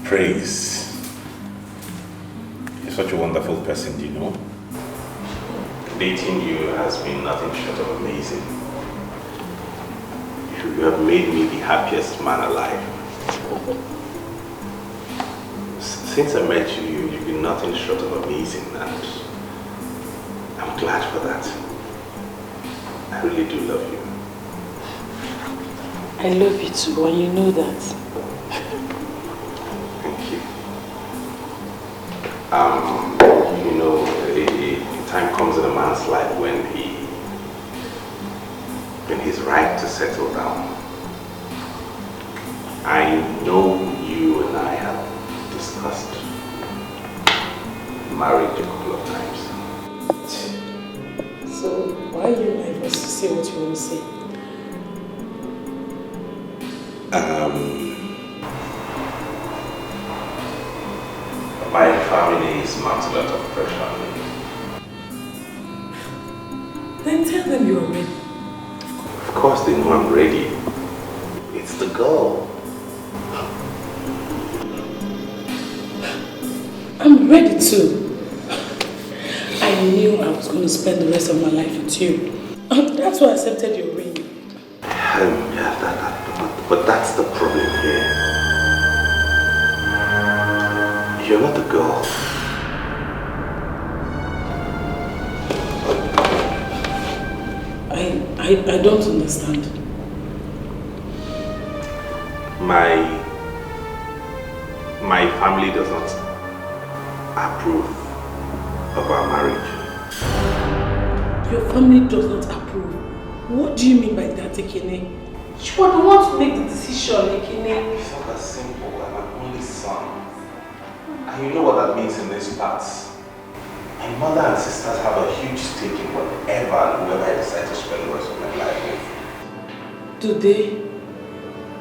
Praise. You're such a wonderful person, you know. Dating you has been nothing short of amazing. You have made me the happiest man alive. Since I met you, you've been nothing short of amazing, and I'm glad for that. I really do love you. I love you too, and you know that. Thank you. You know, a time comes in a man's life when he's right to settle down. I know you and I have discussed marriage a couple of times. So why are you like us to say what you want to say? My family is mounting a lot of pressure on me. Then tell them you're ready. Of course they know I'm ready. It's the girl. I'm ready too. I knew I was going to spend the rest of my life with you. That's why I accepted your ring. Yeah, but that's the problem here. You're not the girl. I don't understand. My family does not approve of our marriage. Your family does not approve? What do you mean by that, Ekene? You are the one to make the decision, Ekene. It's not that simple. I'm an only son. And you know what that means in these parts. My mother and sisters have a huge stake in whatever and whoever I decide to spend the rest of my life with. Do they?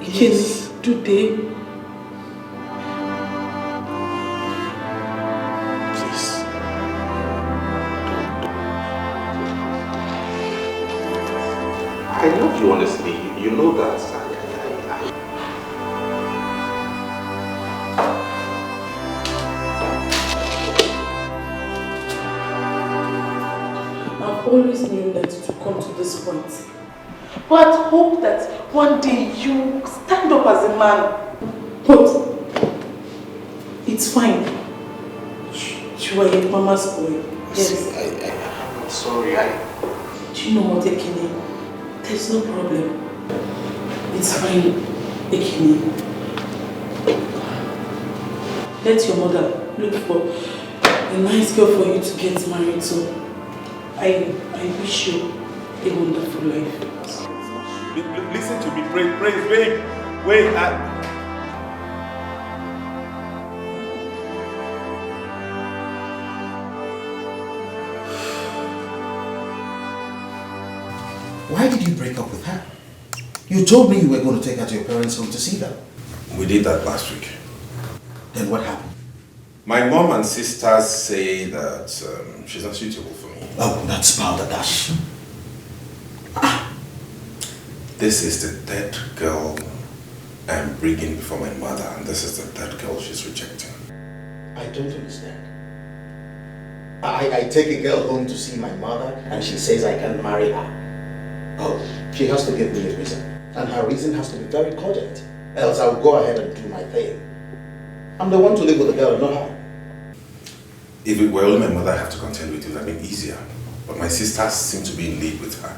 Yes. Do they? Please. I love you honestly. You know that. I've always known that it would come to this point. But I hope that one day you stand up as a man. But it's fine. You are your mama's boy. Yes. I'm not sorry. Do you know what, Ekene? There's no problem. It's fine, Ekene. Let your mother look for a nice girl for you to get married to. I wish you a wonderful life. Listen to me, praise, babe. Wait, Why did you break up with her? You told me you were going to take her to your parents' home to see them. We did that last week. Then what happened? My mom and sisters say that she's not suitable for me. Oh, that's balderdash. This is the third girl I'm bringing before my mother, and this is the third girl she's rejecting. I don't understand. I take a girl home to see my mother, and she says I can't marry her. Oh, she has to give me a reason. And her reason has to be very cogent. Else I'll go ahead and do my thing. I'm the one to live with the girl, not her. If it were only my mother I have to contend with, it would have been easier. But my sisters seem to be in league with her.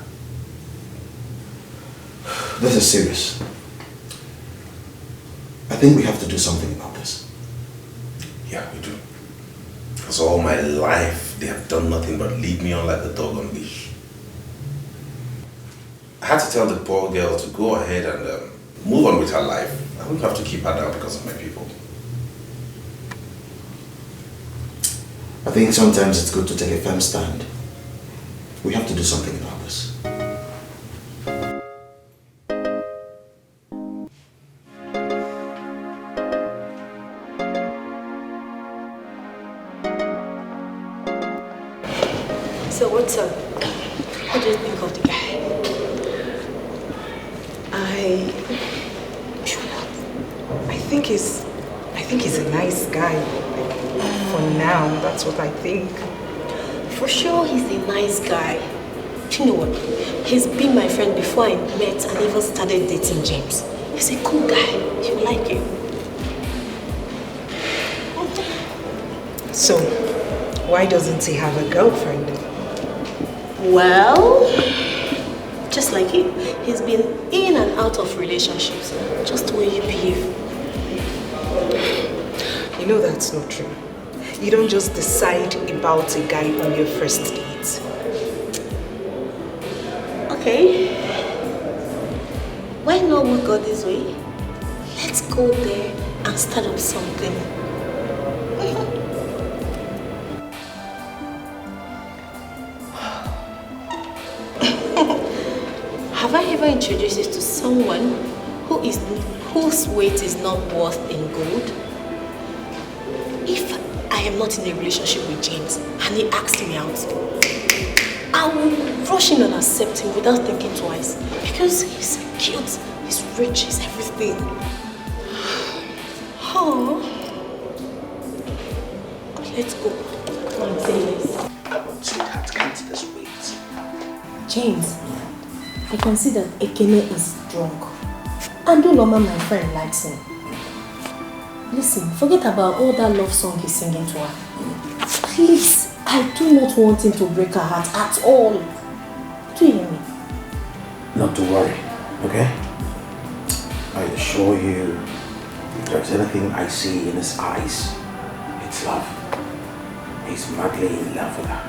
This is serious. I think we have to do something about this. Yeah, we do. Because all my life, they have done nothing but lead me on like a dog on leash. I had to tell the poor girl to go ahead and move on with her life. I wouldn't have to keep her down because of my people. I think sometimes it's good to take a firm stand. We have to do something about this. So what's up? What do you think of the guy? I think he's a nice guy. For now, that's what I think. For sure, he's a nice guy. Do you know what? He's been my friend before I met and even started dating James. He's a cool guy. You like him. So, why doesn't he have a girlfriend? Well, just like him, he's been in and out of relationships. Just the way you behave. You know that's not true. You don't just decide about a guy on your first date. Okay. Why not we go this way? Let's go there and start up something. Have I ever introduced you to someone whose weight is not worth in gold? If I am not in a relationship with James and he asks me out, I will rush in and accept him without thinking twice because he's cute, he's rich, he's everything. Oh. Let's go. Come on, say this. Come on, sweetheart, can't this wait? James, I consider Ekene is drunk. And Oloma, my friend, likes him. Listen, forget about all that love song he's singing to her. Please, I do not want him to break her heart at all. Do you hear me? Not to worry, okay? I assure you, if there's anything I see in his eyes, it's love. He's madly in love with her.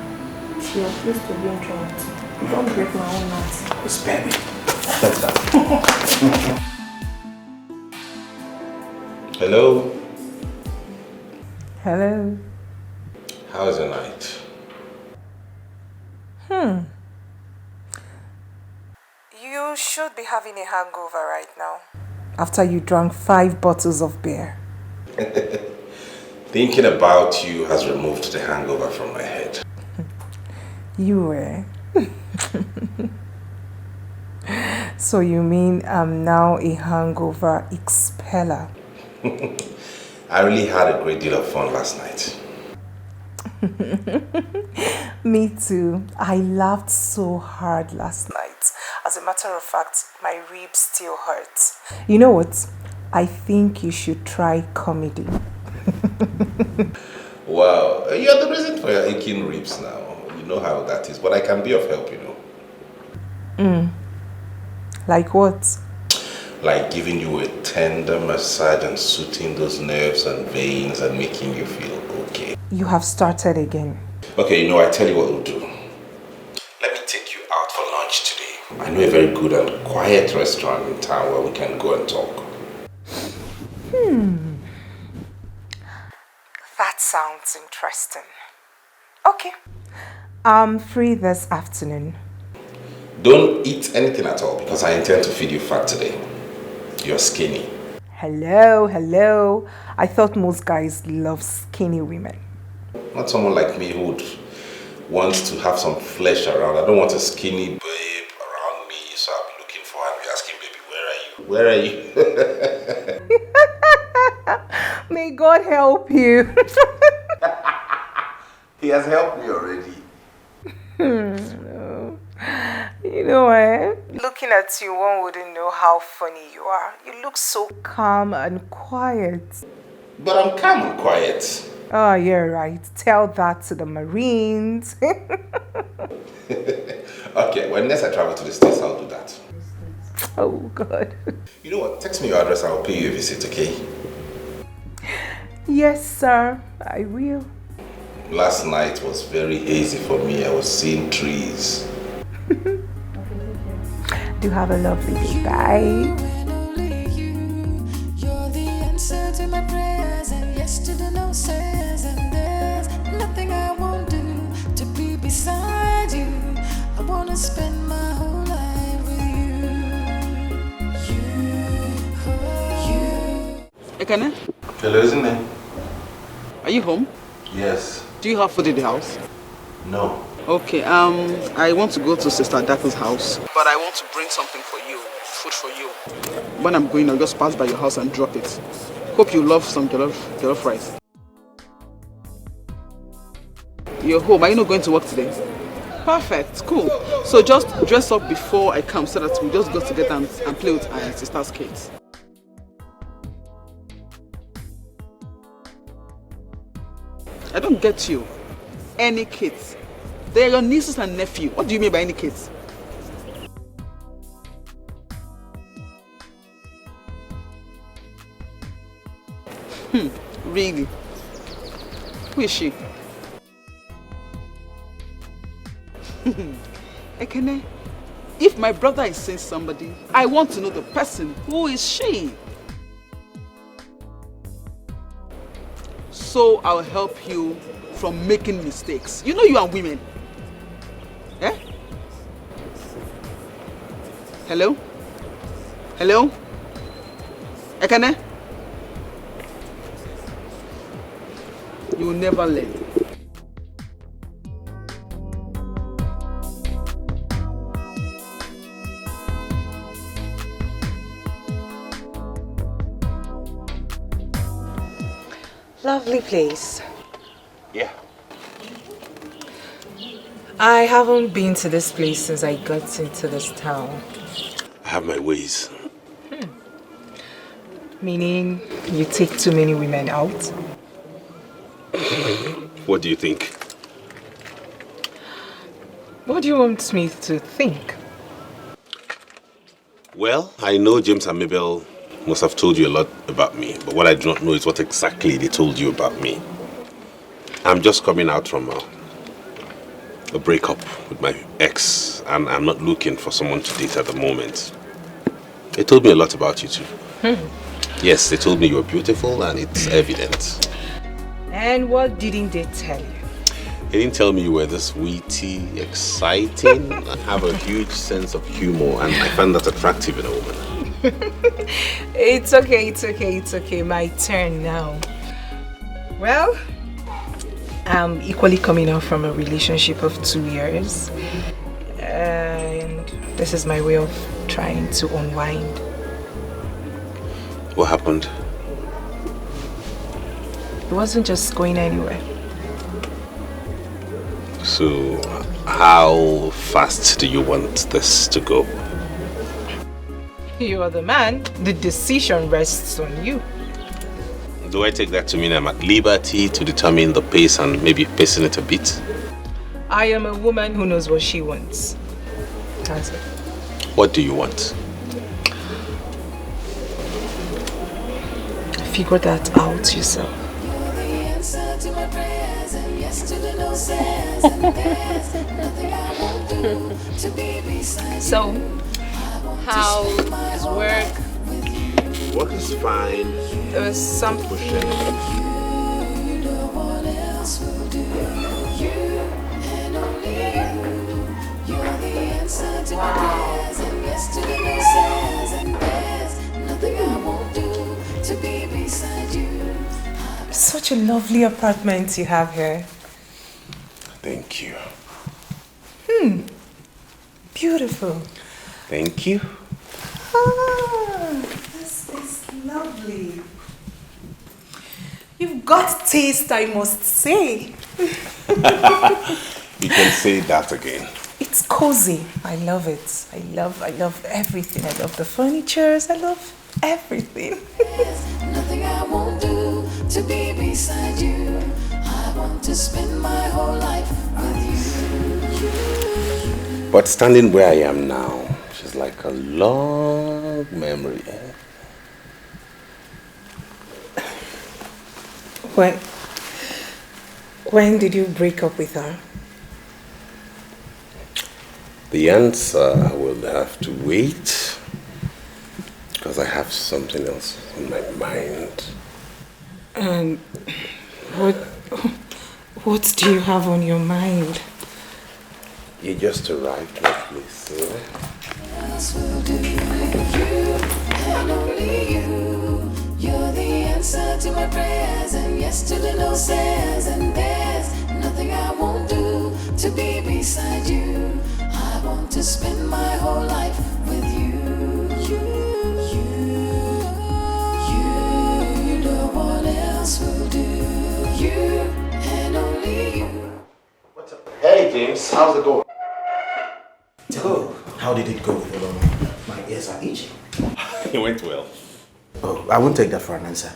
She refused to be interrupted. Don't break my own heart. Spare me. That's that. Hello? Hello. How's your night? You should be having a hangover right now. After you drank 5 bottles of beer. Thinking about you has removed the hangover from my head. You were. So you mean I'm now a hangover expeller? I really had a great deal of fun last night. Me too. I laughed so hard last night. As a matter of fact, my ribs still hurt. You know what? I think you should try comedy. Wow, you're the reason for your aching ribs now. You know how that is, but I can be of help, you know. Like what? Like giving you a tender massage and soothing those nerves and veins and making you feel okay. You have started again. Okay, you know, I tell you what we'll do. Let me take you out for lunch today. I know a very good and quiet restaurant in town where we can go and talk. That sounds interesting. Okay. I'm free this afternoon. Don't eat anything at all because I intend to feed you fat today. You're skinny. Hello. I thought most guys love skinny women. Not someone like me who would want to have some flesh around. I don't want a skinny babe around me, so I'll be looking for her and be asking, baby, where are you? Where are you? May God help you. He has helped me already. No. You know what? Looking at you, one wouldn't know how funny you are. You look so calm and quiet. But I'm calm and quiet. Oh, you're right. Tell that to the Marines. Okay, when next I travel to the States, I'll do that. Oh, God. You know what? Text me your address, I'll pay you a visit, okay? Yes, sir. I will. Last night was very hazy for me. I was seeing trees. Do have a lovely day. Bye. You're the answer to my prayers and yes to the no says, and there's nothing I won't do to be beside you. I wanna spend my whole life with you. Ekene, Hello, isn't it? are you home? Yes. Do you have food in the house? No. Okay, I want to go to Sister Dako's house, but I want to bring something for you, food for you. When I'm going, I'll just pass by your house and drop it. Hope you love some jollof rice. You're home. Are you not going to work today? Perfect. Cool. So just dress up before I come so that we just go together and play with our sister's kids. I don't get you. Any kids? They're your nieces and nephew. What do you mean by any kids? Really? Who is she? Ekene, if my brother is saying somebody, I want to know the person. Who is she? So I'll help you from making mistakes. You know you are women. Eh? Hello? Hello? Ekene? You will never learn. Lovely place. Yeah. I haven't been to this place since I got into this town. I have my ways. Meaning you take too many women out? What do you think? What do you want me to think? Well, I know James and Mebel must have told you a lot about me, but what I do not know is what exactly they told you about me. I'm just coming out from a breakup with my ex, and I'm not looking for someone to date at the moment. They told me a lot about you too. Yes, they told me you were beautiful, and it's evident. And what didn't they tell you? They didn't tell me you were this witty, exciting, and have a huge sense of humor, and I find that attractive in a woman. It's okay. My turn now. Well, I'm equally coming out from a relationship of 2 years. And this is my way of trying to unwind. What happened? It wasn't just going anywhere. So, how fast do you want this to go? You are the man. The decision rests on you. Do I take that to mean I'm at liberty to determine the pace and maybe pacing it a bit? I am a woman who knows what she wants. That's it. What do you want? Figure that out yourself. So, how is work? Work is fine. There was some Pushing. Such a lovely apartment you have here. Thank you. Beautiful. Thank you. This is lovely. You've got taste, I must say. You can say that again. It's cozy. I love it. I love everything. I love the furnitures. I love everything. Nothing I won't do to be beside you. I want to spend my whole life with you. But standing where I am now, she's like a long memory. When did you break up with her? The answer will have to wait because I have something else on my mind. And what do you have on your mind? You just arrived, my place. Else will do. You and only you. You're the answer to my prayers and yes to the no says. And there's nothing I won't do to be beside you. I want to spend my whole life with you. You how's it going? Tell me, how did it go? My ears are itching. It went well. Oh, I won't take that for an answer.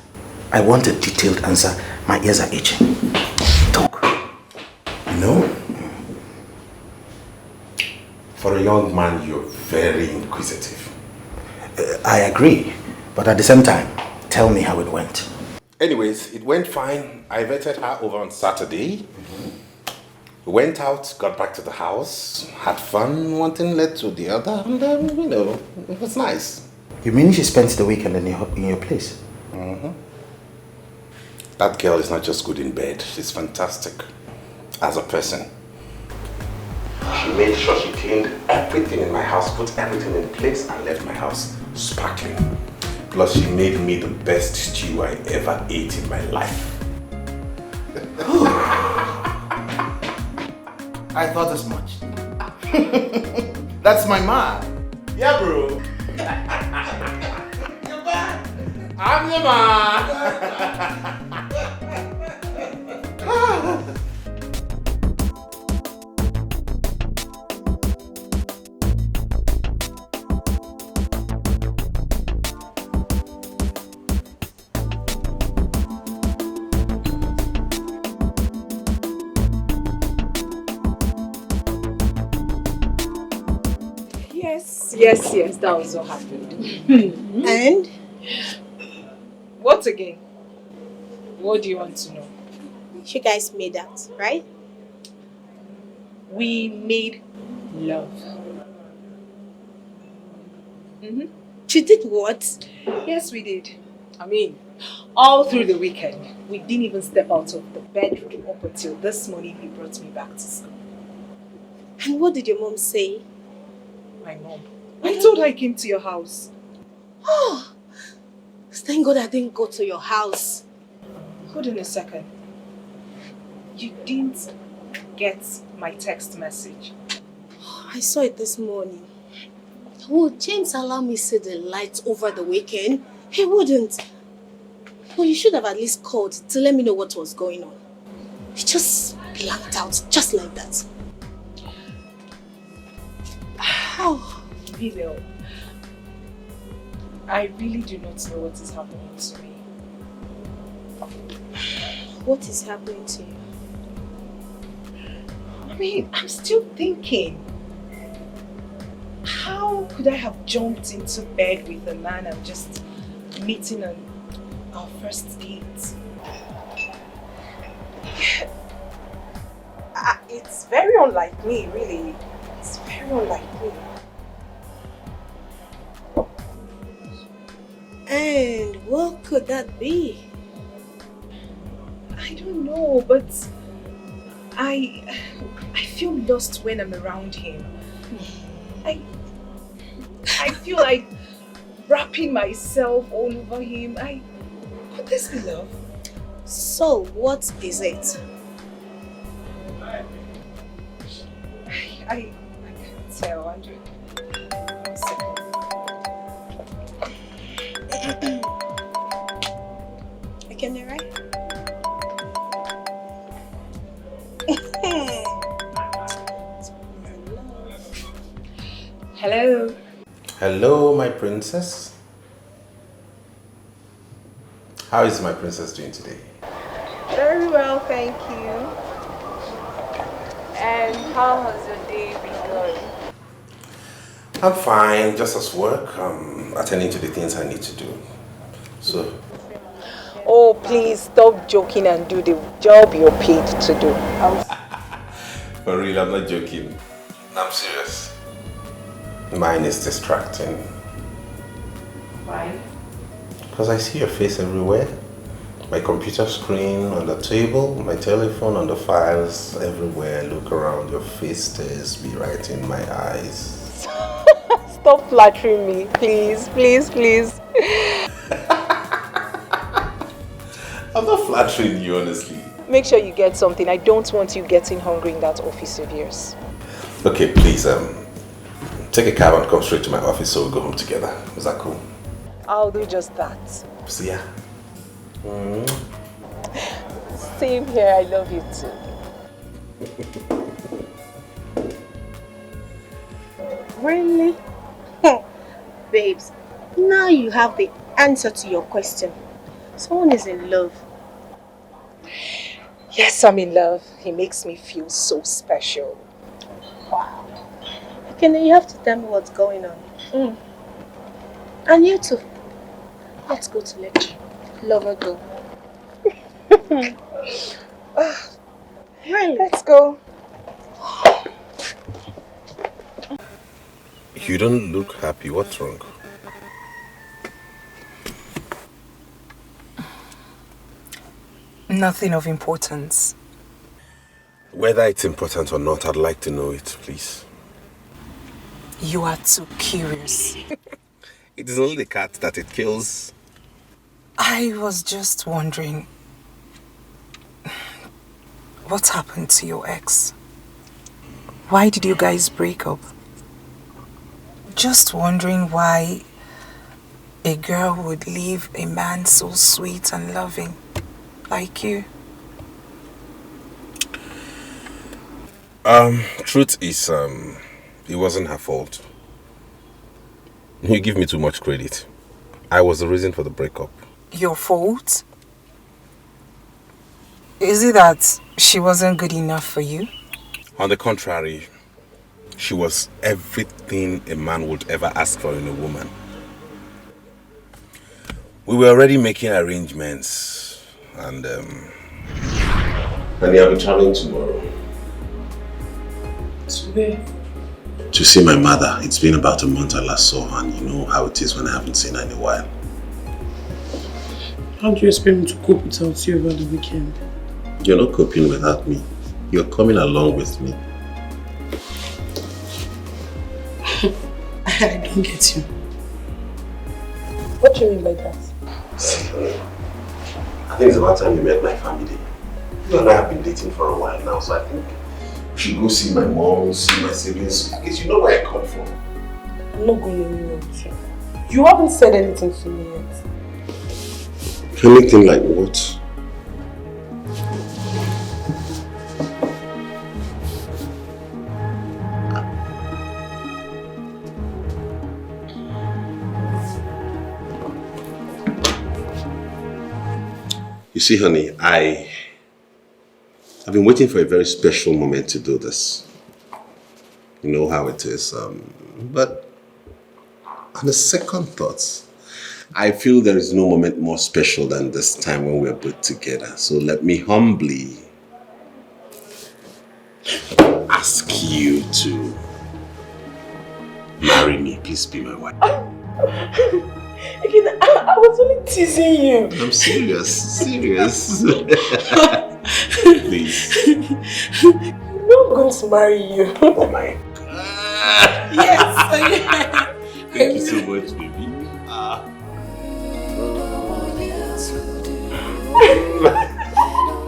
I want a detailed answer. My ears are itching. Talk. No? For a young man, you're very inquisitive. I agree, but at the same time, tell me how it went. Anyways, it went fine. I vetted her over on Saturday. We went out, got back to the house, had fun, one thing led to the other, and it was nice. You mean she spent the weekend in your place? Mm-hmm. That girl is not just good in bed, she's fantastic as a person. She made sure she cleaned everything in my house, put everything in place, and left my house sparkling. Plus, she made me the best stew I ever ate in my life. I thought as much. That's my man. Yeah, bro. You're back. I'm your man. Yes, that was what happened. And? What again? What do you want to know? You guys made out, right? We made love. You did what? Yes, we did. I mean, all through the weekend, we didn't even step out of the bedroom up until this morning he brought me back to school. And what did your mom say? My mom. I told her I came to your house. Oh, thank God I didn't go to your house. Hold on a second. You didn't get my text message. I saw it this morning. Would James allow me to see the lights over the weekend? He wouldn't. Well, you should have at least called to let me know what was going on. He just blanked out, just like that. Oh, Mebel, I really do not know what is happening to me. What is happening to you? I mean, I'm still thinking. How could I have jumped into bed with a man I'm just meeting on our first date? It's very unlike me, really. It's very unlike me. And what could that be? I don't know, but I feel lost when I'm around him. I feel like wrapping myself all over him. Could this be love? So, what is it? I can't tell, Andrew. 1 second. I can hear, right? Hello. Hello, my princess. How is my princess doing today? Very well, thank you. And how has your day been going? I'm fine, just as work. Attending to the things I need to do. So. Oh, please stop joking and do the job you're paid to do. For real, I'm not joking. I'm serious. Mine is distracting. Why? Because I see your face everywhere. My computer screen, on the table, my telephone, on the files, everywhere. Look around, your face stares me right in my eyes. Stop flattering me, please, please, please. I'm not flattering you, honestly. Make sure you get something. I don't want you getting hungry in that office of yours. Okay, please, take a cab and come straight to my office so we'll go home together. Is that cool? I'll do just that. See ya. Same here, I love you too. Really? Babes, now you have the answer to your question. Someone is in love. Yes, I'm in love. He makes me feel so special. Wow. Okay, then you have to tell me what's going on. And you too. Let's go to lecture. Lover go. Really? Let's go. You don't look happy. What's wrong? Nothing of importance. Whether it's important or not, I'd like to know it, please. You are too curious. It is only the cat that it kills. I was just wondering, what happened to your ex? Why did you guys break up? Just wondering why a girl would leave a man so sweet and loving like you. Truth is, it wasn't her fault. You give me too much credit. I was the reason for the breakup. Your fault? Is it that she wasn't good enough for you? On the contrary, she was everything a man would ever ask for in a woman. We were already making arrangements, and I'll be traveling tomorrow. To where? To see my mother. It's been about a month I last saw her, and you know how it is when I haven't seen her in a while. How do you expect me to cope without you over the weekend? You're not coping without me. You're coming along with me. I don't get you. What do you mean by that? See, I think it's about time you met my family. You and I have been dating for a while now, so I think we should go see my mom, see my siblings. At least you know where I come from. I'm not going anywhere with you. You haven't said anything to me yet. Anything like what? You see, honey, I've been waiting for a very special moment to do this. You know how it is. But on the second thoughts, I feel there is no moment more special than this time when we're both together. So let me humbly ask you to marry me. Please be my wife. Again, I was only teasing you. I'm serious. Please. You know I'm going to marry you. Oh my God. Yes. Thank you so much, baby.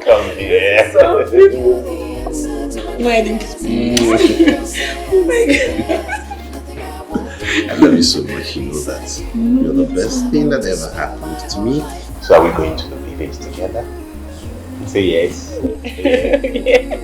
Come here. So oh my God. I love you so much, you know that. You're the best thing that ever happened to me. So are we going to the village together? Say yes. Yeah.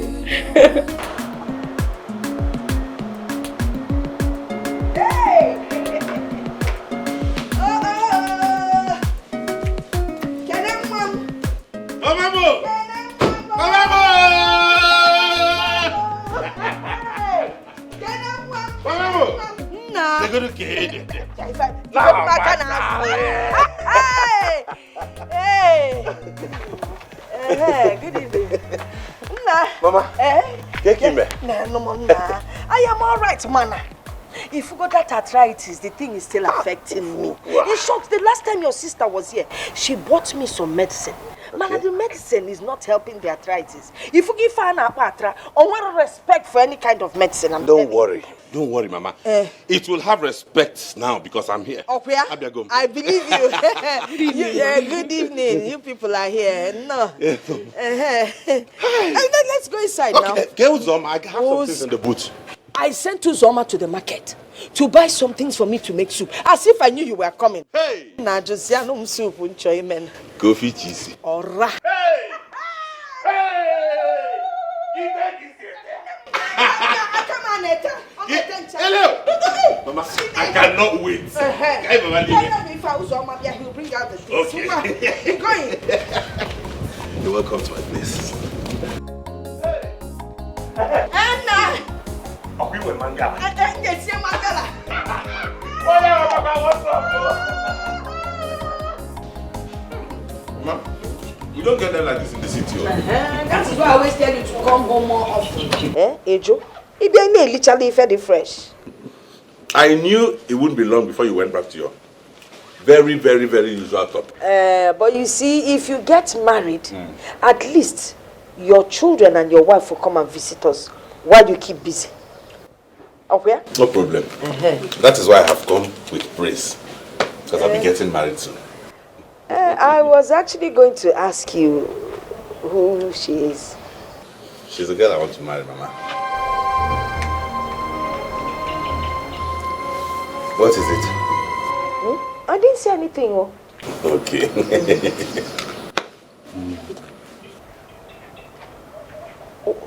Good evening. Mama, I am all right, man. If you got that arthritis, the thing is still affecting me. In short, the last time your sister was here, she bought me some medicine. Man, the medicine is not helping the arthritis. If you give her an apatra, on respect for any kind of medicine, Don't worry, Mama. It will have respect now because I'm here. Okay, I believe you. Good evening. You people are here. No. Let's go inside now. Get Uzoma. I have some things in the boot. I sent Uzoma to the market to buy some things for me to make soup. As if I knew you were coming. Hey! Nah, just no soup, enjoyment. Go feed cheesy. Alright. Hey! Hey! Come on, Neta. Hello! Mama, I cannot wait. He'll bring out the things. Okay. You're going. You're welcome to my place. Anna! Are we with Manga? Yes, Mangala. What's up, Mama, we don't get them like this in the city. That is why I always tell you to come home more often. Ejo? If you ain't literally fed fresh. I knew it wouldn't be long before you went back to your very, very, very usual top. But you see, if you get married, at least your children and your wife will come and visit us while you keep busy. Okay? No problem. That is why I have come with praise. Because I'll be getting married soon. I was actually going to ask you who she is. She's the girl I want to marry, Mama. What is it? I didn't say anything. Oh. Okay.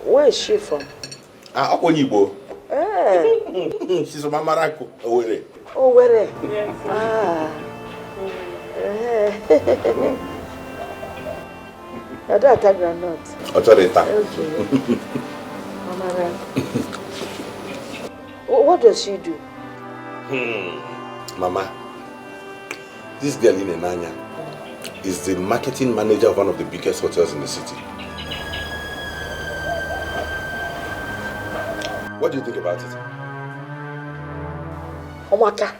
Where is she from? Akonibo. She's from Amarako. Owere. Owere? Yes. I don't attack granite. Okay. What does she do? Mama, this girl in Enanya is the marketing manager of one of the biggest hotels in the city. What do you think about it? Omaka.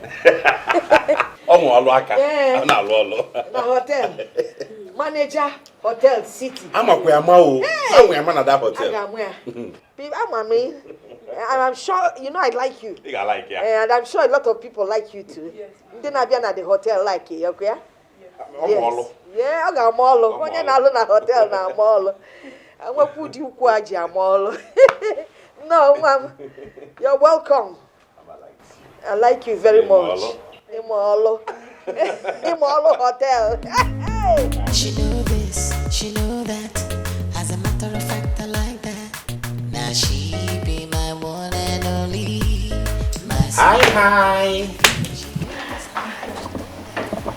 Omoalwaka. Yeah. The hotel. Manager, hotel, city. I'm a Kuyamao. I'm a man at that hotel. I'm sure, you know, I like you. I like you. Yeah. And I'm sure a lot of people like you too. Yes. Then I've been at the hotel like you, okay? Yes. Yeah, I got mall. When you're not in a hotel now, mall. I will put you kwaji mall. No, ma'am. You're welcome. I like you very much. Imolo. Imolo Hotel. She know this, she know that. As a matter of fact, I like that. Now she be my one and only. Hi.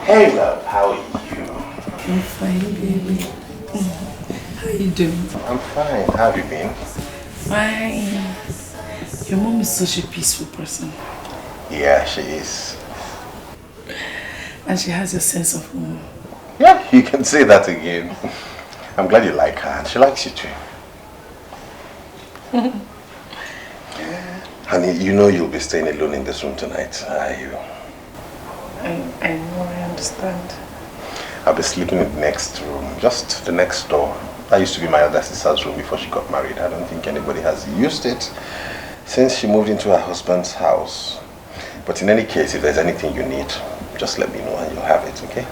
Hey, love. How are you? I'm fine, baby. How you doing? I'm fine. How have you been? Fine. Your mom is such a peaceful person. Yeah, she is. And she has a sense of humor. Yeah, you can say that again. I'm glad you like her and she likes you too. Honey, you know you'll be staying alone in this room tonight, are you? I know, I understand. I'll be sleeping in the next room, just the next door. That used to be my other sister's room before she got married. I don't think anybody has used it since she moved into her husband's house. But in any case, if there's anything you need, just let me know and you'll have it, okay?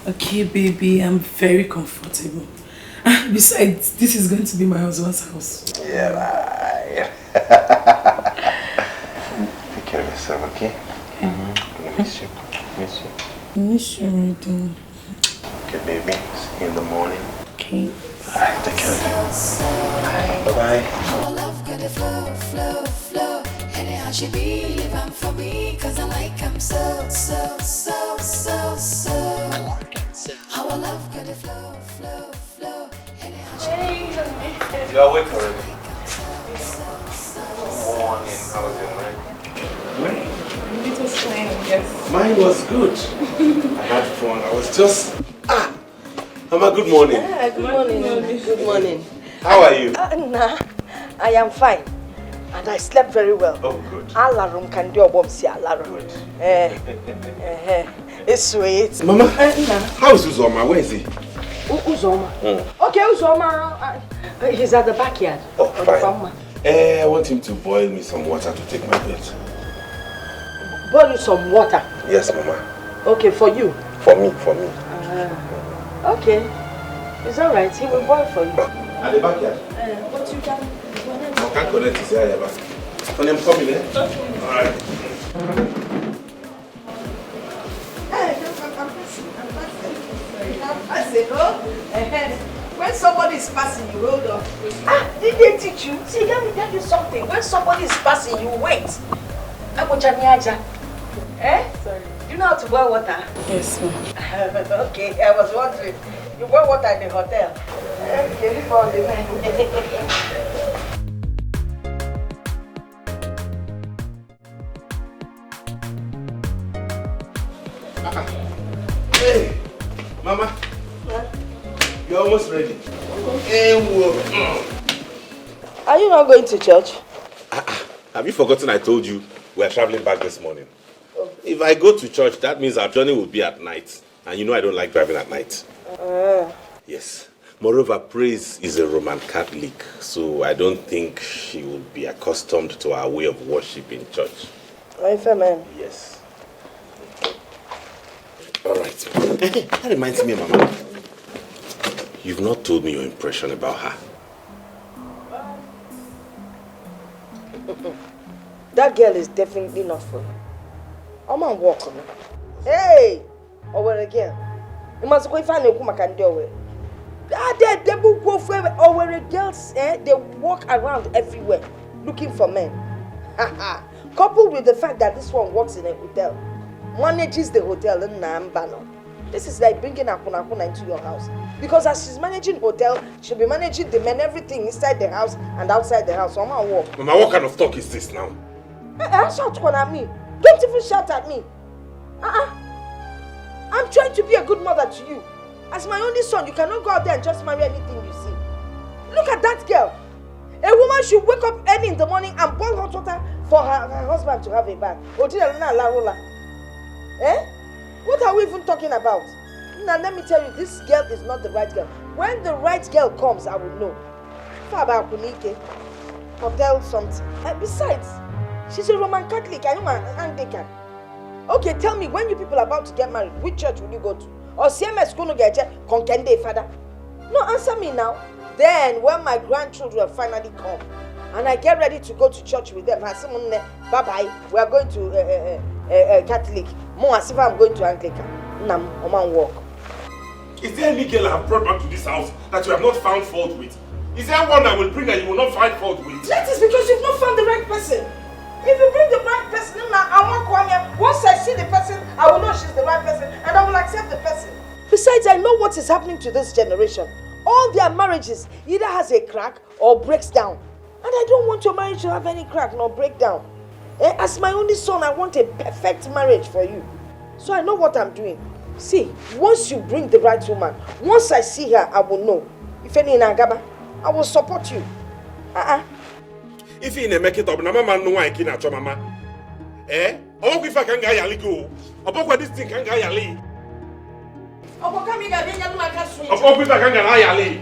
Okay, baby, I'm very comfortable. Besides, this is going to be my husband's house. Yeah, right. Take care of yourself, okay? I miss you. Miss you. I miss you, already. Okay, baby. See you in the morning. Okay. Alright, take care of you. Bye-bye. Our love could flow, flow, flow. Anyhow she believe I'm for me, cause I like him so, so, so, so, so. Our love could flow, flow, flow. Anyhow she You're awake already. Good morning. How was your night? It was fine, yes. Mine was good. I had fun. I was just... Mama, good morning. Good morning. Good morning. How are you? Nah, I am fine. And I slept very well. Oh, good. Alarm can do a bomb, see alarm. It's sweet. Mama, how is Uzoma? Where is he? Uzoma? Okay, Uzoma. He's at the backyard. Oh, fine. I want him to boil me some water to take my bed. Boil you some water? Yes, Mama. Okay, for you? For me. Okay. It's alright. He will boil for you. At the backyard? But you can... I can't connect to say back. When I'm coming, eh? Alright. I'm passing. When somebody is passing, you hold on. Did they teach you? See, let me tell you something. When somebody is passing, you wait. Eh? Sorry. You know how to boil water? Yes, ma'am. Okay, I was wondering. You boil water in the hotel? Okay, leave all the Hey, Mama. What? You're almost ready. Are you not going to church? Have you forgotten I told you we're traveling back this morning? Oh. If I go to church, that means our journey will be at night. And you know I don't like driving at night. Yes. Moreover, Praise is a Roman Catholic, so I don't think she will be accustomed to our way of worship in church. Amen. Yes. All right. That reminds me, Mama. You've not told me your impression about her. That girl is definitely not for you. I'm on walk on her. Hey! Over again. You must go find a woman can do it. They will go for over girls, they walk around everywhere looking for men. Coupled with the fact that this one works in a hotel, manages the hotel in Nambano. This is like bringing a kuna into your house. Because as she's managing hotel, she'll be managing the men, everything inside the house and outside the house. So I'm walk. Mama, what kind of talk is this now? Shout at me. Don't even shout at me. I'm trying to be a good mother to you. As my only son, you cannot go out there and just marry anything you see. Look at that girl. A woman should wake up early in the morning and boil hot water for her husband to have a bath. What are we even talking about? Now let me tell you, this girl is not the right girl. When the right girl comes, I will know. Hotel something. Besides, she's a Roman Catholic, I know an Anglican. Okay, tell me, when you people are about to get married, which church will you go to? Or CMS going to get Konkende, father? No, answer me now. Then, when my grandchildren finally come, and I get ready to go to church with them, bye-bye, we are going to Catholic. More as if I'm going to Anglican. Nam, Oman walk. Is there any girl I have brought back to this house that you have not found fault with? Is there one I will bring that you will not find fault with? That is because you've not found the right person. If you bring the right person, once I see the person, I will know she's the right person and I will accept the person. Besides, I know what is happening to this generation. All their marriages either has a crack or breaks down. And I don't want your marriage to have any crack nor break down. As my only son, I want a perfect marriage for you. So I know what I'm doing. See, once you bring the right woman, once I see her, I will know. If any in Agaba, I will support you. If you make it up, Mama no one can at your mama. Oh, if I can get a go. About what this thing can get a lead. Oh, come here, I didn't like a switch. Oh, if I can get a lead.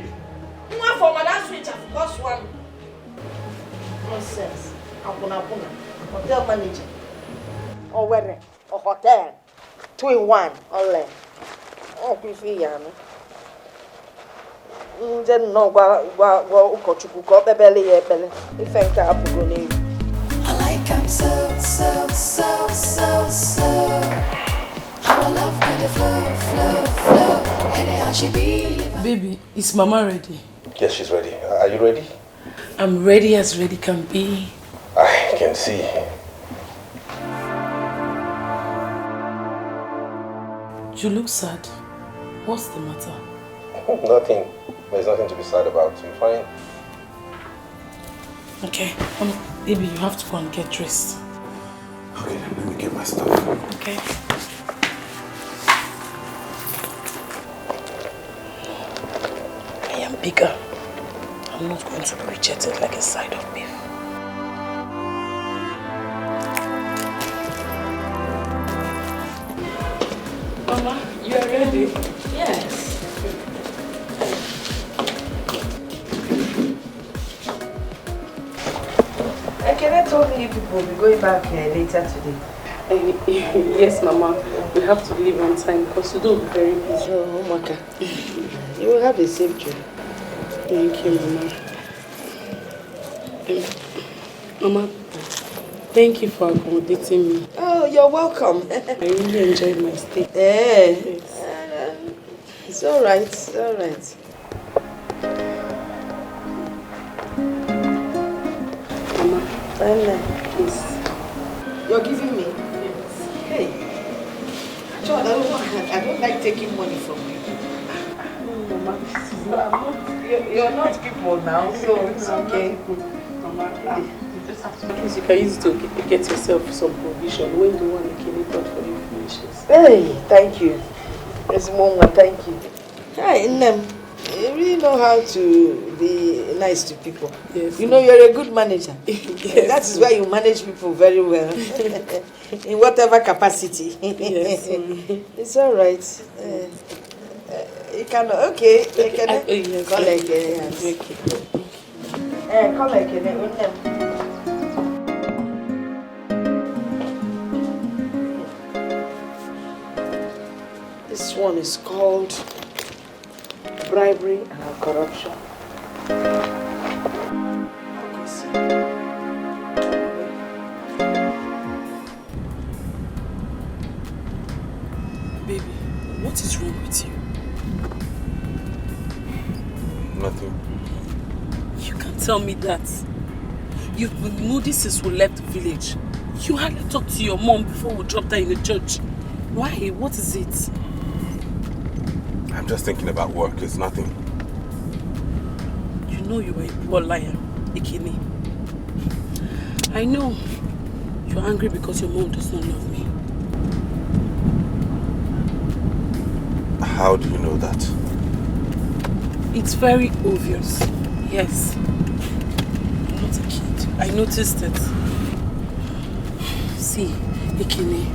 One for my switch, of course, one. Nonsense. Hotel manager. Or where? Or hotel. 2 in 1. All oh, Griffy, then no, I like him so. Our love kind of flow. Anyhow she be. Baby, is Mama ready? Yes, she's ready. Are you ready? I'm ready as ready can be. I can see. You look sad. What's the matter? Nothing. There's nothing to be sad about. I'm fine. Okay. Baby, you have to go and get dressed. Okay, let me get my stuff. Okay. I am bigger. I'm not going to be rejected like a side of beef. Mama, you are ready? Yes. Can I told you people will be going back later today? Yes, Mama. We have to leave on time because we don't be very busy. Oh, Maka. You will have a safe journey. Thank you, Mama. Mama, thank you for accommodating me. Oh, you're welcome. I really enjoyed my stay. Yes. It's all right. It's all right. Please. You're giving me? Hey. John, I don't like taking money from you. Mama, you're not people now, so it's okay. Mama, you can use it to get yourself some provision when the one Ikene bought for you finishes. Hey, thank you. There's one, thank you. Hi, Nnem. You really know how to be nice to people. Yes. You know you're a good manager. Yes. That is why you manage people very well. In whatever capacity. Yes. It's all right. You can, okay. Yes. Call again. Call again. This one is called bribery and corruption. Baby, what is wrong with you? Nothing. You can't tell me that. You've been moody since we left the village. You hardly talked to your mom before we dropped her in the church. Why? What is it? I'm just thinking about work. It's nothing. You know you are a poor liar, Ikene. I know you're angry because your mom does not love me. How do you know that? It's very obvious. Yes. I'm not a kid. I noticed it. See, Ikene,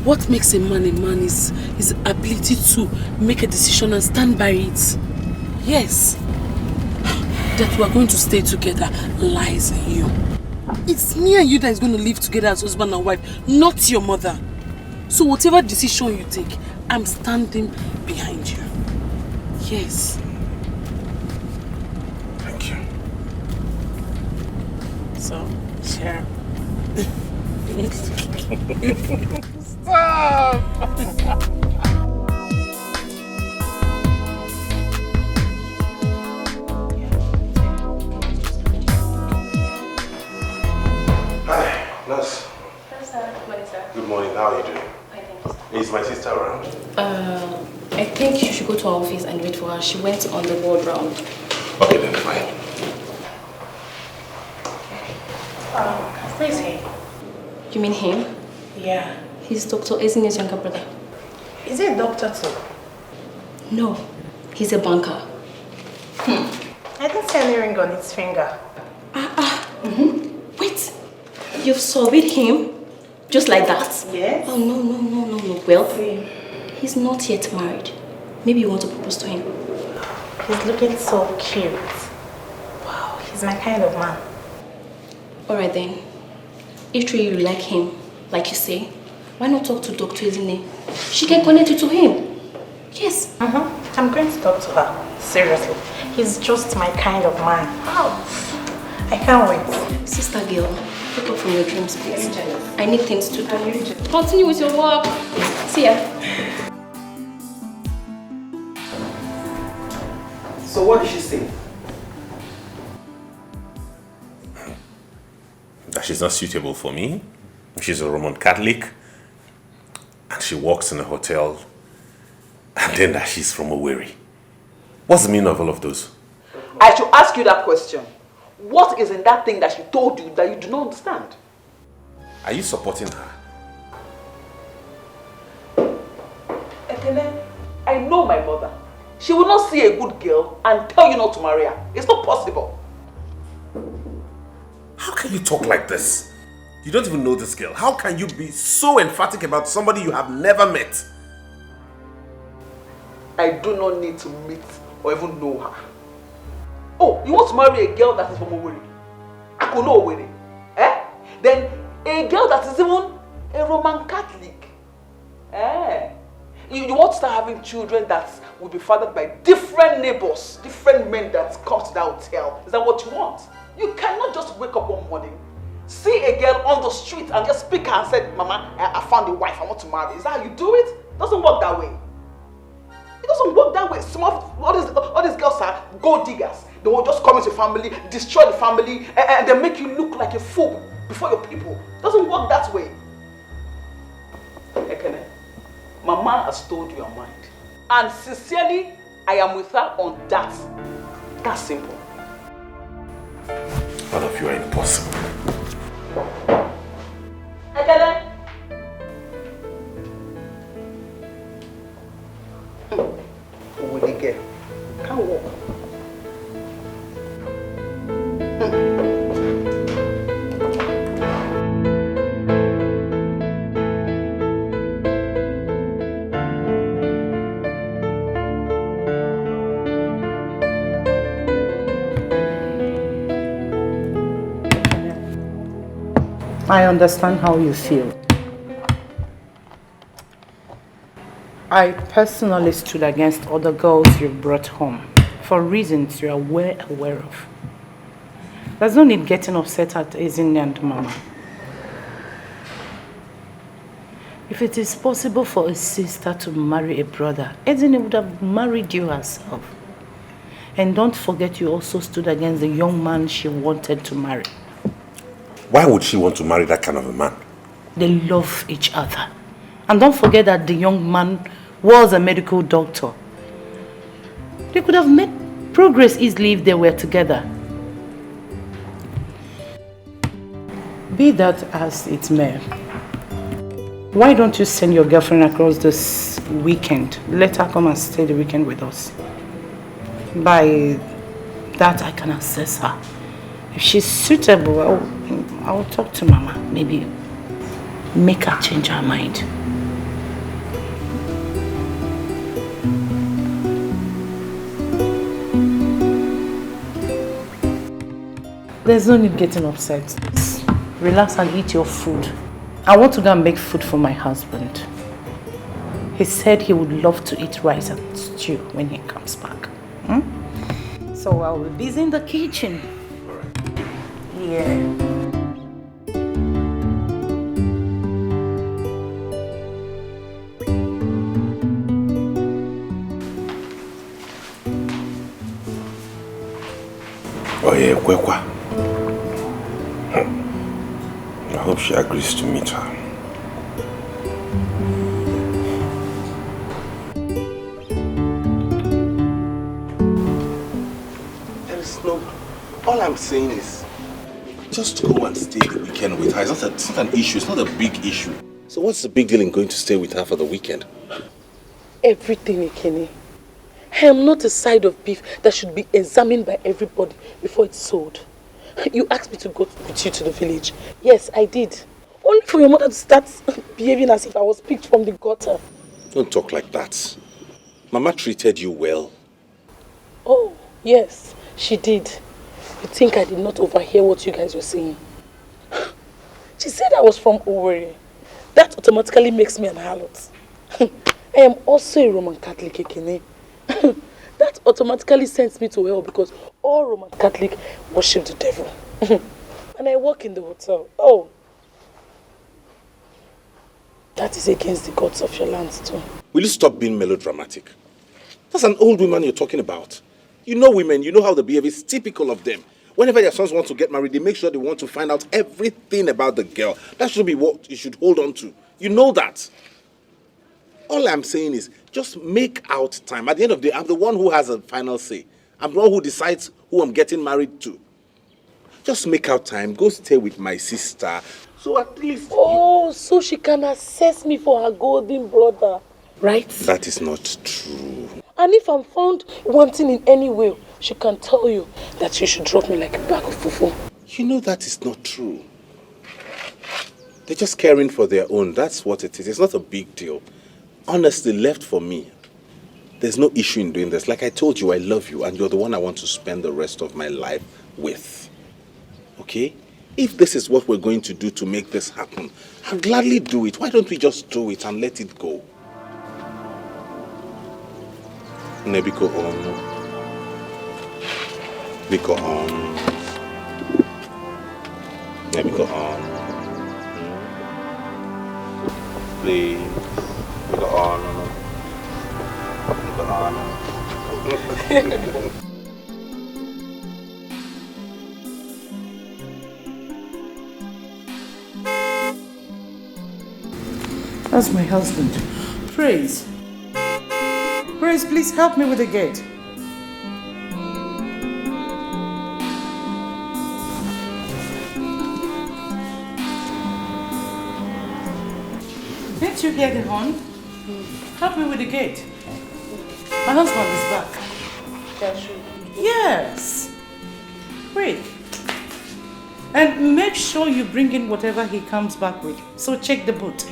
what makes a man is his ability to make a decision and stand by it. Yes. That we are going to stay together lies in you. It's me and you that is going to live together as husband and wife, not your mother. So whatever decision you take, I'm standing behind you. Yes. Thank you. So, share. Stop! Hi, nurse. Hello, sir. Good morning, sir. Good morning. How are you doing? Fine, thank you. Is my sister around? I think you should go to our office and wait for her. She went on the ward round. Okay, then fine. Who is he? You mean him? Yeah. He's Dr. Ezine's younger brother. Is he a doctor too? No, he's a banker. I didn't see any ring on his finger. Wait, you've surveyed him? Just like that? Yes. Oh, no. Well, See. he's not yet married. Maybe you want to propose to him. He's looking so cute. Wow, he's my kind of man. Alright then. If truly you like him, like you say, why not talk to Dr. Ezine? She can connect you to him. Yes. I'm going to talk to her. Seriously. He's just my kind of man. Wow. I can't wait. Sister girl, wake up from your dreams, please. I need things to do. Continue with your work. See ya. So what did she say? That she's not suitable for me. She's a Roman Catholic. And she works in a hotel. And then that she's from Owerri. What's the meaning of all of those? I should ask you that question. What is in that thing that she told you that you do not understand? Are you supporting her? Ekene, I know my mother. She will not see a good girl and tell you not to marry her. It's not possible. How can you talk like this? You don't even know this girl. How can you be so emphatic about somebody you have never met? I do not need to meet or even know her. Oh, you want to marry a girl that is from Owerri? I could know Owerri. Eh? Then a girl that is even a Roman Catholic. Eh? You want to start having children that will be fathered by different neighbors, different men that come to that hotel. Is that what you want? You cannot just wake up one morning, see a girl on the street and just pick her and say, Mama, I found a wife, I want to marry. Is that how you do it? It doesn't work that way. It doesn't work that way. All these girls are gold diggers. They will just come into family, destroy the family, and then make you look like a fool before your people. It doesn't work that way. Ekene, Mama has told you her mind. And sincerely, I am with her on that. That's simple. All of you are impossible. Ekene. Dikeh, can't walk. I understand how you feel. I personally stood against other girls you brought home for reasons you are well aware of. There's no need getting upset at Ezinne and Mama. If it is possible for a sister to marry a brother, Ezinne would have married you herself. And don't forget you also stood against the young man she wanted to marry. Why would she want to marry that kind of a man? They love each other. And don't forget that the young man was a medical doctor. They could have made progress easily if they were together. Be that as it may, why don't you send your girlfriend across this weekend? Let her come and stay the weekend with us. By that I can assess her. If she's suitable, I'll talk to Mama. Maybe make her change her mind. There's no need getting upset. Just relax and eat your food. I want to go and make food for my husband. He said he would love to eat rice and stew when he comes back. So I'll be busy in the kitchen. Yeah. Oh yeah, Kwekwa. I hope she agrees to meet her. There is no... All I'm saying is, just go and stay the weekend with her. It's not an issue. It's not a big issue. So what's the big deal in going to stay with her for the weekend? Everything, Ekene. I am not a side of beef that should be examined by everybody before it's sold. You asked me to go with you to the village. Yes, I did. Only for your mother to start behaving as if I was picked from the gutter. Don't talk like that. Mama treated you well. Oh, yes, she did. You think I did not overhear what you guys were saying? She said I was from Owerri. That automatically makes me an harlot. I am also a Roman Catholic, Ekene. That automatically sends me to hell because all Roman Catholic worship the devil. And I work in the hotel. Oh, that is against the gods of your land too. Will you stop being melodramatic? That's an old woman you're talking about. You know women, you know how they behave. It's typical of them. Whenever their sons want to get married, they make sure they want to find out everything about the girl. That should be what you should hold on to. You know that. All I'm saying is, just make out time. At the end of the day, I'm the one who has a final say. I'm the one who decides who I'm getting married to. Just make out time. Go stay with my sister. So at least... Oh, so she can assess me for her golden brother, right? That is not true. And if I'm found wanting in any way, she can tell you that you should drop me like a bag of fufu. You know that is not true. They're just caring for their own. That's what it is. It's not a big deal. Honestly, left for me, there's no issue in doing this. Like I told you, I love you and you're the one I want to spend the rest of my life with. Okay? If this is what we're going to do to make this happen, I'll gladly do it. Why don't we just do it and let it go? Nebiko on. Biko on. Nebiko on. Please. Biko on. Biko on. That's my husband. Praise. Praise, please help me with the gate. Didn't you hear the horn? Help me with the gate. My husband is back. Yes. Quick. And make sure you bring in whatever he comes back with. So check the boot.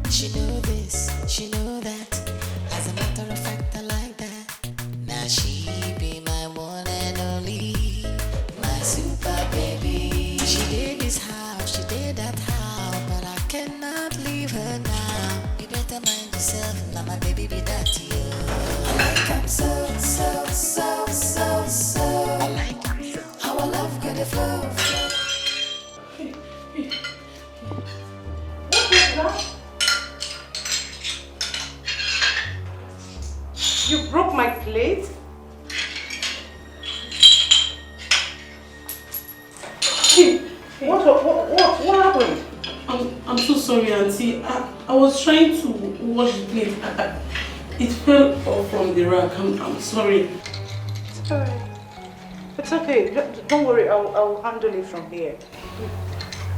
She know this, she know that. As a matter of fact, I like that. Now she be my one and only, my super baby. She did this house, she did that house, but I cannot leave her now. You better mind yourself, now my baby be that to you. I like him so, so, so, so, so. I like him so. How I love good flow, flow. You broke my plate? What happened? I'm so sorry, Auntie. I was trying to wash the plate. It fell off from the rack. I'm sorry. It's alright. It's okay. Don't worry. I'll handle it from here.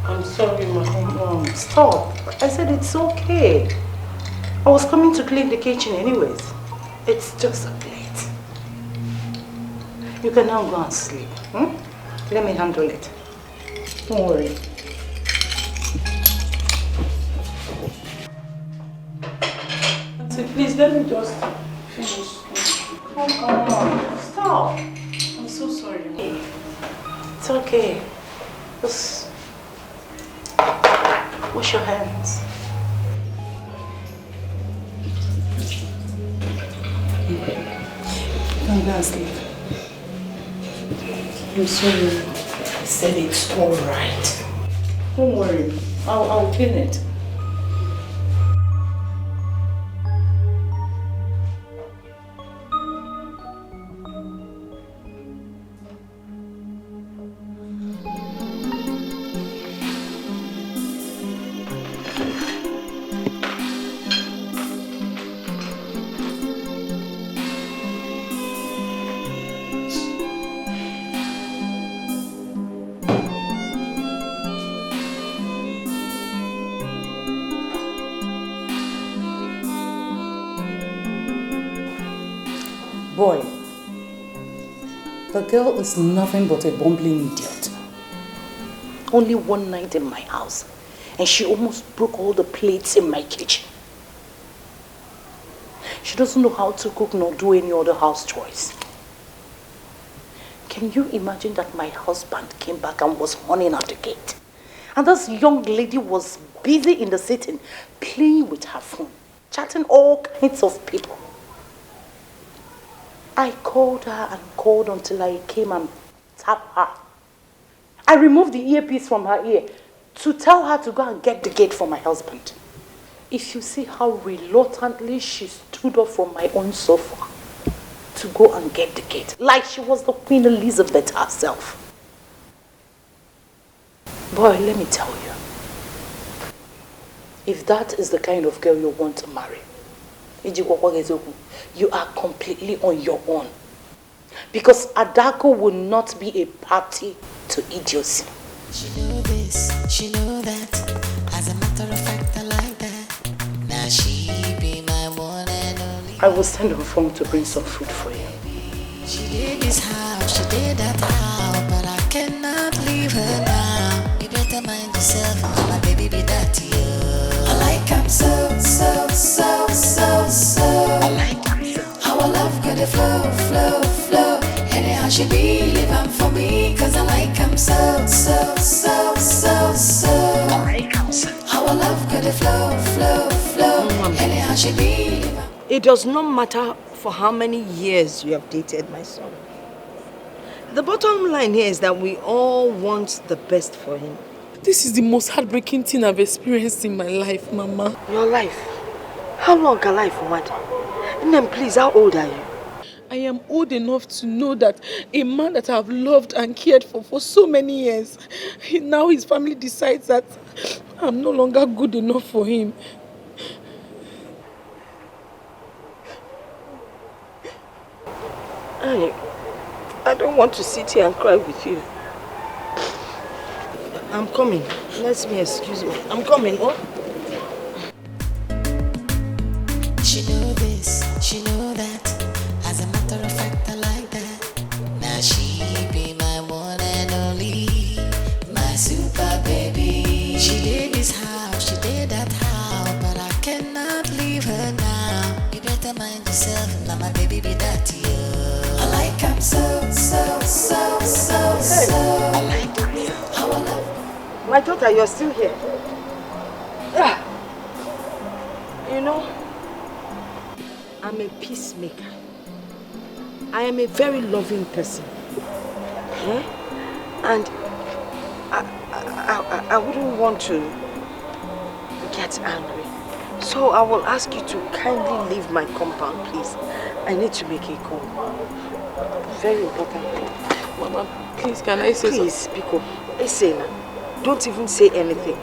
I'm sorry, Mom. Stop. I said it's okay. I was coming to clean the kitchen anyways. It's just a plate. You can now go and sleep. Let me handle it. Don't worry. Auntie, please let me just finish. Come on. Stop. I'm so sorry, Mom. It's okay. Just wash your hands. Come down, sleep. I'm sorry. I said it's alright. Don't worry. I'll clean it. Boy, the girl is nothing but a bumbling idiot. Only one night in my house, and she almost broke all the plates in my kitchen. She doesn't know how to cook nor do any other house chores. Can you imagine that my husband came back and was running at the gate? And this young lady was busy in the sitting, playing with her phone, chatting all kinds of people. I called her and called until I came and tapped her. I removed the earpiece from her ear to tell her to go and get the gate for my husband. If you see how reluctantly she stood up from my own sofa to go and get the gate, like she was the Queen Elizabeth herself. Boy, let me tell you, if that is the kind of girl you want to marry, you are completely on your own. Because Adako will not be a party to idiocy. She know this, she know that. As a matter of fact, I like that. Now she be my one and only. I will send her phone to bring some food for you. She did this house, she did that house, but I cannot leave her now. You better mind yourself, my baby be that to you. I like him so, so, so, so, so. I like him so. How I love good flow, flow, flow. Anyhow she be living for me, cause I like him so, so, so, so, so. I like him so. How I love good flow, flow, flow. Anyhow she be living. It does not matter for how many years you have dated my son. The bottom line here is that we all want the best for him. This is the most heartbreaking thing I've experienced in my life, Mama. Your life? How long can life, Mad? Nem, please, how old are you? I am old enough to know that a man that I've loved and cared for so many years, now his family decides that I'm no longer good enough for him. I don't want to sit here and cry with you. I'm coming. Let me excuse me. I'm coming, oh? She know this, she know that. As a matter of fact, I like that. Now she be my one and only, my super baby. She did this house, she did that house, but I cannot leave her now. You better mind yourself, now my baby be that you. I like him so. I like him. How I love. My daughter, you're still here. You know, I'm a peacemaker. I am a very loving person. And I wouldn't want to get angry. So I will ask you to kindly leave my compound, please. I need to make a call. Very important. Mama, please, can I say something? Please, Biko. Listen, don't even say anything.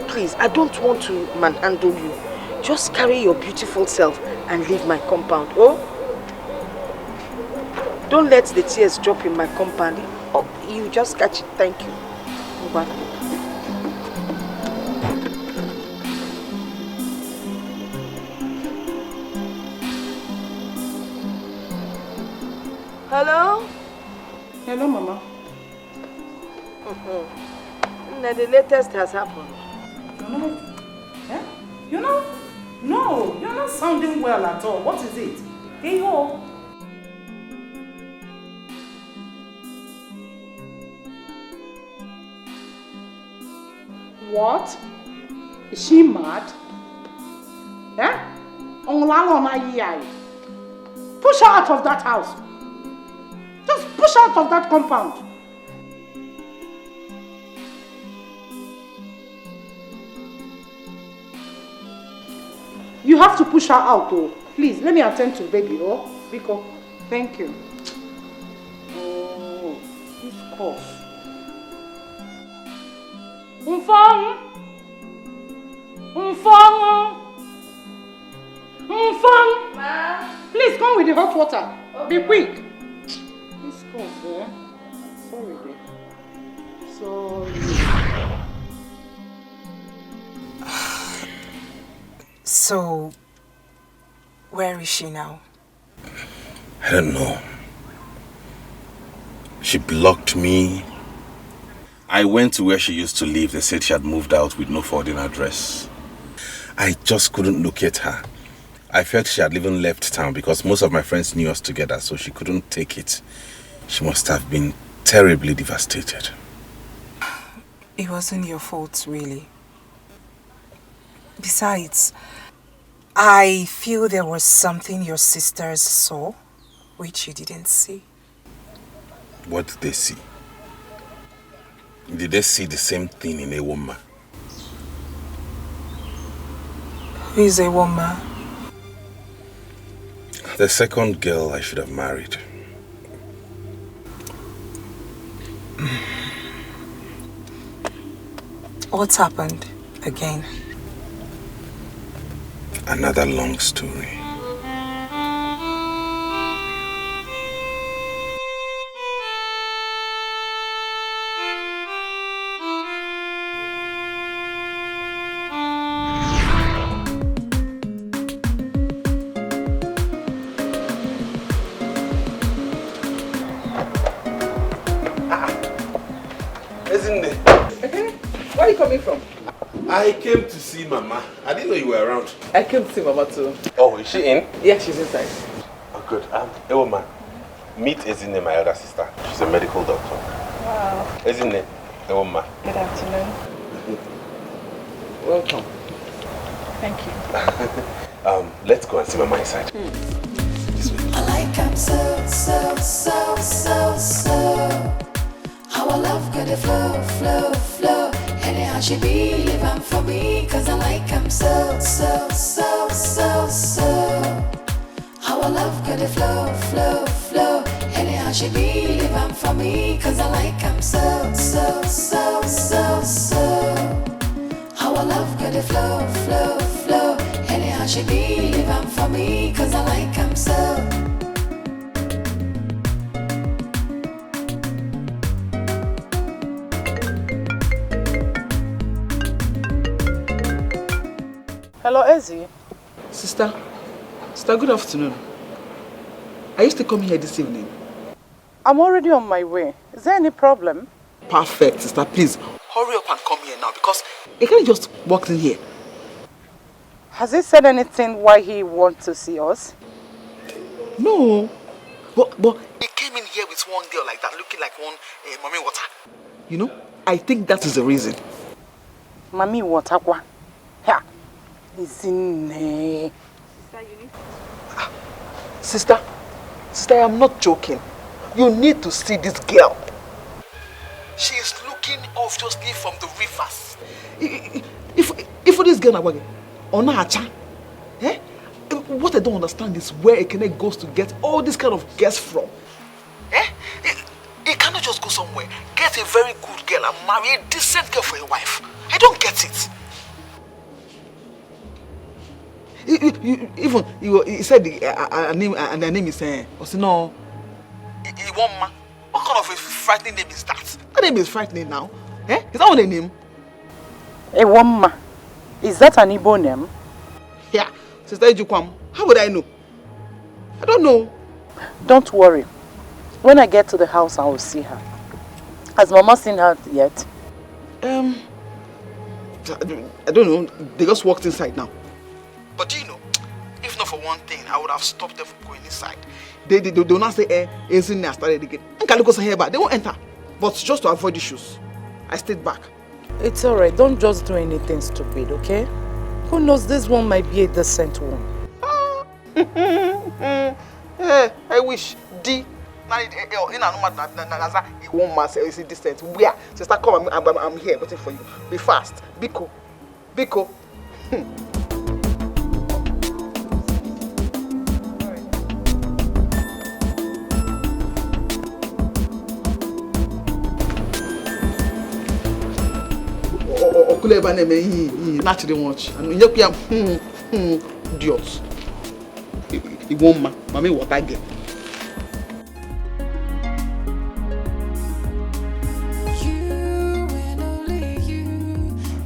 Please, I don't want to manhandle you. Just carry your beautiful self and leave my compound, oh? Don't let the tears drop in my compound. Oh, you just catch it. Thank you. Bye. Hello? Hello, Mama. The latest has happened. You know? No, you're not sounding well at all. What is it? Hey, ho. What? Is she mad? Push her out of that house. Just push her out of that compound. You have to push her out, oh. Please, let me attend to baby, oh. Biko, thank you. Oh, this cough. Umfang! Ma? Please come with the hot water. Okay. Be quick. This cough, eh? Sorry, dear. Sorry. So, where is she now? I don't know. She blocked me. I went to where she used to live. They said she had moved out with no forwarding address. I just couldn't locate her. I felt she had even left town because most of my friends knew us together, so she couldn't take it. She must have been terribly devastated. It wasn't your fault, really. Besides, I feel there was something your sisters saw, which you didn't see. What did they see? Did they see the same thing in a woman? Who is a woman? The second girl I should have married. What's happened again? Another long story. Isn't it? Where are you coming from? I came to see Mama. I didn't know you were around. I came to see Mama too. Oh, is she in? Yeah, she's inside. Oh, good. Hey, woman. Meet Ezinne, my elder sister. She's a medical doctor. Wow. Ezinne, hey, woman. Good afternoon. Welcome. Thank you. Let's go and see Mama inside. I like him so. How I love got the flow. Anyhow she be living for me, cause I like him so. our love got a flow, flow, flow. Anyhow she be, leave am for me, cause I like am so, so, so, so, so. Our love got a flow, flow, flow. Anyhow she be, leave am for me, cause I like am so. Hello, Ezzy. Sister, good afternoon. Are you still coming here this evening? I'm already on my way. Is there any problem? Perfect, sister. Please, hurry up and come here now because he can't just walk in here. Has he said anything why he wants to see us? No. But he came in here with one girl like that, looking like one mommy water. You know, I think that is the reason. Mommy water, kwa? Yeah. Is in there. Sister, I am not joking. You need to see this girl. She is looking obviously from the rivers. If this girl is on a cha, what I don't understand is where a Ekene goes to get all this kind of girls from. He cannot just go somewhere, get a very good girl and marry a decent girl for a wife. I don't get it. Even he said the name is Osino Iwoma. What kind of a frightening name is that? That name is frightening now. Is that what a name? Iwoma. Is that an Igbo name? Yeah. Sister Ejukwam, how would I know? I don't know. Don't worry. When I get to the house, I will see her. Has Mama seen her yet? I don't know. They just walked inside now. But do you know, if not for one thing, I would have stopped them from going inside. They do not say, isn't there started again. They won't enter. But just to avoid issues, I stayed back. It's alright. Don't just do anything stupid, okay? Who knows, this one might be a decent one. I wish. One man is distant. Where? Sister, come. I'm here waiting for you. Be fast. Biko. Naturally watch and you idiots. It won't mommy what I get. You and only you,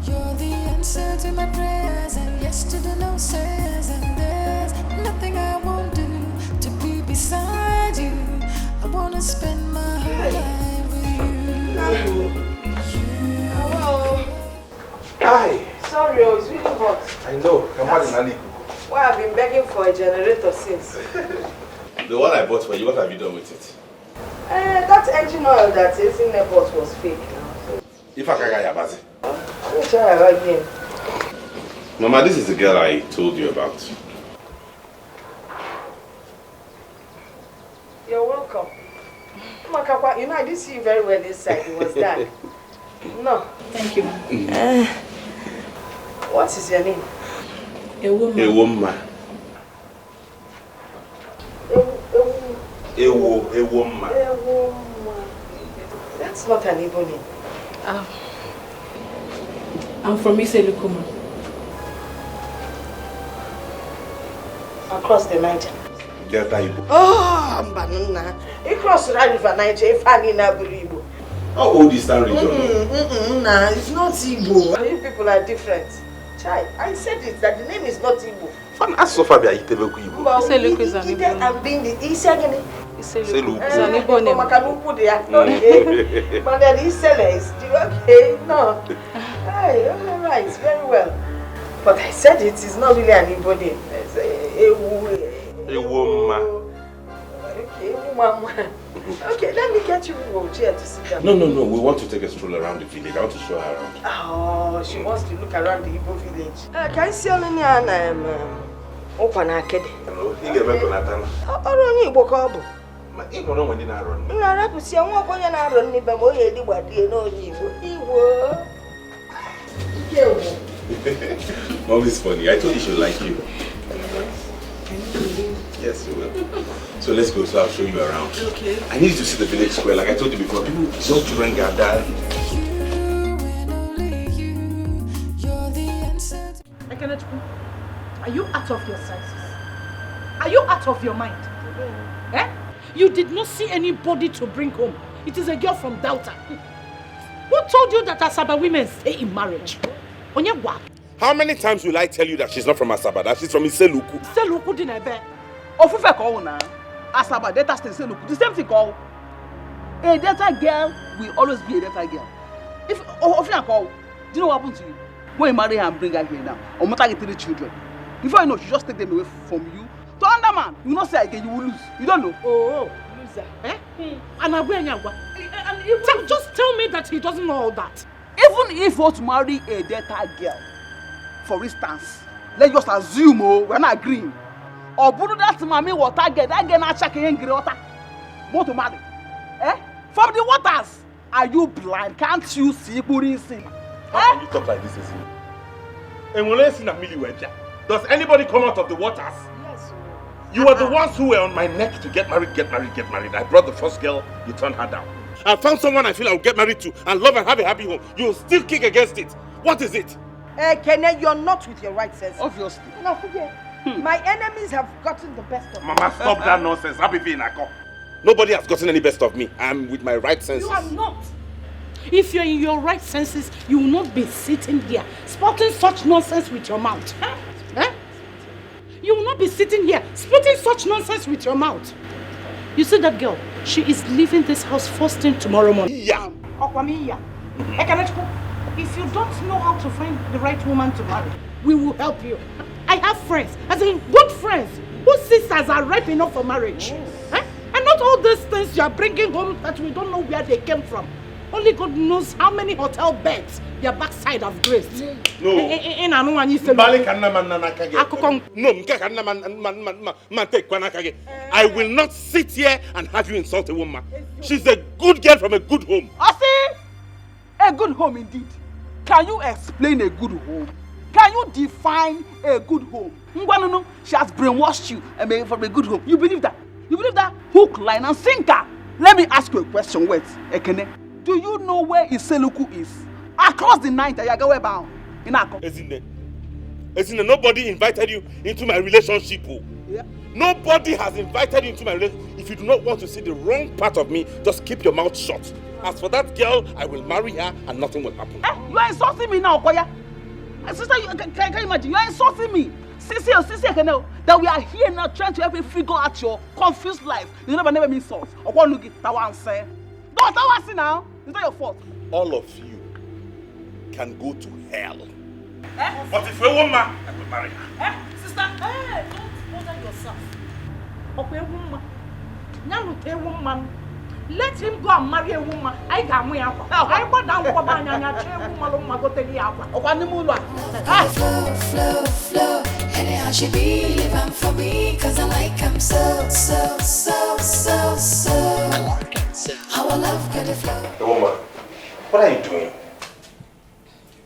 you're the answer to my prayers, and yes to the no says, and there's nothing I won't do to be beside you. I wanna spend my whole life with you. Hi. Sorry, it's really hot. I know. Why I've been begging for a generator since. The one I bought for you, what have you done with it? That engine oil that is in the bottle was fake now. So. If I can't get Let me try again. Mama, this is the girl I told you about. You're welcome. You know, I didn't see you very well this side. It was dark. No. Thank you. What is your name? A woman. A woman. A woman. That's not an Igbo name. I'm from Iselukuma. Across the Niger. Delta Igbo. Oh, Mbanuna. Across the River Niger, if I need Igbo. How old is that region? Nah, it's not Igbo. You people are different. Chai, I said it, that the name is not Igbo. Fan Asofabia Itebeku Igbo. Iselukuma is an Igbo name. I'm being the Isagani. Iselukuma is an Igbo name. Okay. But then Isele is okay. No. Hey, alright, very well. But I said it is not really an Igbo name. It's a woman. Okay, woman. Okay, let me get you a chair to sit down. No. We want to take a stroll around the village. I want to show her around. Oh, she wants to look around the Igbo village. Can you see any Okwana Kede? Hello, you get back on Atana. Oh, Igbo Kobo. My Igbo no when I run. You are to see a walk on your run, but more you do what you know. Igbo. Mom is funny. I told you she would like you. Yes. Yes, you will. So let's go, so I'll show you around. Okay. I need you to see the village square. Like I told you before, people, young children gather. Are you out of your senses? Are you out of your mind? Eh? You did not see anybody to bring home. It is a girl from Delta. Who told you that Asaba women stay in marriage? Onyewa. How many times will I tell you that she's not from Asaba, that she's from Iseluku? Iseluku dinebe. Ofufe call now. Asaba Delta stay Iseluku. The same thing call. A Delta girl will always be a Delta girl. If Ofufe call, do you know what happened to you? When you marry her and bring her here now, or matter get 3 children. Before you know, she just take them away from you. To another man, you will not say again, you will lose. You don't know. Oh, loser. Eh? And just tell me that he doesn't know all that. Even if you want to marry a Delta girl, for instance, let's just assume we're not agreeing. Or Buddha that mommy water get that girl not checking in water. Want to marry? Eh? From the waters. Are you blind? Can't you see Buddhism? How can you talk like this, Isi? Does anybody come out of the waters? Yes. You were the ones who were on my neck to get married. I brought the first girl, you turned her down. I found someone I feel I will get married to and love and have a happy home. You will still kick against it. What is it? Kene, you're not with your right sense. Obviously. Now forget. My enemies have gotten the best of me. Mama, stop that nonsense. Nobody has gotten any best of me. I'm with my right senses. You are not. If you're in your right senses, you will not be sitting here spouting such nonsense with your mouth. Huh? Eh? You will not be sitting here spouting such nonsense with your mouth. You see that girl? She is leaving this house first thing tomorrow morning. Yeah. If you don't know how to find the right woman to marry, we will help you. I have friends, as in good friends, whose sisters are ripe enough for marriage. Eh? And not all these things you are bringing home that we don't know where they came from. Only God knows how many hotel beds their backside have graced. No. I will not sit here and have you insult a woman. She's a good girl from a good home. I see. A good home indeed. Can you explain a good home? Can you define a good home? No. She has brainwashed you and made from a good home. You believe that? You believe that? Hook, line, and sinker. Let me ask you a question. Wait, Ekene. Do you know where Iseluku is? Across the night, Ayagawe bound. In Akko. Isn't nobody invited you into my relationship? Yeah. Nobody has invited you into my relationship. If you do not want to see the wrong part of me, just keep your mouth shut. As for that girl, I will marry her and nothing will happen. You are insulting me now, Okoya. Sister, can you imagine? You are insulting me. Sissy, Ekene, that we are here now trying to help you figure out your confused life. You never mean salt. Okwanugi, Tawan say. Don't Tawan say now. It's not your fault. All of you can go to hell. But if a woman, I will marry her. Sister, don't bother yourself. Okay, woman. Now, woman. Let him go and marry a woman. I got me out. I got down for my woman go to the hour. Flow. Anyhow she be living for me, cause I like him so. How I love good flow. Woman, what are you doing?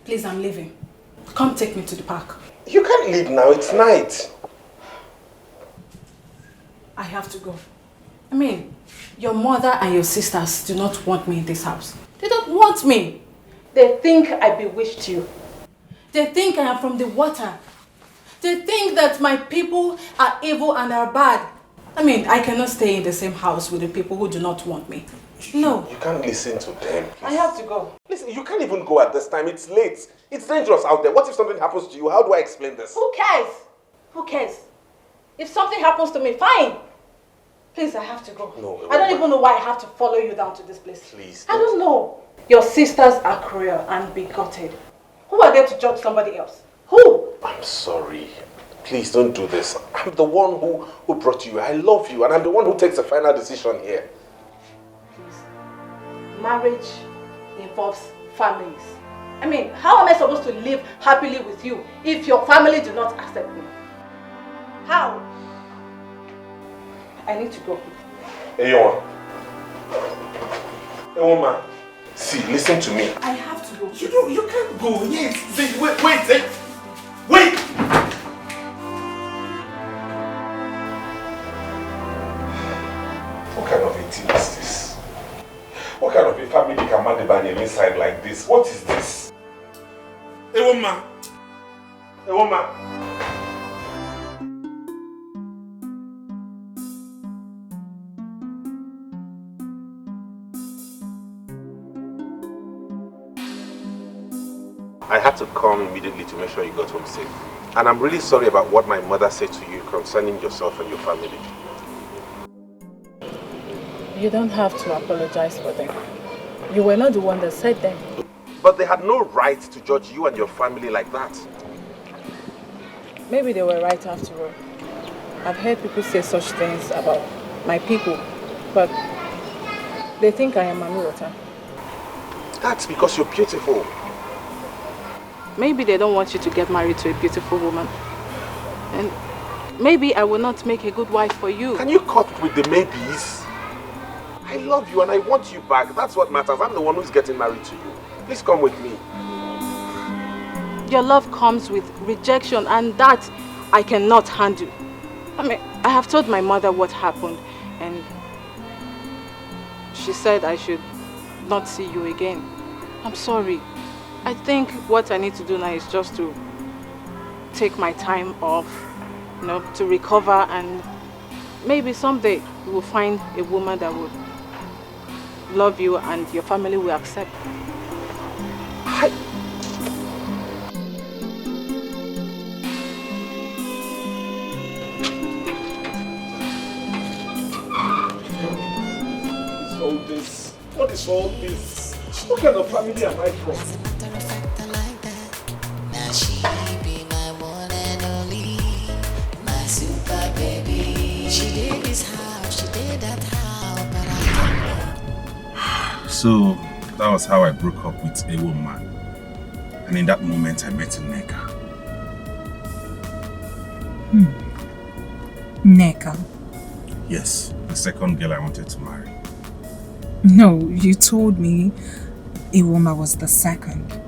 Please, I'm leaving. Come take me to the park. You can't leave now, it's night. I have to go. I mean, your mother and your sisters do not want me in this house. They don't want me. They think I bewitched you. They think I am from the water. They think that my people are evil and are bad. I mean, I cannot stay in the same house with the people who do not want me. No. You can't listen to them. Please. I have to go. Listen, you can't even go at this time. It's late. It's dangerous out there. What if something happens to you? How do I explain this? Who cares? Who cares? If something happens to me, fine. Please, I have to go. No, I don't even know why I have to follow you down to this place. Please. I don't know. Your sisters are cruel and bigoted. Who are there to judge somebody else? Who? I'm sorry. Please don't do this. I'm the one who brought you. I love you and I'm the one who takes the final decision here. Please. Marriage involves families. I mean, how am I supposed to live happily with you if your family do not accept me? How? I need to go. Hey, woman. See, listen to me. I have to go. You can't go. Yes. See, wait. What kind of a family can man ban inside like this? What is this? A woman. A woman. I had to come immediately to make sure you got home safe. And I'm really sorry about what my mother said to you concerning yourself and your family. You don't have to apologize for them. You were not the one that said them. But they had no right to judge you and your family like that. Maybe they were right after all. I've heard people say such things about my people, but they think I am Mami Water. That's because you're beautiful. Maybe they don't want you to get married to a beautiful woman. And maybe I will not make a good wife for you. Can you cut with the maybes? I love you and I want you back. That's what matters. I'm the one who's getting married to you. Please come with me. Your love comes with rejection, and that I cannot handle. I mean, I have told my mother what happened, and she said I should not see you again. I'm sorry. I think what I need to do now is just to take my time off, you know, to recover, and maybe someday you will find a woman that will love you and your family will accept. What is all this? What kind of family am I from? Now she be my one and only, my super baby. She did this how, she did that how, but I don't know. So that was how I broke up with a woman. And in that moment I met Nneka. Nneka? Yes, the second girl I wanted to marry. No, you told me Iwoma was the second.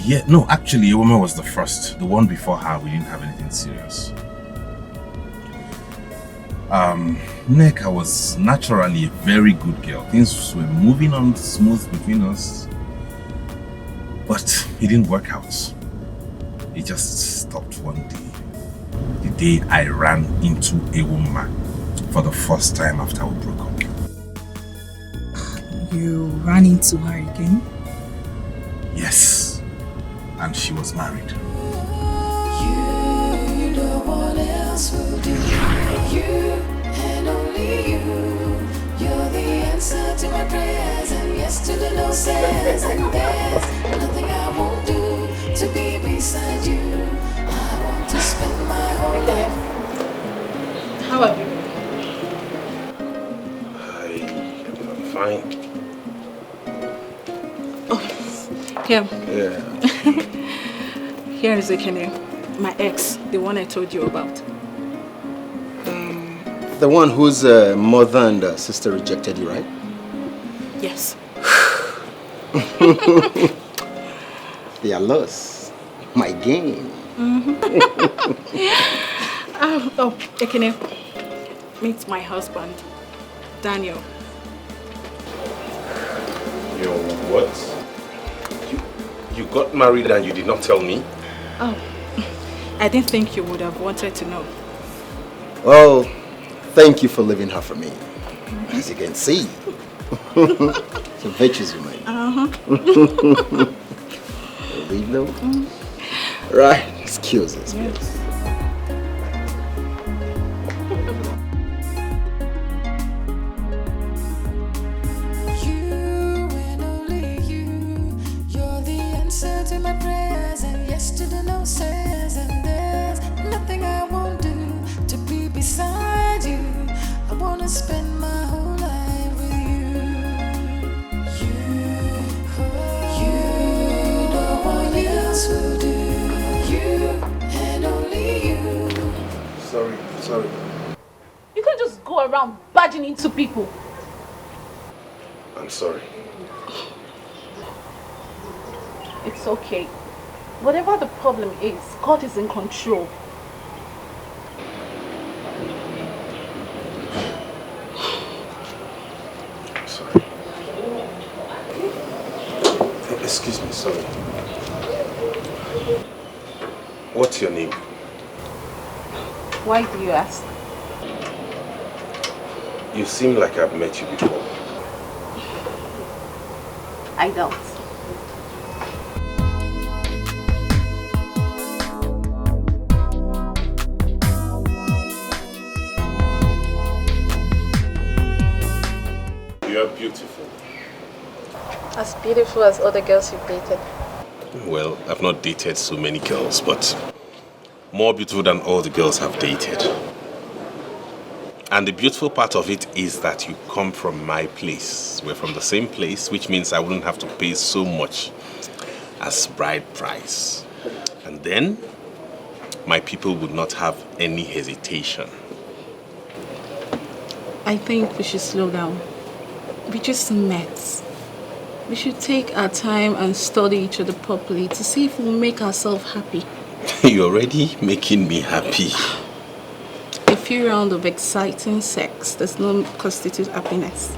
Yeah, no, actually Iwoma was the first. The one before her, we didn't have anything serious. Nneka was naturally a very good girl. Things were moving on smooth between us. But it didn't work out. It just stopped one day. The day I ran into Iwoma for the first time after we broke up. You ran into her again? Yes, and she was married. You, no one else will do. You and only you. You're the answer to my prayers and yes to the no says. And there's nothing I won't do to be beside you. I want to spend my whole life. How are you? I'm fine. Here. Yeah. Here is Ikene, my ex, the one I told you about. The one whose mother and sister rejected you, right? Yes. They are lost. My game. Oh, Ikene, meet my husband, Daniel. Your what? You got married and you did not tell me? Oh, I didn't think you would have wanted to know. Well, thank you for leaving her for me. As you can see. So virtues remain. Leave though? Right, excuse us, please. To my prayers and yes to the no says, and there's nothing I won't do to be beside you. I wanna spend my whole life with you. You, no one else will do. You and only you. Sorry. You can't just go around barging into people. I'm sorry. It's okay. Whatever the problem is, God is in control. sorry. Excuse me, sorry. What's your name? Why do you ask? You seem like I've met you before. I don't. You are beautiful. As beautiful as other girls you've dated. Well, I've not dated so many girls, but more beautiful than all the girls I've dated. And the beautiful part of it is that you come from my place. We're from the same place, which means I wouldn't have to pay so much as bride price. And then, my people would not have any hesitation. I think we should slow down. We just met. We should take our time and study each other properly to see if we'll make ourselves happy. You're already making me happy. A few rounds of exciting sex does not constitute happiness.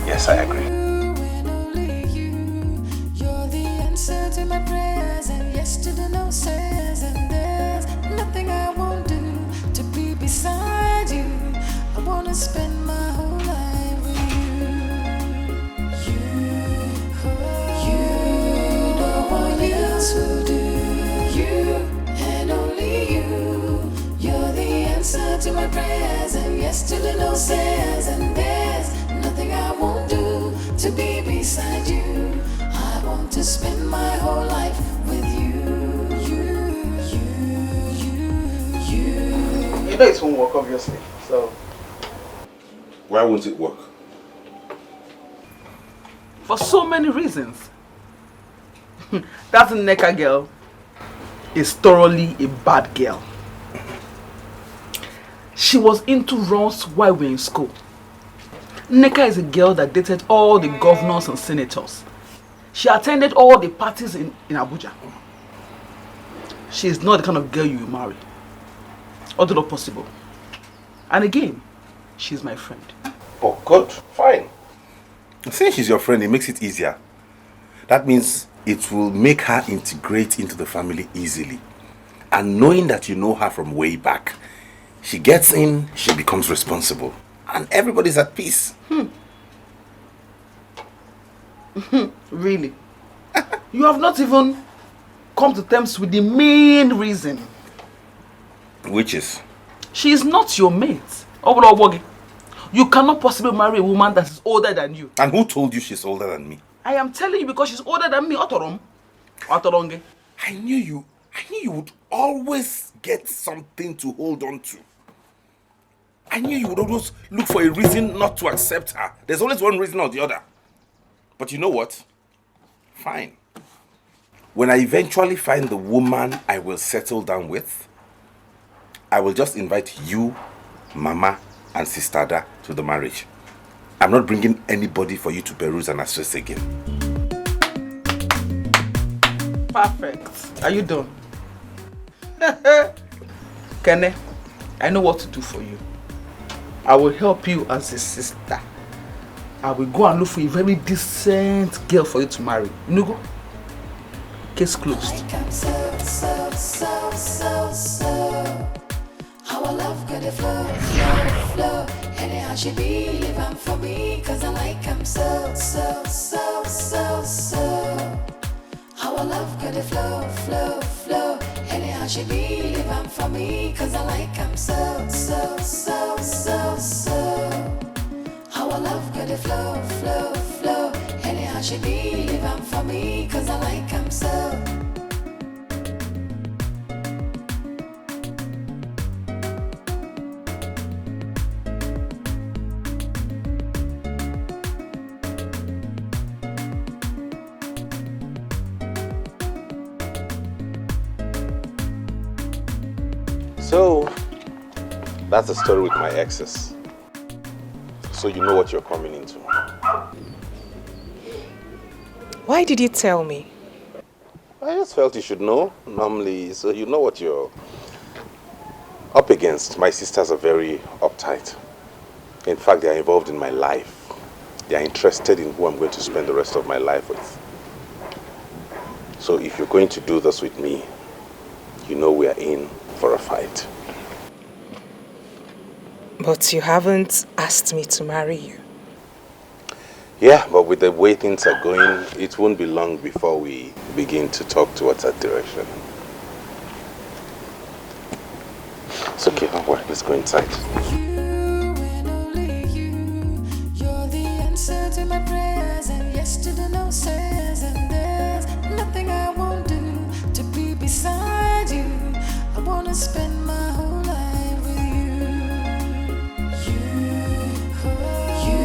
Yes, I agree. You're the answer to my prayers, and yes to the no says, and there's nothing I won't do to be beside you. I wanna spend my whole life with you. You know what else will do. You and only you. You're the answer to my prayers, and yes to the no says, and there's nothing I won't do to be beside you. I want to spend my whole life with you. You know it won't work, obviously. So, Why won't it work? for so many reasons. That Nneka girl is thoroughly a bad girl. She was into runs while we were in school. Nneka is a girl that dated all the governors and senators. She attended all the parties in Abuja. She is not the kind of girl you will marry. Although not possible. And again, she's my friend. Oh, good. Fine. Since she's your friend, it makes it easier. That means it will make her integrate into the family easily. And knowing that you know her from way back, she gets in, she becomes responsible. And everybody's at peace. Really? You have not even come to terms with the main reason. Which is? She is not your mate. Obodowogi. You cannot possibly marry a woman that is older than you. And who told you she's older than me? I am telling you because she's older than me. Otorom. Otoronge. I knew you would always get something to hold on to. I knew you would always look for a reason not to accept her. There's always one reason or the other. But you know what? Fine. When I eventually find the woman I will settle down with, I will just invite you, Mama, and Sister Ada to the marriage. I'm not bringing anybody for you to peruse and assess again. Perfect. Are you done? Kene, I know what to do for you. I will help you as a sister. I will go and look for a very decent girl for you to marry. You go? Case closed. Our love got a flow. Anyhow she be living for me, cause I like him so. Our love got a flow. Anyhow she be living for me, cause I like him so. Our love got a flow. Anyhow she be living for me, cause I like him so. So, that's the story with my exes. So you know what you're coming into. Why did you tell me? I just felt you should know, normally, so you know what you're... up against. My sisters are very uptight. In fact, they are involved in my life. They are interested in who I'm going to spend the rest of my life with. So if you're going to do this with me, you know we are in for a fight. But you haven't asked me to marry you. Yeah, but with the way things are going, it won't be long before we begin to talk towards that direction. It's okay, don't worry, let's go inside. You and only you, you're the answer to my prayers, and yes to the no says, and there's nothing I won't do to be beside you. I wanna spend my whole life with you. You,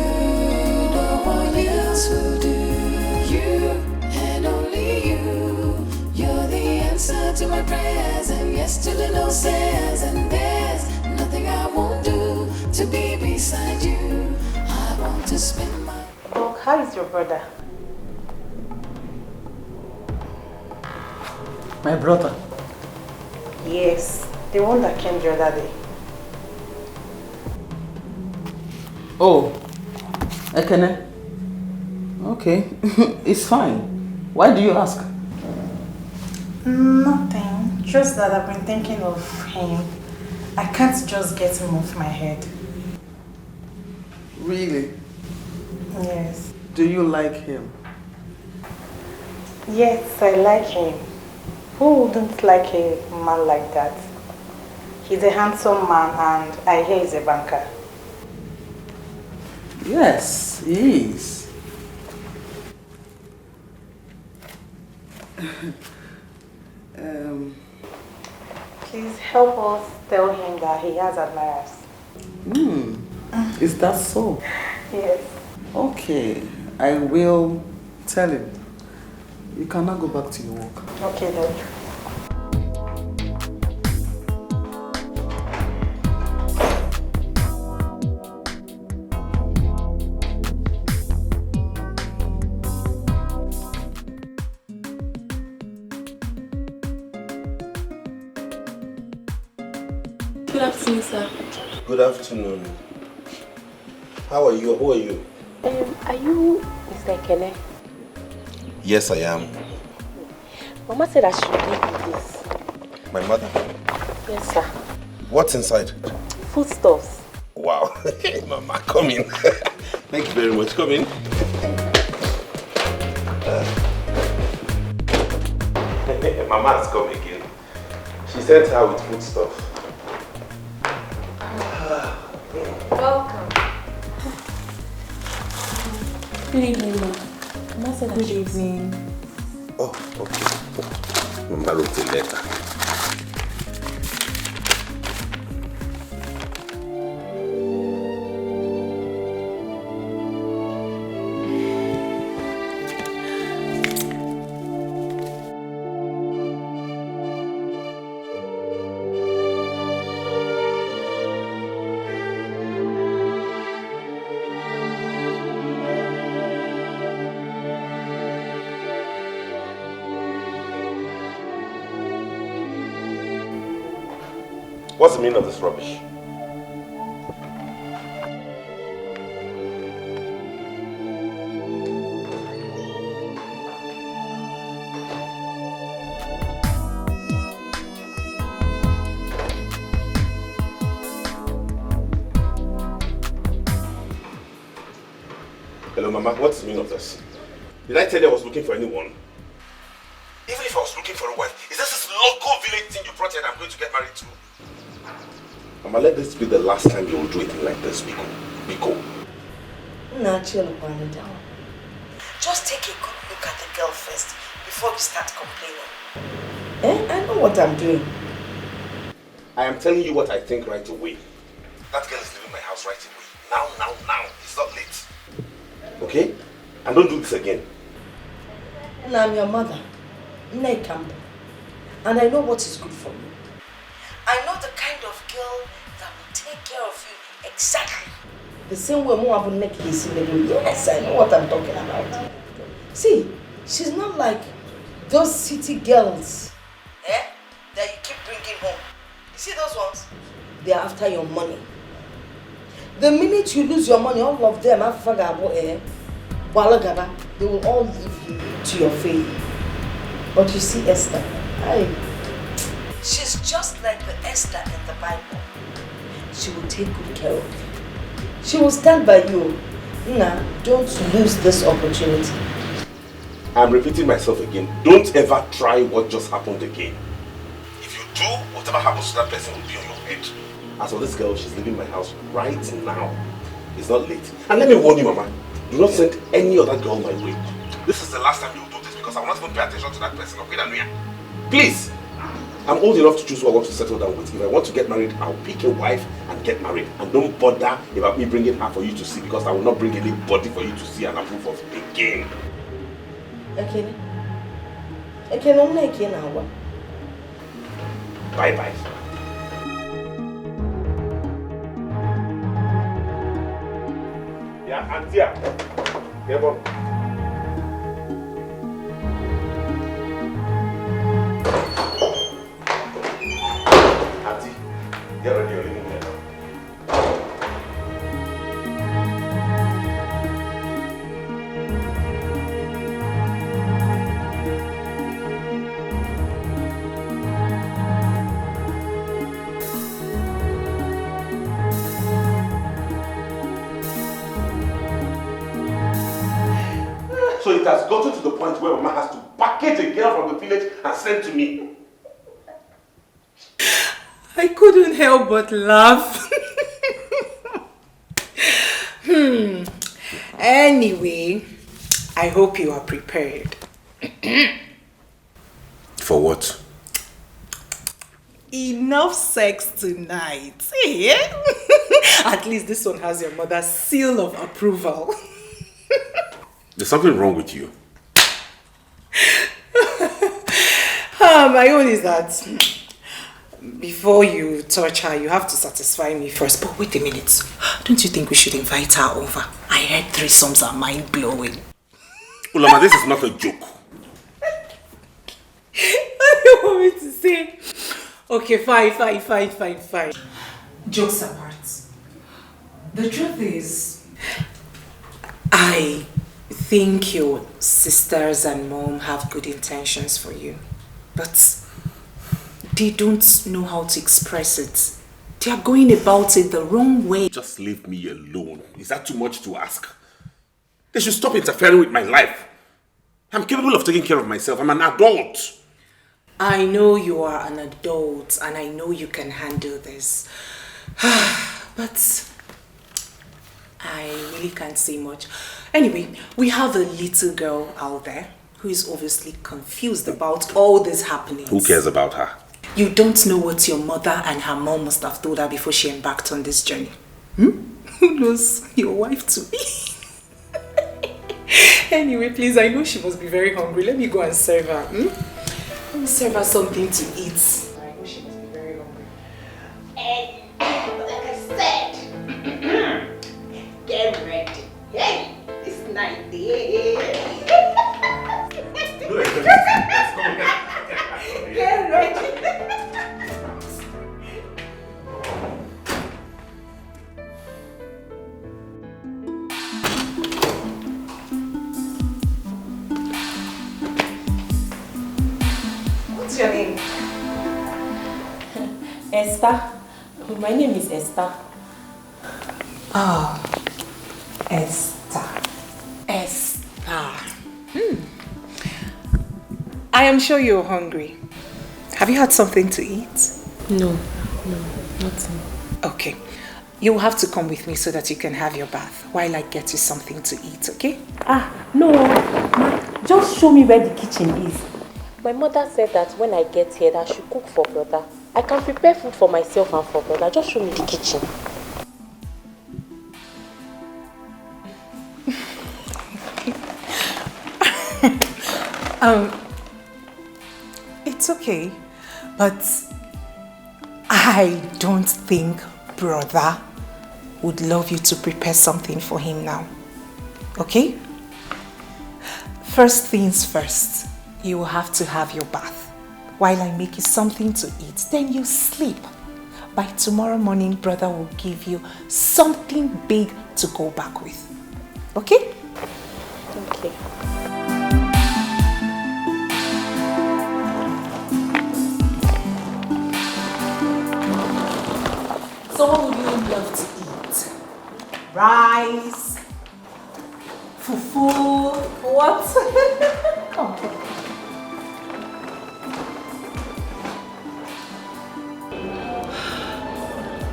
no one else will do. You and only you, you're the answer to my prayers, and yes to the no says, and there's nothing I won't do to be beside you. I want to spend my... Oh, how is your brother? My brother? Yes, the one that came the other day. Oh, Ekene? Okay, it's fine. Why do you ask? Nothing. Just that I've been thinking of him. I can't just get him off my head. Really? Yes. Do you like him? Yes, I like him. Who wouldn't like a man like that? He's a handsome man and I hear he's a banker. Yes, he is. Please help us tell him that he has admirers. Is that so? Yes. Okay, I will tell him. You cannot go back to your work. Okay, then. Good afternoon, sir. Good afternoon. How are you? Who are you? Are you Mr. Ekene? Yes, I am. Mama said I should give you this. My mother? Yes, sir. What's inside? Foodstuffs. Wow. Mama, come in. Thank you very much. Come in. Mama has come again. She sent her with food stuff. Welcome. Good evening, ma. Mama said Good evening. Oh, okay. Mama wrote a letter. What's the meaning of this rubbish? Hello, Mama. What's the meaning of this? Did I tell you I was looking for anyone? Even if I was looking for a wife, is this local village thing you brought here that I'm going to get married to? Mama, let this be the last time you will do anything like this, Biko. Biko. Nah, chill upon down. Just take a good look at the girl first before we start complaining. I know what I'm doing. I am telling you what I think right away. That girl is leaving my house right away. Now. It's not late. Okay? And don't do this again. Nah, I'm your mother. Campbell. And I know what is good for you. I know the kind of girl that will take care of you exactly the same way Mo Abu is in the room. Yes, I know what I'm talking about. See, she's not like those city girls that you keep bringing home. You see those ones? they are after your money. The minute you lose your money, all of them, they will all leave you to your fate. But you see Esther, she's just like the Esther in the Bible. She will take good care of you. She will stand by you. Nah, don't lose this opportunity. I'm repeating myself again. Don't ever try what just happened again. If you do, whatever happens to that person will be on your head. As for this girl, she's leaving my house right now. It's not late. And let me warn you, Mama. Do not send any other girl my way. This is the last time you'll do this because I will not even pay attention to that person. Please! I'm old enough to choose who I want to settle down with. If I want to get married, I'll pick a wife and get married. And don't bother about me bringing her for you to see because I will not bring anybody for you to see and approve of again. Okay. Okay, Bye-bye. Yeah, Antia. Get on. Auntie, get ready, you're leaving here now. So it has gotten to the point where Mama has to package a girl from the village and send to me. I couldn't help but laugh. Anyway, I hope you are prepared. For what? Enough sex tonight. Yeah? At least this one has your mother's seal of approval. There's something wrong with you. My own is that before you touch her, you have to satisfy me first. But wait a minute. Don't you think we should invite her over? I heard threesomes are mind-blowing. Ulama, this is not a joke. What do you want me to say? Okay, fine. Jokes apart. The truth is, I think your sisters and mom have good intentions for you, but they don't know how to express it. They are going about it the wrong way. Just leave me alone. Is that too much to ask? They should stop interfering with my life. I'm capable of taking care of myself. I'm an adult. I know you are an adult and I know you can handle this. But I really can't say much. Anyway, we have a little girl out there who is obviously confused about all this happening. Who cares about her? You don't know what your mother and her mom must have told her before she embarked on this journey. Who knows your wife to be? Anyway, please, I know she must be very hungry. Let me go and serve her. Let me serve her something to eat. I know she must be very hungry. Hey, like I said, get ready. Hey, it's night day. Get ready. What's your name? Esther. My name is Esther. Oh, Esther. I am sure you're hungry. Have you had something to eat? No, nothing. Okay. You'll have to come with me so that you can have your bath while I get you something to eat, okay? No. Just show me where the kitchen is. My mother said that when I get here, that I should cook for brother. I can prepare food for myself and for brother. Just show me the kitchen. It's okay, but I don't think brother would love you to prepare something for him now, okay? First things first, you will have to have your bath while I make you something to eat. Then you sleep. by tomorrow morning, brother will give you something big to go back with. Okay? Okay. So what would you love to eat? Rice? Fufu? What? Come on.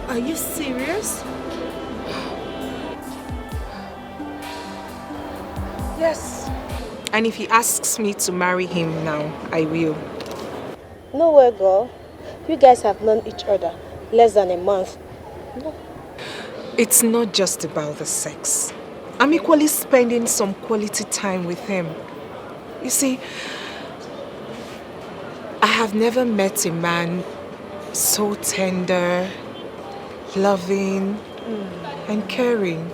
Are you serious? Yes. And if he asks me to marry him now, I will. No way, girl. You guys have known each other less than a month. No. It's not just about the sex. I'm equally spending some quality time with him. You see, I have never met a man so tender, loving, and caring.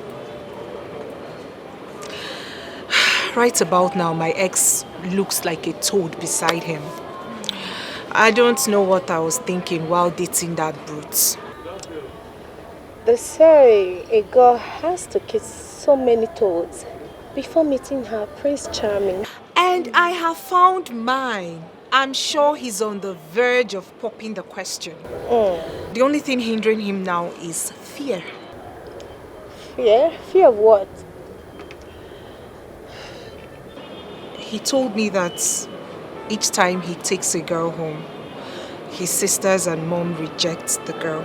Right about now, my ex looks like a toad beside him. I don't know what I was thinking while dating that brute. They say a girl has to kiss so many toads before meeting her Prince Charming. And I have found mine. I'm sure he's on the verge of popping the question. The only thing hindering him now is fear. Fear? Fear of what? He told me that each time he takes a girl home, his sisters and mom reject the girl.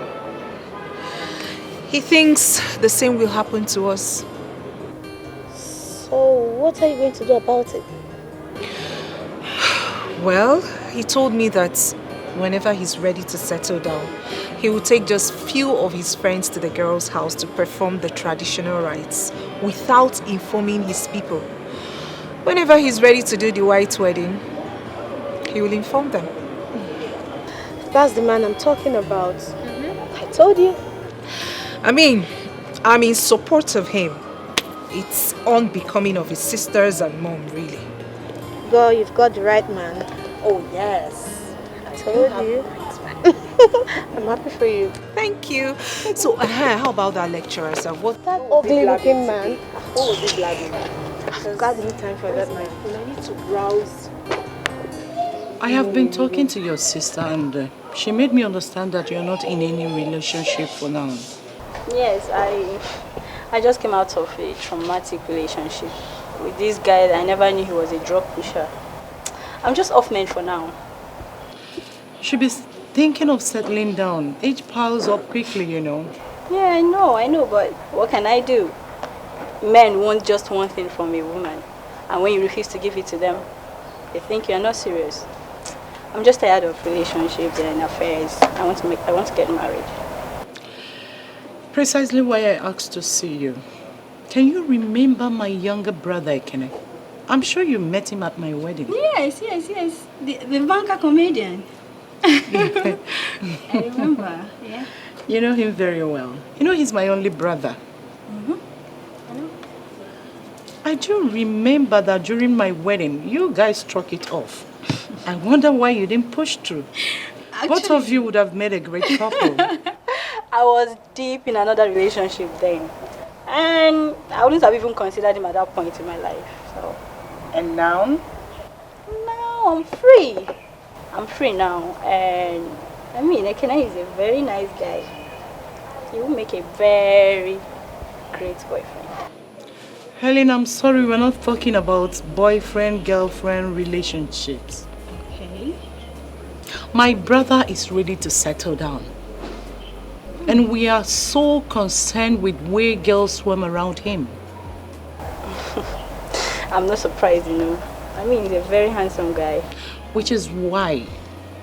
He thinks the same will happen to us. So what are you going to do about it? Well, he told me that whenever he's ready to settle down, he will take just few of his friends to the girl's house to perform the traditional rites without informing his people. Whenever he's ready to do the white wedding, he will inform them. That's the man I'm talking about. I told you. I mean, I'm in support of him. It's unbecoming of his sisters and mom, really. Girl, you've got the right man. Oh, yes. I told you. I'm happy for you. Thank you. So, how about that lecturer, sir? What? That ugly looking man. What was he blabbing? I've got no time for that man. I need to browse. I have been talking to your sister and she made me understand that you're not in any relationship for now. Yes, I just came out of a traumatic relationship with this guy that I never knew he was a drug pusher. I'm just off men for now. You should be thinking of settling down. Age piles up quickly, you know. Yeah, I know, but what can I do? Men want just one thing from a woman, and when you refuse to give it to them, they think you're not serious. I'm just tired of relationships and affairs. I want to get married. Precisely why I asked to see you. Can you remember my younger brother, Ekene? I'm sure you met him at my wedding. Yes. The banker comedian. I remember, yeah. You know him very well. You know he's my only brother. I do remember that during my wedding, you guys struck it off. I wonder why you didn't push through. Both of you would have made a great couple. I was deep in another relationship then. And I wouldn't have even considered him at that point in my life. So. And now? Now I'm free. I'm free now. And I mean, Ekene is a very nice guy. He will make a very great boyfriend. Helen, I'm sorry, we're not talking about boyfriend-girlfriend relationships. Okay. My brother is ready to settle down. And we are so concerned with where girls swim around him. I'm not surprised, you know. I mean, he's a very handsome guy. Which is why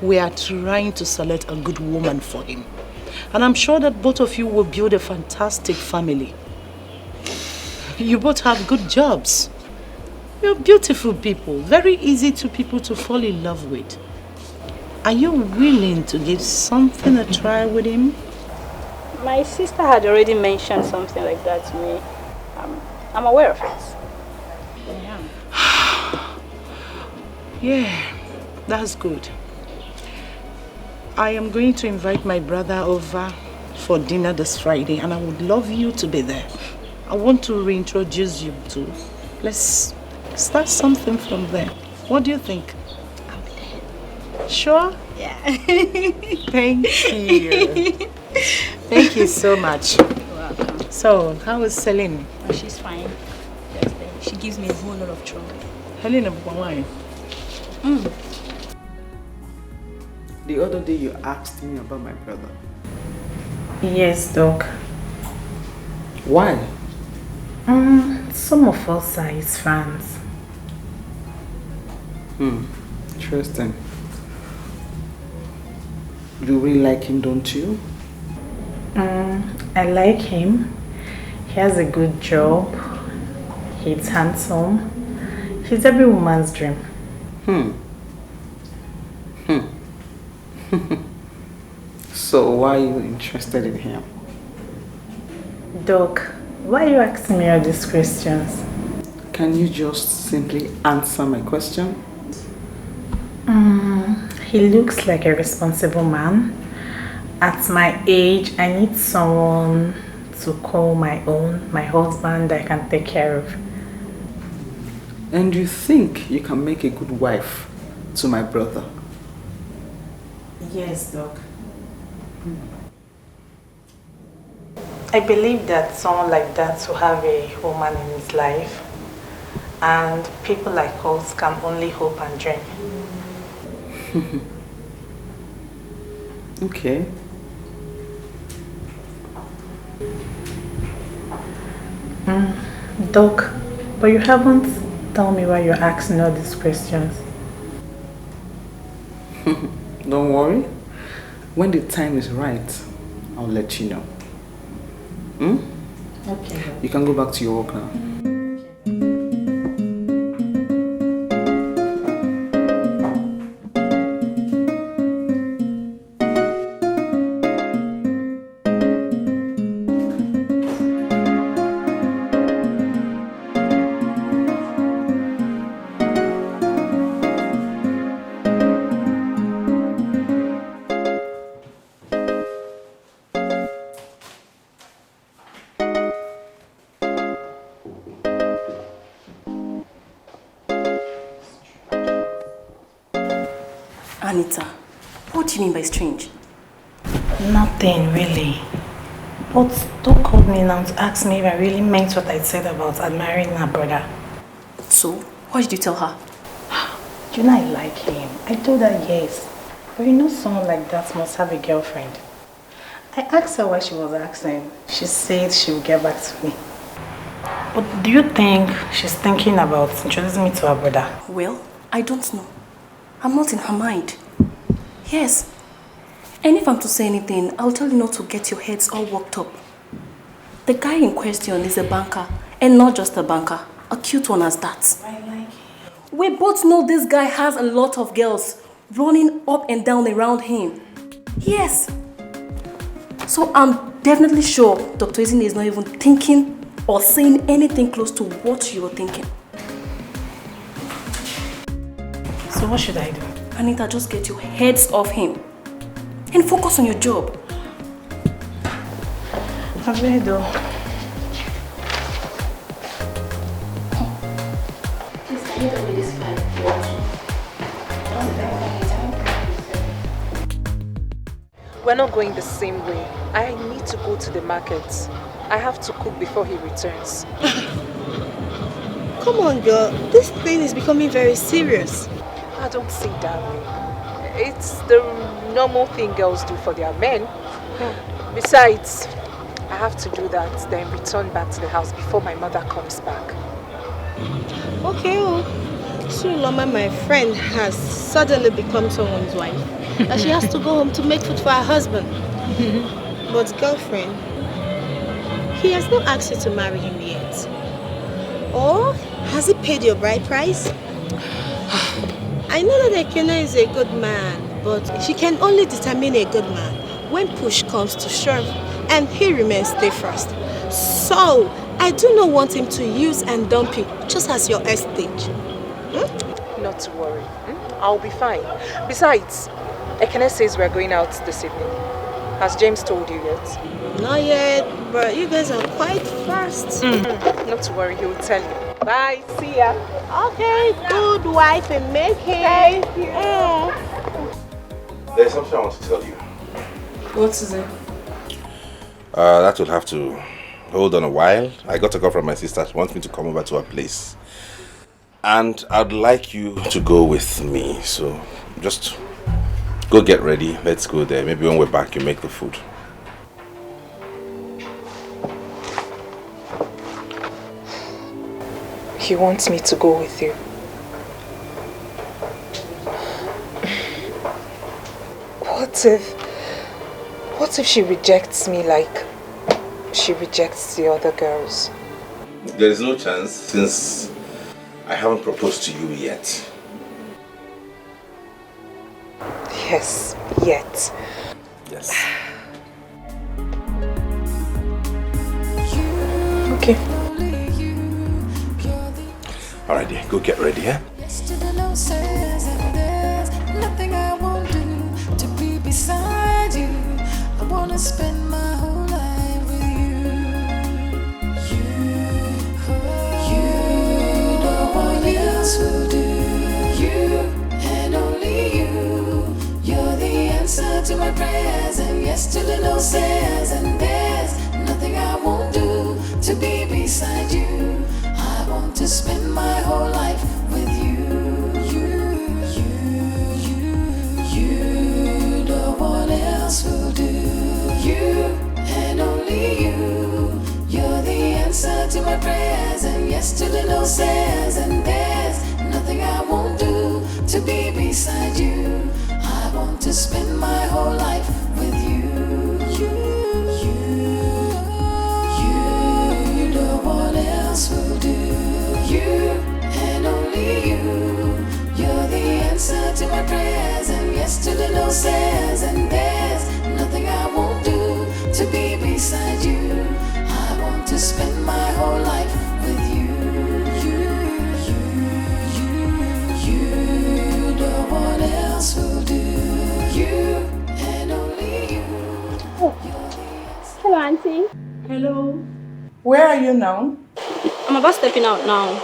we are trying to select a good woman for him. And I'm sure that both of you will build a fantastic family. You both have good jobs. You're beautiful people, very easy to people to fall in love with. Are you willing to give something a try with him? My sister had already mentioned something like that to me. I'm aware of it. Yeah, that's good. I am going to invite my brother over for dinner this Friday and I would love you to be there. I want to reintroduce you to. Let's start something from there. What do you think? I'll be there. Sure? Yeah. Thank you. Thank you so much. You're welcome. So, how is Celine? Oh, she's fine. Just there. She gives me a whole lot of trouble. Helena, why? The other day you asked me about my brother. Yes, Doc. Why? Some of us are his fans. Interesting. You really like him, don't you? I like him. He has a good job. He's handsome. He's every woman's dream. So why are you interested in him? Doc, why are you asking me all these questions? Can you just simply answer my question? He looks like a responsible man. At my age, I need someone to call my own, my husband that I can take care of. And you think you can make a good wife to my brother? Yes, Doc. I believe that someone like that will have a woman in his life, and people like us can only hope and dream. Okay. Doc, but you haven't told me why you're asking all these questions. Don't worry. When the time is right, I'll let you know. Okay. You can go back to your work now. Anita, what do you mean by strange? Nothing really. But Doc called me now to ask me if I really meant what I said about admiring her brother. So, what did you tell her? You know I like him. I told her yes. But you know someone like that must have a girlfriend. I asked her why she was asking. She said she would get back to me. But do you think she's thinking about introducing me to her brother? Well, I don't know. I'm not in her mind. Yes. And if I'm to say anything, I'll tell you not to get your heads all worked up. The guy in question is a banker. And not just a banker. A cute one as that. I like him. We both know this guy has a lot of girls running up and down around him. Yes. So I'm definitely sure Dr. Izine is not even thinking or saying anything close to what you were thinking. So what should I do? Anita, just get your heads off him and focus on your job. I've read though. Please, can you tell me this file? We're not going the same way. I need to go to the market. I have to cook before he returns. Come on, girl. This thing is becoming very serious. I don't see it that way. It's the normal thing girls do for their men. Besides, I have to do that, then return back to the house before my mother comes back. Okay, well, Suloma, my friend, has suddenly become someone's wife. And she has to go home to make food for her husband. But girlfriend, he has not asked you to marry him yet. Or has he paid your bride price? I know that Ekene is a good man, but she can only determine a good man when push comes to shove, and he remains stay first. So, I do not want him to use and dump you just as your estate. Not to worry. I'll be fine. Besides, Ekene says we're going out this evening. Has James told you yet? Not yet, but you guys are quite fast. Not to worry, he will tell you. Bye, see ya. Okay, good wife in making. Thank you. There's something I want to tell you. What is it? That will have to hold on a while. I got a call from my sister. She wants me to come over to her place. And I'd like you to go with me. So just go get ready. Let's go there. Maybe when we're back, you make the food. He wants me to go with you. What if she rejects me like she rejects the other girls? There is no chance since I haven't proposed to you yet. Yes, yet. Yes. Okay. Alright, dear, go get ready, huh? Yesterday no says and there's nothing I won't do to be beside you. I wanna spend my whole life with you. You, no one else will do. You and only you. You're the answer to my prayers, and yesterday no says and there's nothing I won't do to be beside you. I want to spend my whole life with you. You, no one else will do. You and only you. You're the answer to my prayers, and yesterday no says and there's nothing I won't do to be beside you. I want to spend my whole life with you. You, no one else will do. You and only you. You're the answer to my prayers, and yesterday no says and there's nothing I won't do to be beside you. I want to spend my whole life with you. You, no one else will do. You and only you. Hello, Auntie. Hello. Where are you now? I'm about stepping out now.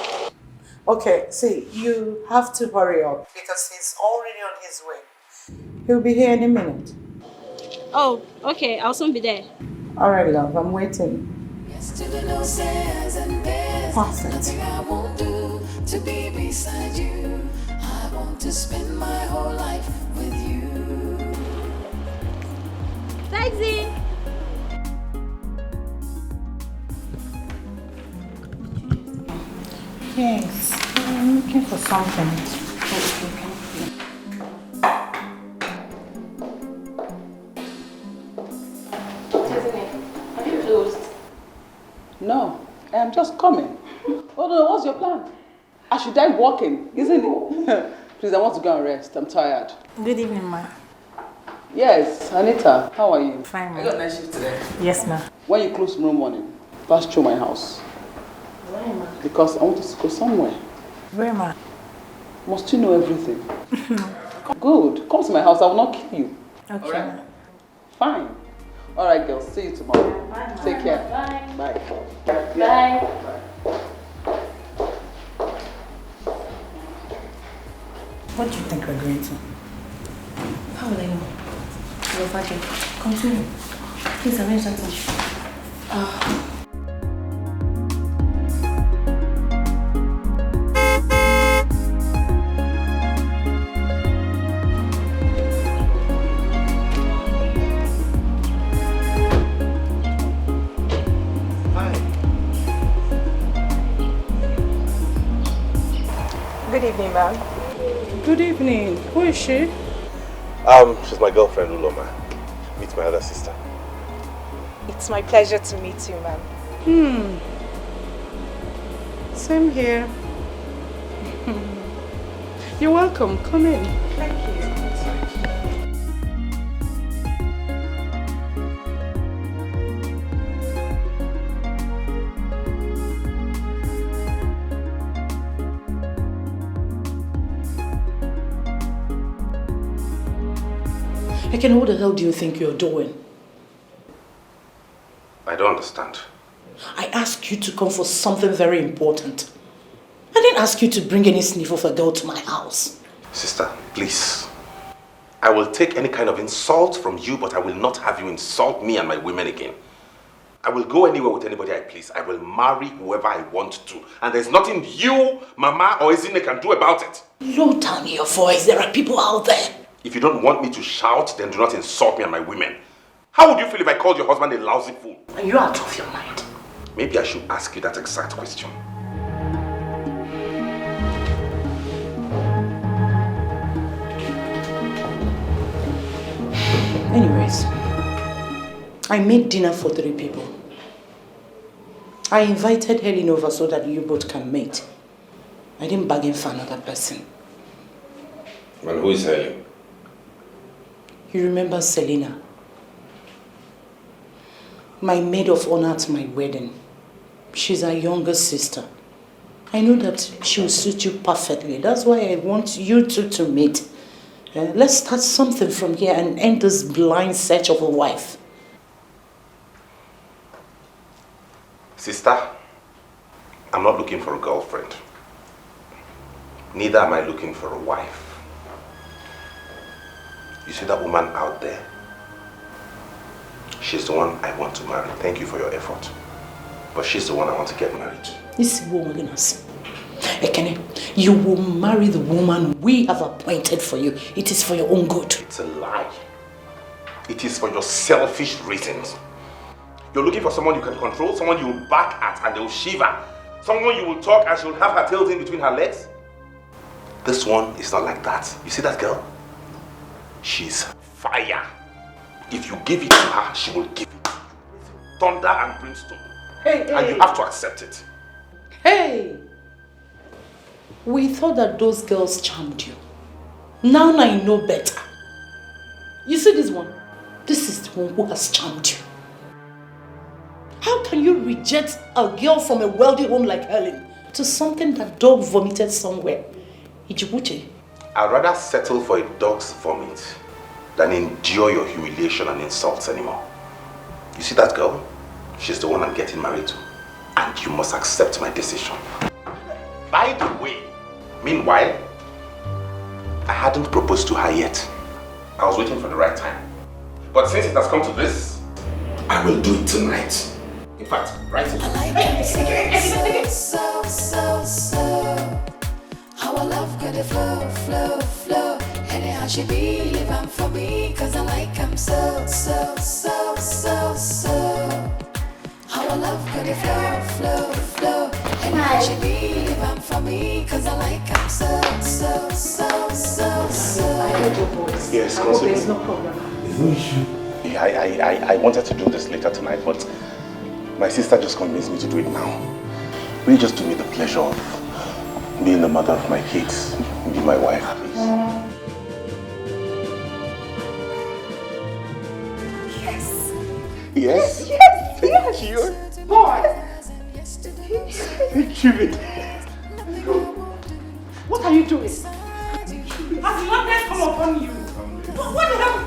Okay, see, you have to hurry up because he's already on his way. He'll be here any minute. Oh, okay. I'll soon be there. All right, love, I'm waiting. Yesterday no says and there's nothing I won't do to be beside you. I want to spend my whole life with you. Taxi! Yes, I'm looking for something. Have you closed? No, I'm just coming. Oh no, what's your plan? I should die walking, isn't it? Please, I want to go and rest. I'm tired. Good evening, ma. Yes, Anita, how are you? Fine, ma. I got a night shift today. Yes, ma. When you close tomorrow morning, pass through my house. Why, ma? Because I want us to go somewhere. Where, ma? Must you know everything? Good. Come to my house, I will not kill you. Okay. All right? Fine. All right, girls. See you tomorrow. Bye, Take care. Bye. Bye. Bye. What do you think we're going to? How will I know? Your father. Continue. Please arrange something. Good evening, ma'am. Good evening. Who is she? She's my girlfriend, Uloma. Meet my other sister. It's my pleasure to meet you, ma'am. Same here. You're welcome. Come in. Thank you. Ekene, what the hell do you think you're doing? I don't understand. I asked you to come for something very important. I didn't ask you to bring any sniff of a girl to my house. Sister, please. I will take any kind of insult from you, but I will not have you insult me and my women again. I will go anywhere with anybody I please. I will marry whoever I want to. And there's nothing you, Mama, or Ezine can do about it. Low down your voice. There are people out there. If you don't want me to shout, then do not insult me and my women. How would you feel if I called your husband a lousy fool? Are you out of your mind? Maybe I should ask you that exact question. Anyways, I made dinner for 3 people. I invited Helen over so that you both can meet. I didn't bargain for another person. And who is Helen? You remember Selena? My maid of honor at my wedding. She's our younger sister. I know that she will suit you perfectly. That's why I want you two to meet. Let's start something from here and end this blind search of a wife. Sister, I'm not looking for a girlfriend. Neither am I looking for a wife. You see that woman out there? She's the one I want to marry. Thank you for your effort. But she's the one I want to get married to. This woman, Ekene, you will marry the woman we have appointed for you. It is for your own good. It's a lie. It is for your selfish reasons. You're looking for someone you can control, someone you will back at and they will shiver, someone you will talk and she will have her tails in between her legs. This one is not like that. You see that girl? She's fire. If you give it to her, she will give it. Thunder and brimstone. Hey. And you have to accept it. Hey! We thought that those girls charmed you. Now I know better. You see this one? This is the one who has charmed you. How can you reject a girl from a wealthy home like Helen to something that dog vomited somewhere? Ijibuche. I'd rather settle for a dog's vomit than endure your humiliation and insults anymore. You see that girl? She's the one I'm getting married to. And you must accept my decision. By the way, meanwhile, I hadn't proposed to her yet. I was waiting for the right time. But since it has come to this, I will do it tonight. In fact, right now. So. How our love could flow. Anyhow she be living for me, cause I like him so. How our love could flow. Anyhow she be living for me, cause I like him so. I heard your voice. Yes, I hope there's no problem. There's no issue. Yeah, I wanted to do this later tonight, but my sister just convinced me to do it now. Will you just do me the pleasure of being the mother of my kids? Be my wife, please. Yes. Thank you. Boy! Thank you. What are you doing? Has madness come upon you? What the hell?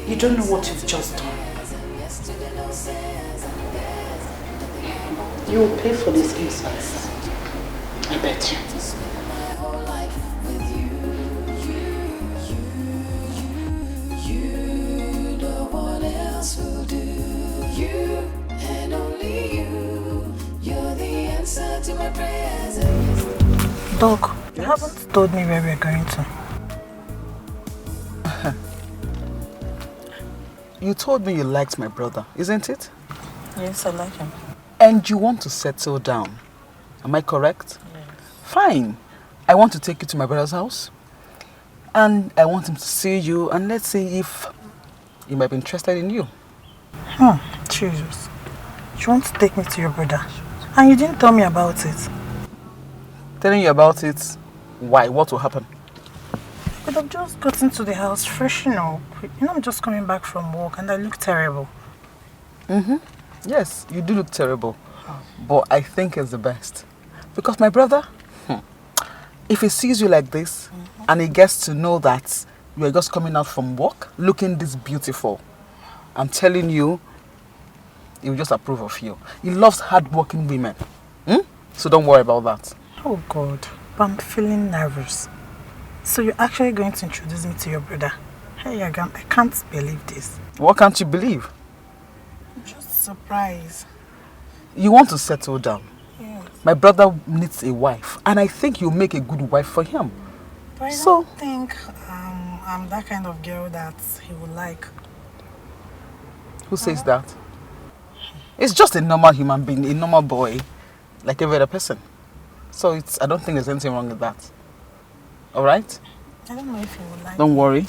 You don't know what you've just done. You will pay for this insults. I bet you. Doc, you haven't told me where we're going to. You told me you liked my brother, isn't it? Yes, I like him. And you want to settle down. Am I correct? Yes. Fine. I want to take you to my brother's house. And I want him to see you and let's see if he might be interested in you. Jesus. You want to take me to your brother? And you didn't tell me about it. Telling you about it? Why? What will happen? I could have just gotten to the house, freshen up. You know, I'm just coming back from work and I look terrible. Yes, you do look terrible. But I think it's the best. Because my brother, if he sees you like this, and he gets to know that you are just coming out from work, looking this beautiful, I'm telling you, he will just approve of you. He loves hard-working women. So don't worry about that. Oh God, but I'm feeling nervous. So you're actually going to introduce me to your brother? Hey, Agam, I can't believe this. What can't you believe? I'm just surprised. You want to settle down. Yes. My brother needs a wife, and I think you'll make a good wife for him. But I don't think I'm that kind of girl that he would like. Who says that? It's just a normal human being, a normal boy, like every other person. So I don't think there's anything wrong with that. Alright? I don't know if he would like. Don't worry.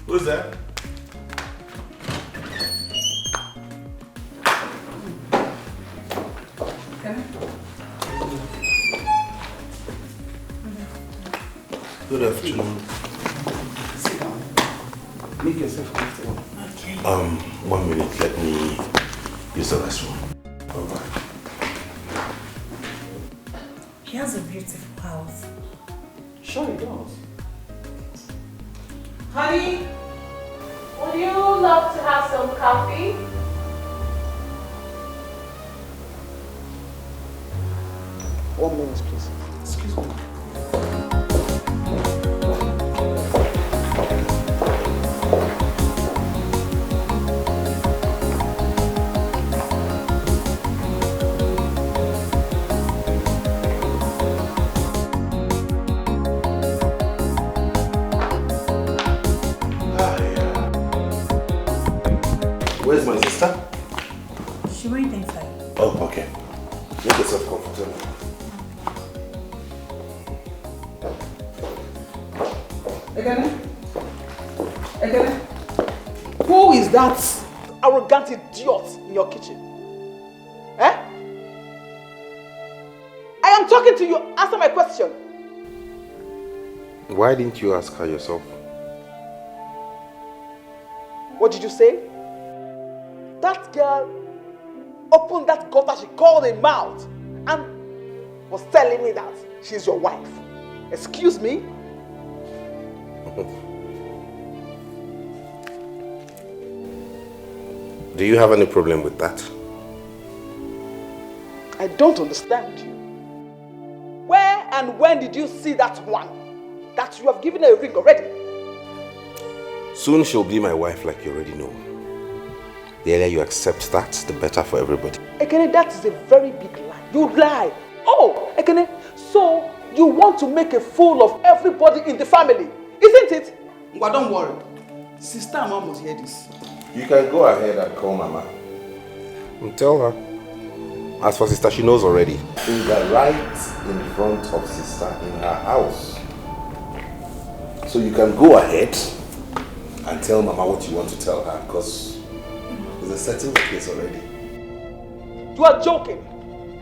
Who's that? Good afternoon. Sit down. Make yourself comfortable. Okay. 1 minute, let me use the restroom. Alright. He has a beautiful house. Sure he does. Honey, would you love to have some coffee? One minute, please. Excuse me. Where's my sister? She went inside. Oh, okay. Make yourself comfortable. Ekene, who is that arrogant idiot in your kitchen? Eh? I am talking to you. Answer my question. Why didn't you ask her yourself? What did you say? That girl opened that gutter she called a mouth and was telling me that she's your wife. Excuse me? Do you have any problem with that? I don't understand you. Where and when did you see that one? That you have given her a ring already? Soon she'll be my wife, like you already know. The earlier you accept that, the better for everybody. Ekene, that is a very big lie. You lie. Oh, Ekene, so you want to make a fool of everybody in the family, isn't it? But don't worry. Sister and mom must hear this. You can go ahead and call Mama. And tell her. As for sister, she knows already. Finger right in front of sister in her house. So you can go ahead and tell Mama what you want to tell her, because there's a settled case already. You are joking.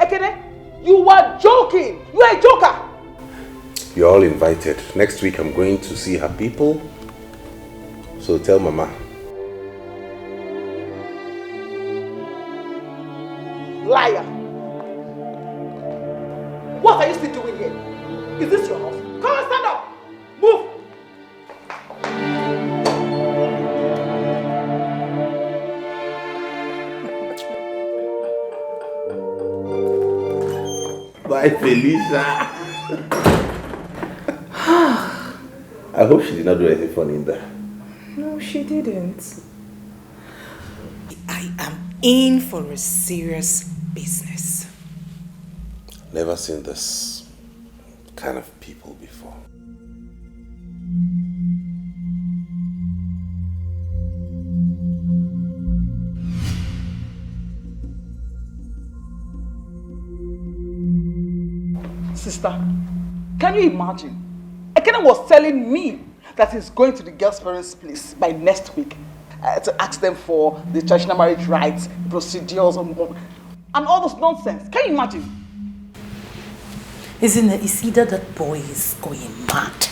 Ekene, you are joking. You are a joker. You're all invited. Next week I'm going to see her people. So tell Mama. Liar. What are you still doing here? Is this your house? Come on, stand up. Move. Bye, Felicia. I hope she did not do anything funny in there. No, she didn't. I am in for a serious business. Never seen this kind of people before. Sister, can you imagine? Ekene was telling me that he's going to the girl's parents' place by next week to ask them for the traditional marriage rights, procedures, and all this nonsense. Can you imagine? Isn't it? It's either that boy is going mad,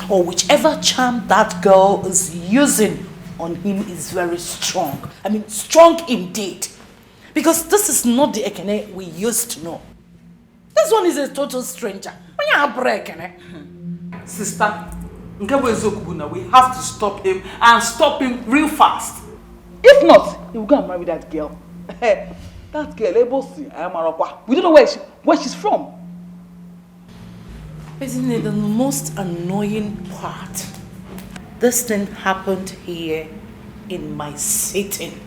or whichever charm that girl is using on him is very strong. I mean, strong indeed. Because this is not the Ekene we used to know. This one is a total stranger. Sister, we have to stop him and stop him real fast. If not, he will go and marry that girl. That girl, we don't know where she's from. Isn't it the most annoying part? This thing happened here in my sitting,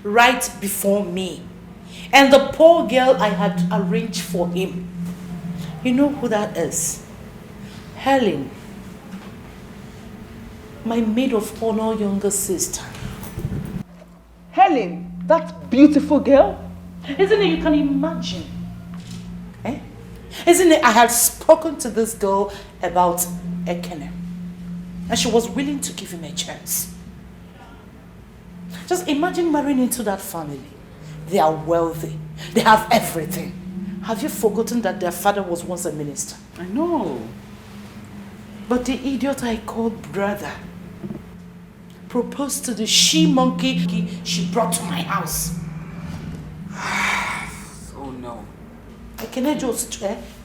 right before me. And the poor girl I had arranged for him. You know who that is? Helen. My maid of honor younger sister. Helen, that beautiful girl? Isn't it? You can imagine. Eh? Isn't it? I had spoken to this girl about Ekene. And she was willing to give him a chance. Just imagine marrying into that family. They are wealthy. They have everything. Have you forgotten that their father was once a minister? I know. But the idiot I called brother proposed to the she-monkey she brought to my house. Oh no. Ekene just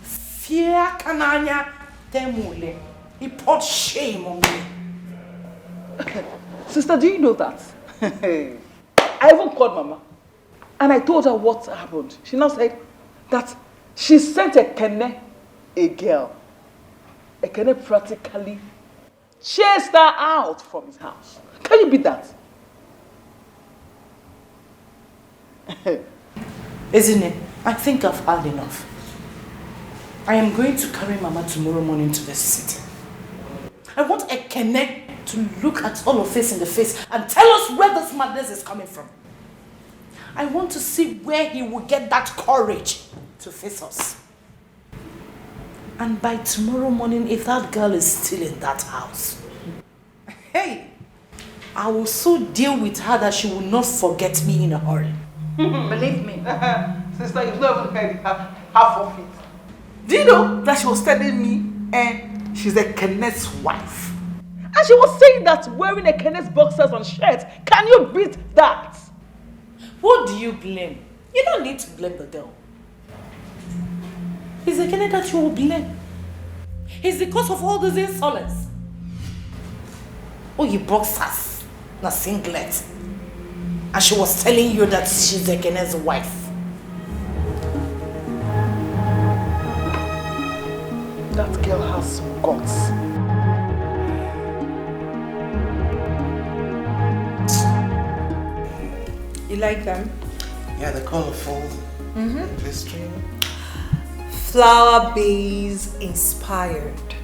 fear kananya temule. He poured shame on me. Sister, do you know that? I even called Mama and I told her what happened. She now said that she sent Ekene a girl. Ekene practically chased her out from his house. Can you beat that? Isn't it? I think I've had enough. I am going to carry Mama tomorrow morning to the city. I want Ekene to look at all of us in the face and tell us where this madness is coming from. I want to see where he will get that courage to face us. And by tomorrow morning, if that girl is still in that house, hey, I will so deal with her that she will not forget me in a hurry. Believe me. Sister, you've not even heard half of it. Do you know that she was telling me she's Ekene's wife? And she was saying that wearing Ekene's boxers and shirt, can you beat that? What do you blame? You don't need to blame the girl. It's Ekene that you will blame. It's the cause of all these insolence. Oh, you boxers, not singlet. And she was telling you that she's Ekene's wife. That girl has some guts. You like them? Yeah, they're colorful. Glistering. Flower base inspired.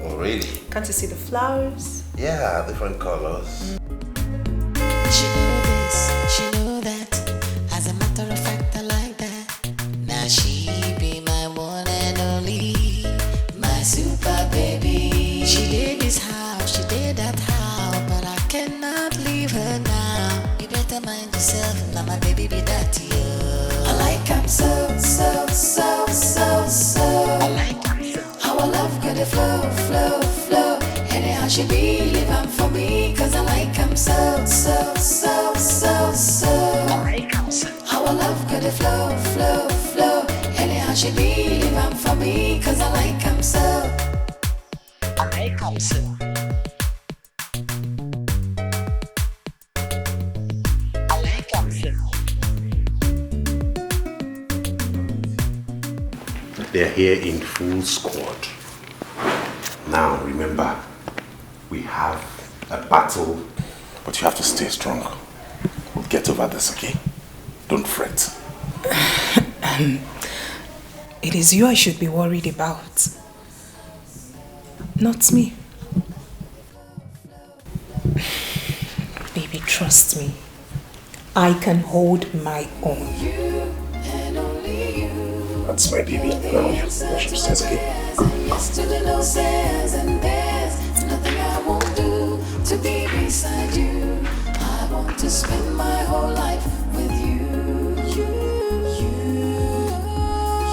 Oh, really? Can't you see the flowers? Yeah, different colors. She know this, she know that. As a matter of fact, I like that. Now she be my one and only, my super baby. She did this house, she did that house, but I cannot leave her now. You better mind yourself, now my baby be that you. I like him so. I like him so. Our love got a flow. Anyhow she be living for me, cause I like him so. I like him so. Our love got a flow. Anyhow she be living for me, cause I like him so. I like him so. I like him so. They're here in full squad. Now, remember, we have a battle, but you have to stay strong. We'll get over this, okay? Don't fret. It is you I should be worried about, not me. Baby, trust me. I can hold my own. That's my baby. Go upstairs, okay? yes to the no says, and there's nothing I won't do to be beside you. I want to spend my whole life with you.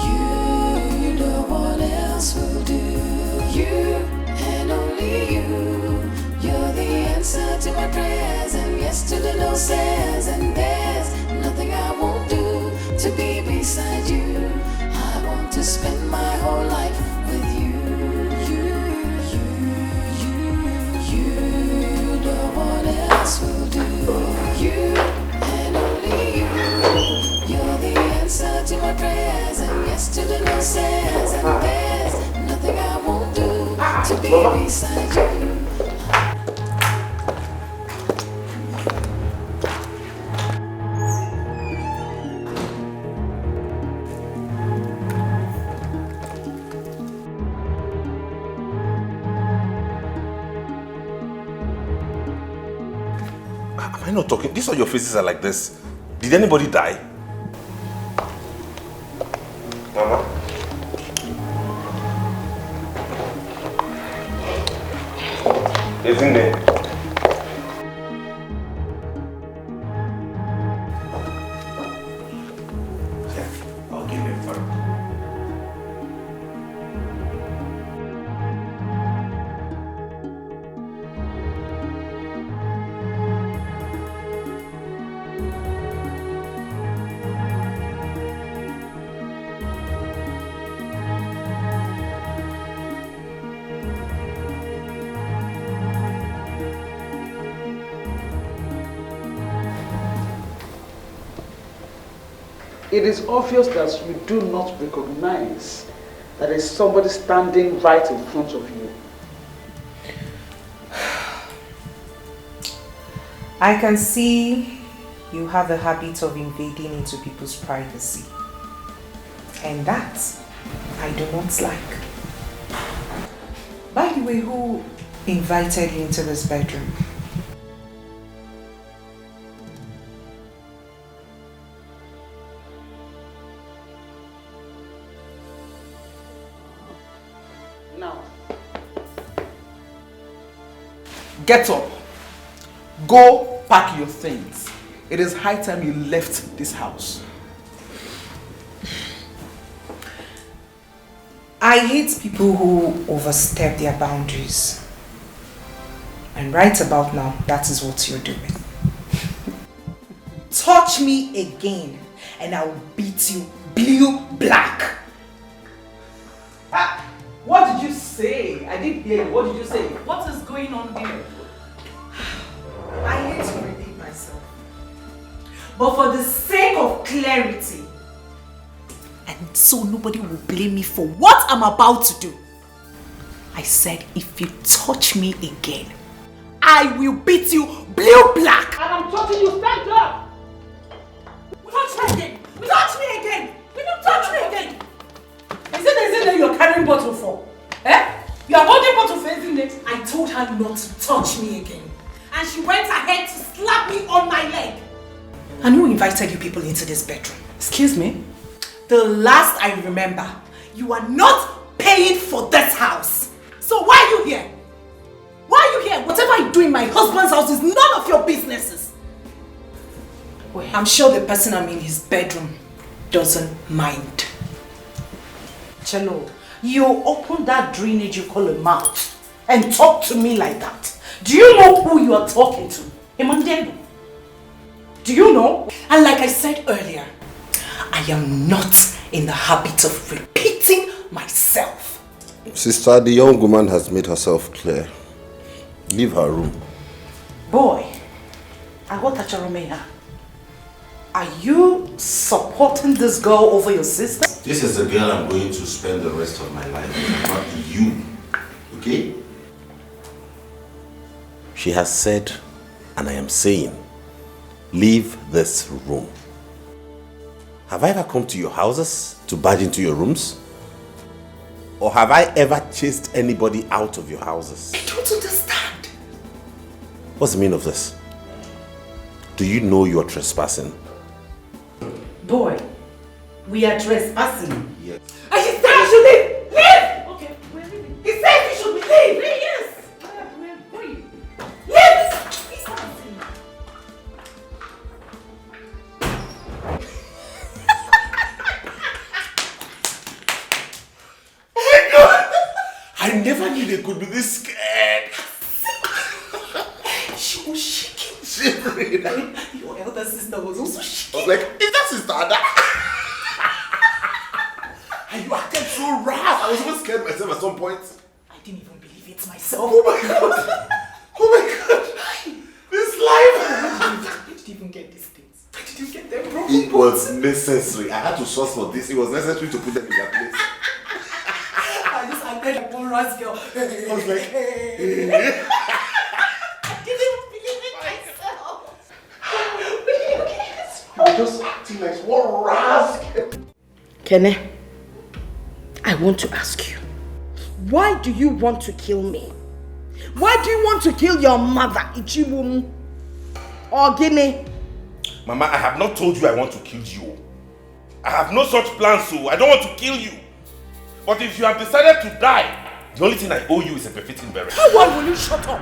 You, no one else will do. You and only you. You're the answer to my prayers, and yes to the no says, and there's nothing I won't do to be beside you. I want to spend my whole life with you. You, no one else will do. You and only you. You're the answer to my prayers, and yes to the no says, and there's nothing I won't do to be beside you. Am I not talking? These are your faces are like this. Did anybody die? Mama? Isn't it? I'll give him for it. It is obvious that you do not recognize that there is somebody standing right in front of you. I can see you have a habit of invading into people's privacy. And that I do not like. By the way, who invited you into this bedroom? Now, Get up. Go pack your things. It is high time you left this house. I hate people who overstep their boundaries. And right about now, that is what you're doing. Touch me again and I will beat you blue black. what did you say? I didn't hear you. What did you say? What is going on here? I hate to repeat myself. But for the sake of clarity, and so nobody will blame me for what I'm about to do, I said if you touch me again, I will beat you blue black. And I'm touching you, stand up! Touch me again! Touch me again! Will you touch me again? Is it that you're carrying bottle for? Eh? You are holding bottle for isn't it? I told her not to touch me again. And she went ahead to slap me on my leg. And who invited you people into this bedroom? Excuse me? The last I remember, you are not paying for this house. So why are you here? Why are you here? Whatever I do in my husband's house is none of your businesses. Well, I'm sure the person I'm in his bedroom doesn't mind. Chelo, you open that drainage you call a mouth and talk to me like that. Do you know who you are talking to? Emmanuel? Do you know? And like I said earlier, I am not in the habit of repeating myself. Sister, the young woman has made herself clear. Leave her room. Boy, Agotacharomeya, are you supporting this girl over your sister? This is the girl I'm going to spend the rest of my life with, not you. Okay? She has said, and I am saying, leave this room. Have I ever come to your houses to barge into your rooms? Or have I ever chased anybody out of your houses? I don't understand. What's the meaning of this? Do you know you're trespassing? Boy, we are trespassing. Yes. I should tell you to leave! Leave! Okay, they could be this scared. She was shaking. Shivering. Your elder sister was also shaking. I was like, is that Sister Ada? And you acted so rough. I was even scared myself at some point. I didn't even believe it myself. Oh my God. Oh my God. This life. Where did you even get these things? Where did you get them from? It was necessary. I had to source for this. It was necessary to put them in their place. I just acted like one ras girl. I was like, I didn't even believe it myself. I was just acting like one rascal. Kene, I want to ask you, why do you want to kill me? Why do you want to kill your mother, Ichiwum? Or Guinea? Mama, I have not told you I want to kill you. I have no such plans, so I don't want to kill you. But if you have decided to die, the only thing I owe you is a befitting burial. Why will you shut up?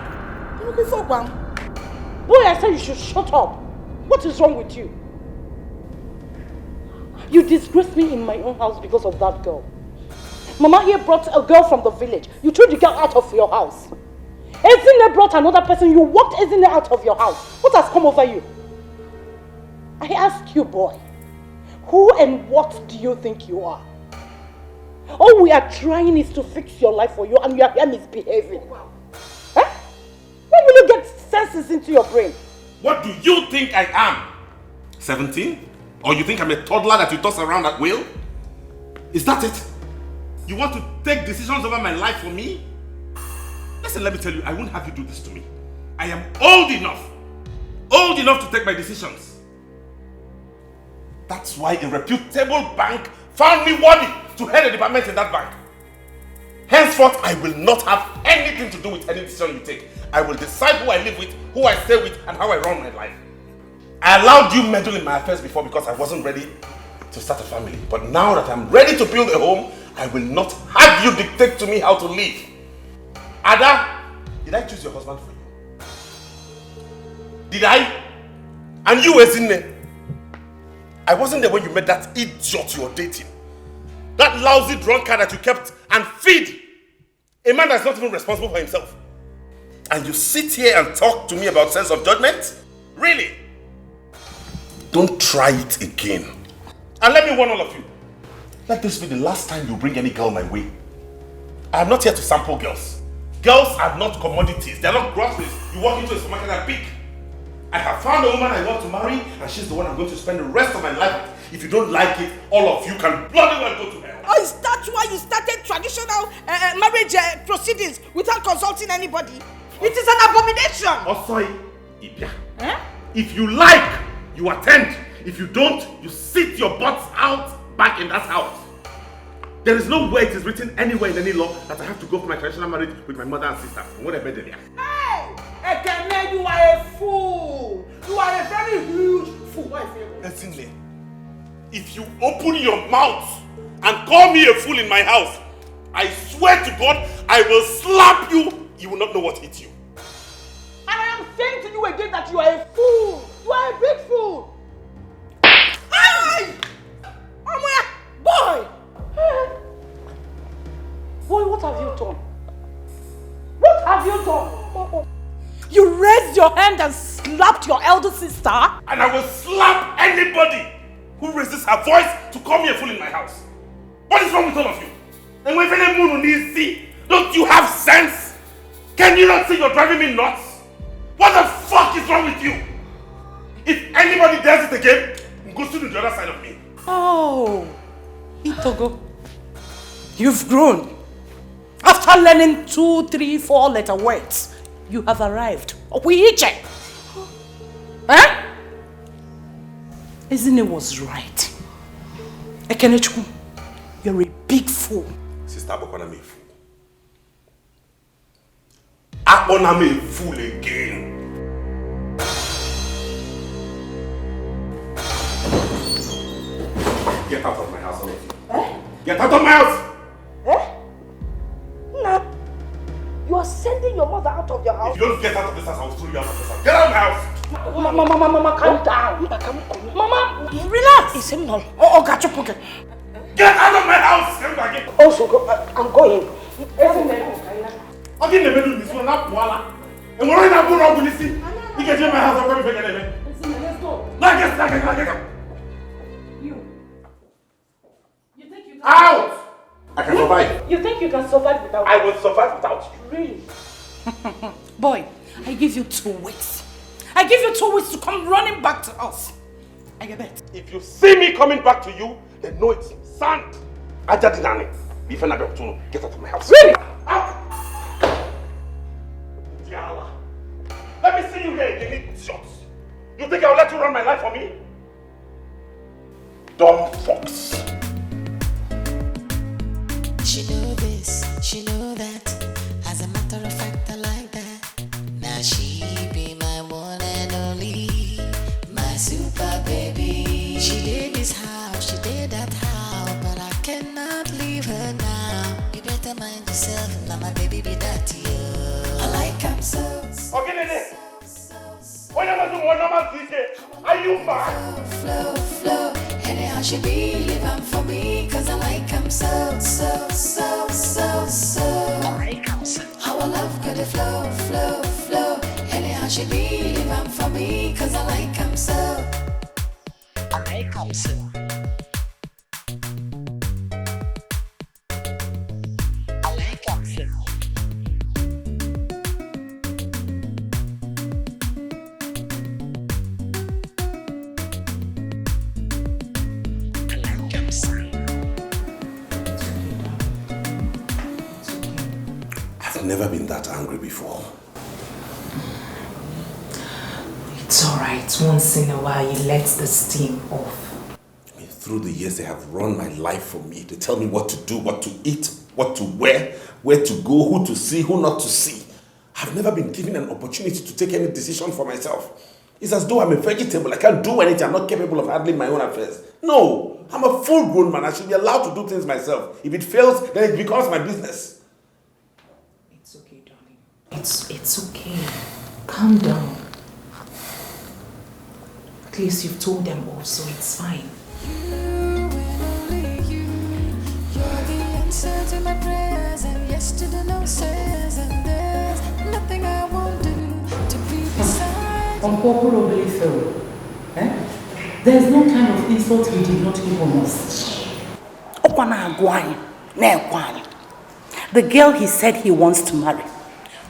Boy, I said you should shut up. What is wrong with you? You disgraced me in my own house because of that girl. Mama here brought a girl from the village. You threw the girl out of your house. Ezine brought another person. You walked Ezine out of your house. What has come over you? I ask you, boy, who and what do you think you are? All we are trying is to fix your life for you, and you are here misbehaving. Huh? When will you get senses into your brain? What do you think I am? 17? Or you think I'm a toddler that you toss around at will? Is that it? You want to take decisions over my life for me? Listen, let me tell you, I won't have you do this to me. I am old enough to take my decisions. That's why a reputable bank found me worthy to head a department in that bank. Henceforth, I will not have anything to do with any decision you take. I will decide who I live with, who I stay with, and how I run my life. I allowed you meddle in my affairs before because I wasn't ready to start a family. But now that I'm ready to build a home, I will not have you dictate to me how to live. Ada, did I choose your husband for you? Did I? And you, Ezine? I wasn't there when you met that idiot you were dating. That lousy drunkard that you kept and feed. A man that's not even responsible for himself. And you sit here and talk to me about sense of judgment? Really? Don't try it again. And let me warn all of you. Let this be the last time you bring any girl my way. I am not here to sample girls. Girls are not commodities. They are not groceries. You walk into a supermarket and pick. I have found a woman I want to marry, and she's the one I'm going to spend the rest of my life with. If you don't like it, all of you can bloody well go to hell. Oh, is that why you started traditional marriage proceedings without consulting anybody? It is an abomination! Osoi Ibia. If you like, you attend. If you don't, you sit your butts out back in that house. There is no way it is written anywhere in any law that I have to go for my traditional marriage with my mother and sister. What a better. Hey! Ekene, you are a fool! You are a very huge fool. Listen, if you open your mouth and call me a fool in my house, I swear to God, I will slap you. You will not know what hit you. And I am saying to you again that you are a fool. You are a big fool. Hey! Boy! Boy, what have you done? What have you done? You raised your hand and slapped your elder sister? And I will slap anybody who raises her voice to call me a fool in my house. What is wrong with all of you? And when any moon needs see, don't you have sense? Can you not see you're driving me nuts? What the fuck is wrong with you? If anybody does it again, go to the other side of me. Oh, Itogo, you've grown. After learning 2, 3, 4 letter words, you have arrived. Opuiche. Huh? Isn't it was right? Ekenechukwu, you're a big fool. Sister Abokona me a fool. Abokona me a fool again. Get out of my house, all of you. Eh? Get out of my house! Eh? No. You are sending your mother out of your house? If you don't get out of this house, I will throw you out of this house. Get out of my house! Mama, calm down. Mama, relax. It's him now. Oh, got your pocket. Get out of my house! Come back in. Also, I'm going. Okay, never do this one, not voila. And we're not going to see. You can take my house, I'm going to forget it. Let's go. Like You think you can... Out! I can survive. You think you can survive without... I will survive without you. Really? Boy, I give you 2 weeks. I give you 2 weeks to come running back to us. I bet. If you see me coming back to you, then know it's sand. Ajadinani. Get out of my house. Really? Out! Diala. Let me see you here, you idiot. You think I'll let you run my life for me? Dumb fox. She know this, she know that. As a matter of fact, I like that. Now she be my one and only, my super baby. She did this house, she did that house, but I cannot leave her now. You better mind yourself, now my baby be that to you. I like him so. Okay, Nene. When am I doing one normal DJ? Are you mad? Flow, flow. Anyhow she be living for me, cause I like him so. I like him so. Our love could flow, flow, flow. Anyhow she be living for me, cause I like him so. I like him so. I like him so. I've never been that angry before. It's alright. Once in a while, you let the steam off. Through the years, they have run my life for me. They tell me what to do, what to eat, what to wear, where to go, who to see, who not to see. I've never been given an opportunity to take any decision for myself. It's as though I'm a vegetable. I can't do anything. I'm not capable of handling my own affairs. No, I'm a full-grown man. I should be allowed to do things myself. If it fails, then it becomes my business. It's okay, darling. It's okay. Calm down. At least you've told them all, so it's fine. Answer to my prayers and yes to the no says, and there's nothing I won't do to be beside you. There's no kind of insult we did not give on us. The girl he said he wants to marry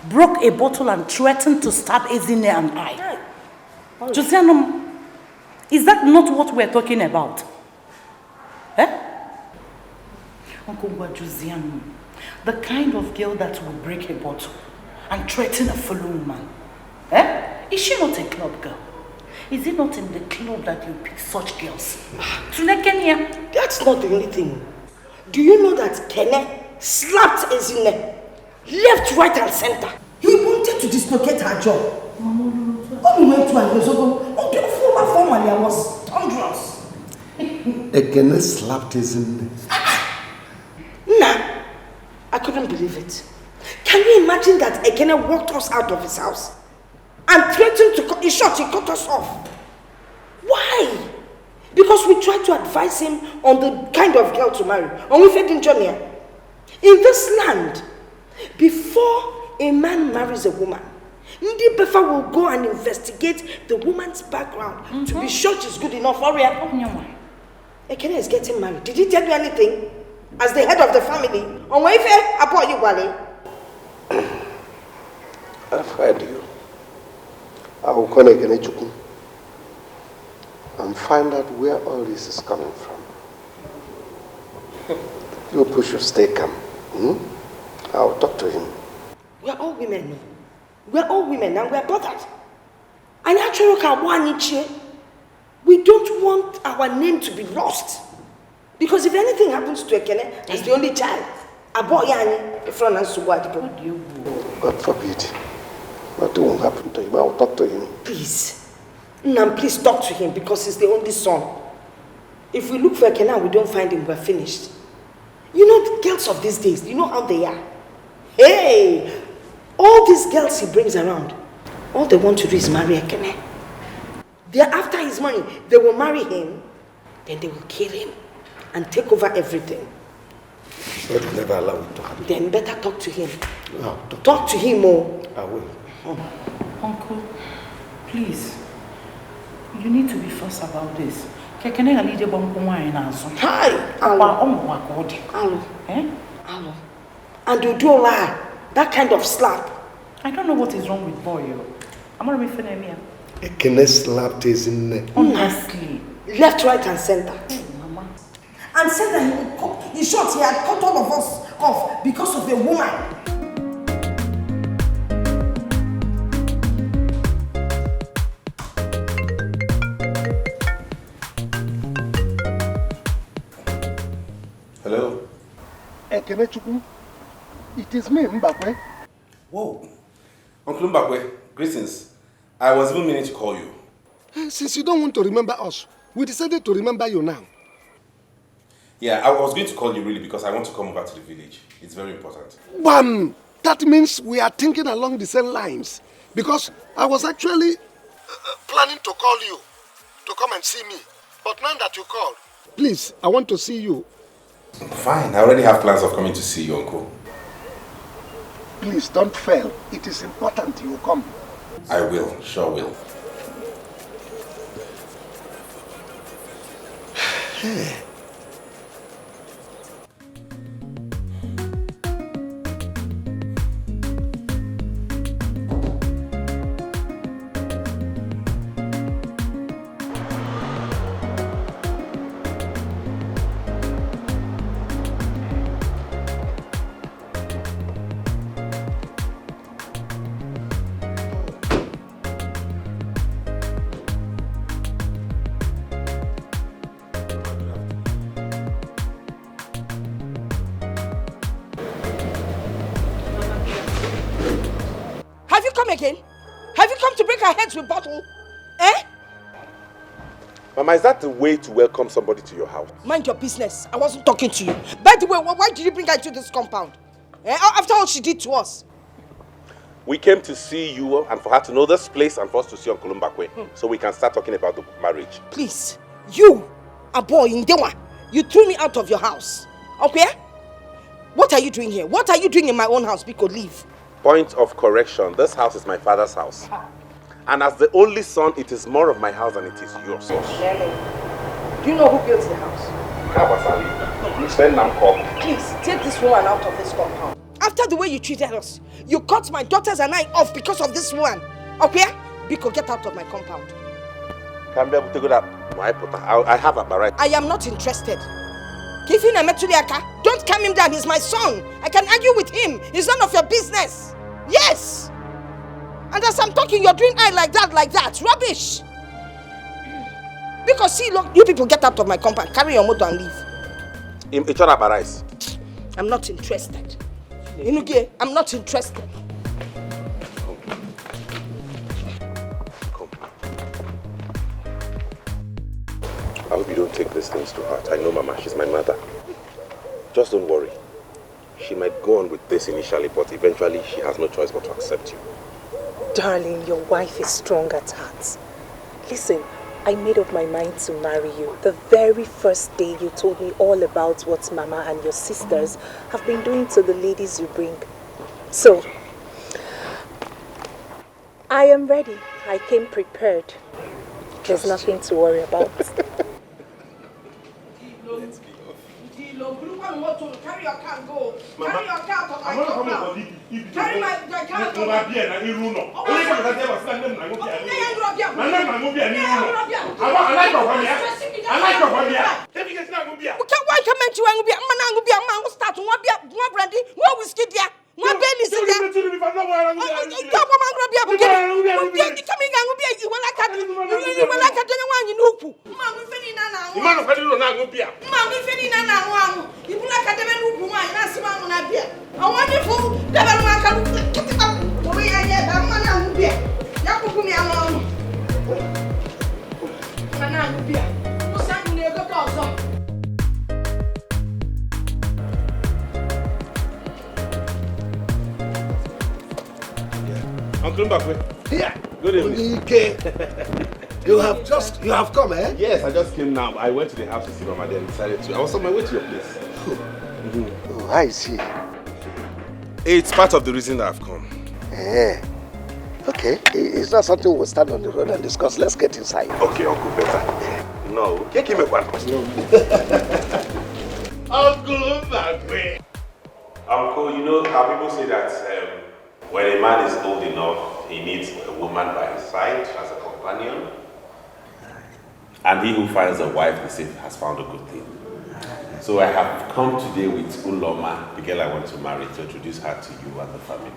broke a bottle and threatened to stab Ezine and I. Josianum, is that not what we're talking about? Uncle Josianum, the kind of girl that will break a bottle and threaten a fellow woman. Is she not a club girl? Is it not in the club that you pick such girls? That's not the only thing. Do you know that Kene slapped Ezine left, right, and center? He wanted to dislocate her jaw. When we went to her years ago, formally I was thunderous. Ekene slapped Ezine. Nah, I couldn't believe it. Can you imagine that Ekene walked us out of his house and threatened to cut, he cut us off? Why? Because we tried to advise him on the kind of girl to marry. And we fed in Johnny. In this land, before a man marries a woman, Ndi Befa will go and investigate the woman's background to be sure she's good enough for her. Ekene is getting married. Did he tell you anything? As the head of the family, on Wayfair, about you, Wale? I've heard you. I will call Ekene Chukwu and find out where all this is coming from. You push your stay calm. I'll talk to him. We are all women. We are all women and we are bothered. And actually, we don't want our name to be lost. Because if anything happens to Ekene as the only child, God forbid. Nothing will happen to him. I will talk to him. Please. Nam, please talk to him because he's the only son. If we look for Ekene and we don't find him, we're finished. You know the girls of these days, you know how they are. Hey! All these girls he brings around, all they want to do is marry Ekene. They're after his money. They will marry him, then they will kill him and take over everything. God will never allow it to happen. Then better talk to him. No, Talk to him, oh. I will. Uncle, please. You need to be first about this. Hi, Alo. Alo. And you do lie. That kind of slap. I don't know what is wrong with boy. I'm not referring to me. Ekene slapped his in neck. Honestly. Left, right, and center. And said that he would cut, in short, he had cut all of us off because of a woman. Hello? Ekene Chukwu, it is me, Mbakwe. Whoa. Uncle Mbakwe, greetings. I was even meaning to call you. Since you don't want to remember us, we decided to remember you now. Yeah, I was going to call you really because I want to come over to the village. It's very important. Bam! That means we are thinking along the same lines. Because I was actually planning to call you to come and see me. But now that you called, please, I want to see you. Fine, I already have plans of coming to see you, Uncle. Please don't fail. It is important you come. I will, sure will. Again? Have you come to break our heads with bottle? Eh? Mama, is that the way to welcome somebody to your house? Mind your business. I wasn't talking to you. By the way, why did you bring her to this compound? Eh? After all she did to us. We came to see you and for her to know this place and for us to see Uncle Mbakwe so we can start talking about the marriage. Please, you, a boy in Dewa, you threw me out of your house. Okay? What are you doing here? What are you doing in my own house? Because leave. Point of correction, this house is my father's house. And as the only son, it is more of my house than it is yours. Do you know who built the house? Please, take this woman out of this compound. After the way you treated us, you cut my daughters and I off because of this woman. Okay? Biko, get out of my compound. I have a right. I am not interested. Don't calm him down, he's my son. I can argue with him. It's none of your business. Yes. And as I'm talking, you're doing eye like that. Rubbish. Because see, look, you people get out of my compound, carry your motor and leave. I'm not interested. Inuge, I'm not interested. I hope you don't take these things to heart. I know Mama, she's my mother. Just don't worry. She might go on with this initially, but eventually she has no choice but to accept you. Darling, your wife is strong at heart. Listen, I made up my mind to marry you the very first day you told me all about what Mama and your sisters have been doing to the ladies you bring. So, I am ready. I came prepared. There's nothing to worry about. Carry your car and go. Carry your car to my compound. Carry my car to my Uncle Mbakwe. Here. Good evening. You have come, eh? Yes, I just came now. I went to the house to see Mama and decided to. I was on my way to your place. Oh, I see. It's part of the reason I've come. Eh. Okay, it's not something we'll stand on the road and discuss. Let's get inside. Okay, Uncle, better. No, give me one. Uncle Mbakwe. Uncle, you know how people say that when a man is old enough, he needs a woman by his side as a companion. And he who finds a wife, they say, has found a good thing. So I have come today with Uloma, the girl I want to marry, to introduce her to you and the family.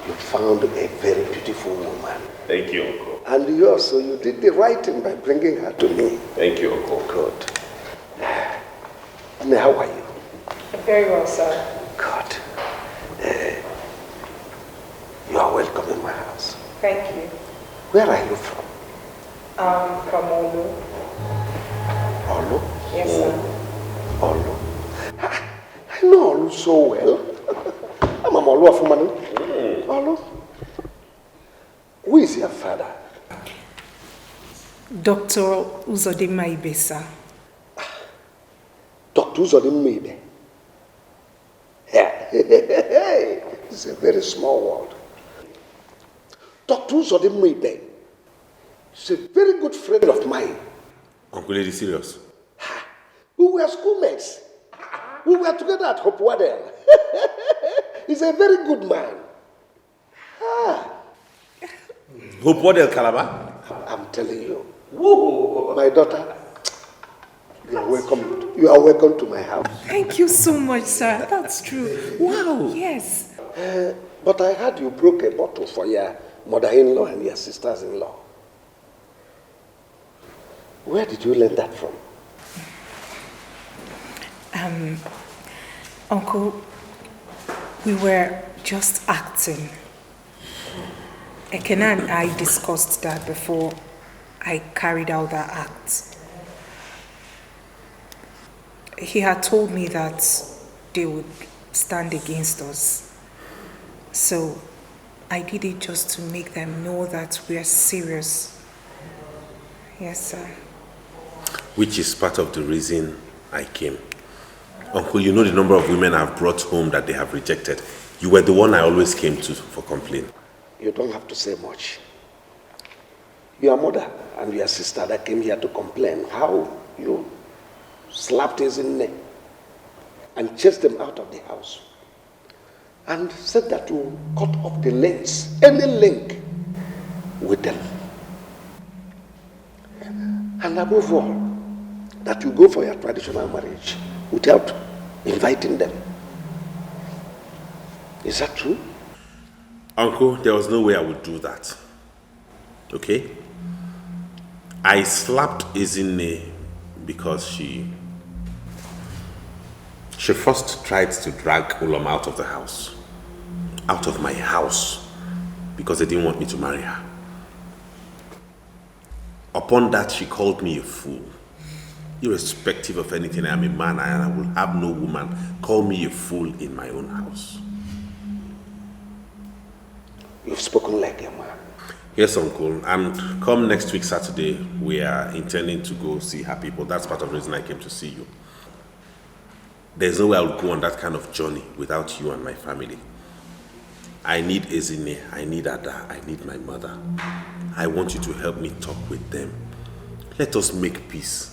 You found a very beautiful woman. Thank you, Uncle. And you did the right thing by bringing her to me. Thank you, Uncle. Good. How are you? Very well, sir. Good. You are welcome in my house. Thank you. Where are you from? From Olu. Olu? Yes, sir. Olu. I know Olu so well. I'm a Olu of woman. Olu. Who is your father? Dr. Uzodinma Ibe, sir. Dr. Uzodinma Ibe? Yeah. It's a very small world. Dr. Uzodinma Ibe is a very good friend of mine. Uncle, are you serious? We were schoolmates. We were together at Hope Waddell. He's a very good man. Hope Waddell, Calabar? I'm telling you. Whoa. My daughter, you are welcome. You are welcome to my house. Thank you so much, sir. That's true. Wow. Yes. But I heard you broke a bottle for your mother-in-law and your sisters-in-law. Where did you learn that from? Uncle, we were just acting. Ekena and I discussed that before I carried out that act. He had told me that they would stand against us. So I did it just to make them know that we are serious. Yes, sir. Which is part of the reason I came. Uncle, you know the number of women I've brought home that they have rejected. You were the one I always came to for complaint. You don't have to say much. Your mother and your sister that came here to complain how you slapped his neck and chased them out of the house and said that you cut off the links, any link with them. And above all, that you go for your traditional marriage without inviting them. Is that true? Uncle, there was no way I would do that. Okay? I slapped Ezinne because she first tried to drag Uloma out of the house. Out of my house. Because they didn't want me to marry her. Upon that, she called me a fool. Irrespective of anything, I am a man and I will have no woman call me a fool in my own house. You've spoken like a man. Yes, Uncle. And come next week, Saturday, we are intending to go see her people. That's part of the reason I came to see you. There's no way I would go on that kind of journey without you and my family. I need Ezinne, I need Ada, I need my mother. I want you to help me talk with them. Let us make peace.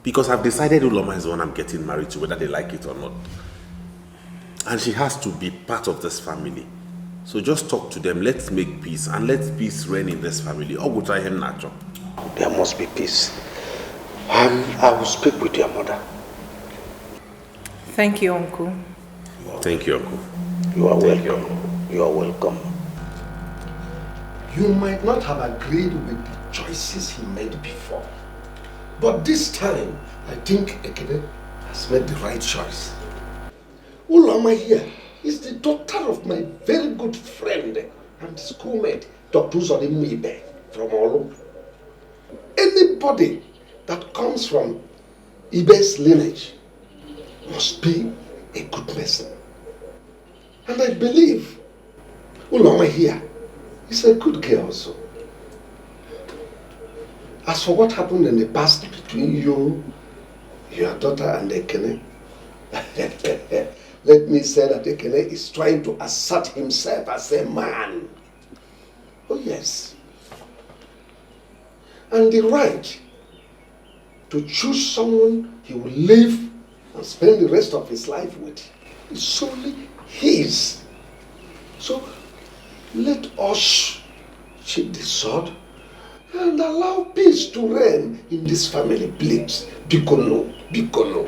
Because I've decided Uloma is the one I'm getting married to, whether they like it or not. And she has to be part of this family. So just talk to them, let's make peace, and let peace reign in this family. There must be peace. And I will speak with your mother. Thank you, Uncle. Thank you, Uncle. You are welcome. You are welcome. You might not have agreed with the choices he made before. But this time, I think Ekene has made the right choice. Uloma here is the daughter of my very good friend and schoolmate, Dr. Uzodinma Ibe from Olu. Anybody that comes from Ibe's lineage must be a good person. And I believe Uloma here is a good girl also. As for what happened in the past between you Your daughter and Ekene. Let me say that Ekene is trying to assert himself as a man. Oh yes. And the right to choose someone he will live and spend the rest of his life with is solely his. So let us sheathe the sword and allow peace to reign in this family, please. Bikono, Bikono.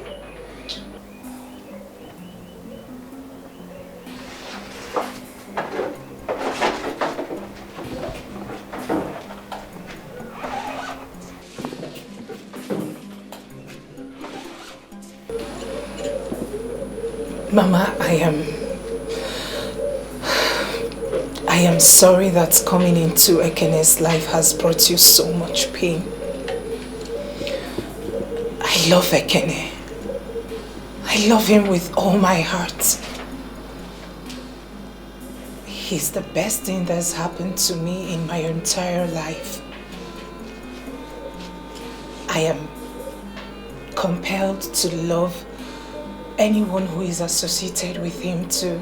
Mama, I am sorry that coming into Ekene's life has brought you so much pain. I love Ekene. I love him with all my heart. He's the best thing that's happened to me in my entire life. I am compelled to love anyone who is associated with him too.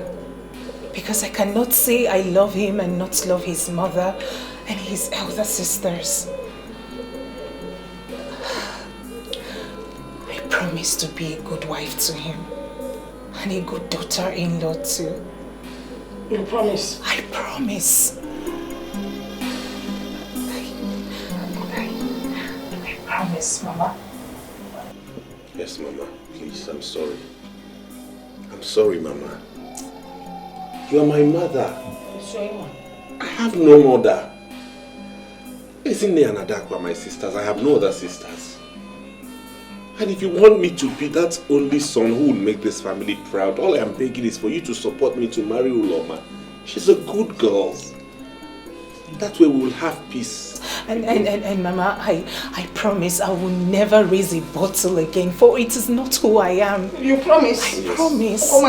Because I cannot say I love him and not love his mother and his elder sisters. I promise to be a good wife to him and a good daughter-in-law too. You promise? I promise. I promise, Mama. Yes, Mama. Please, I'm sorry. I'm sorry, Mama. You are my mother. I have no mother. Isn't and Adakwa my sisters? I have no other sisters. And if you want me to be that only son who will make this family proud, all I am begging is for you to support me to marry Uloma. She's a good girl. That way we will have peace. And Mama, I promise I will never raise a bottle again, for it is not who I am. You promise? I promise. Oh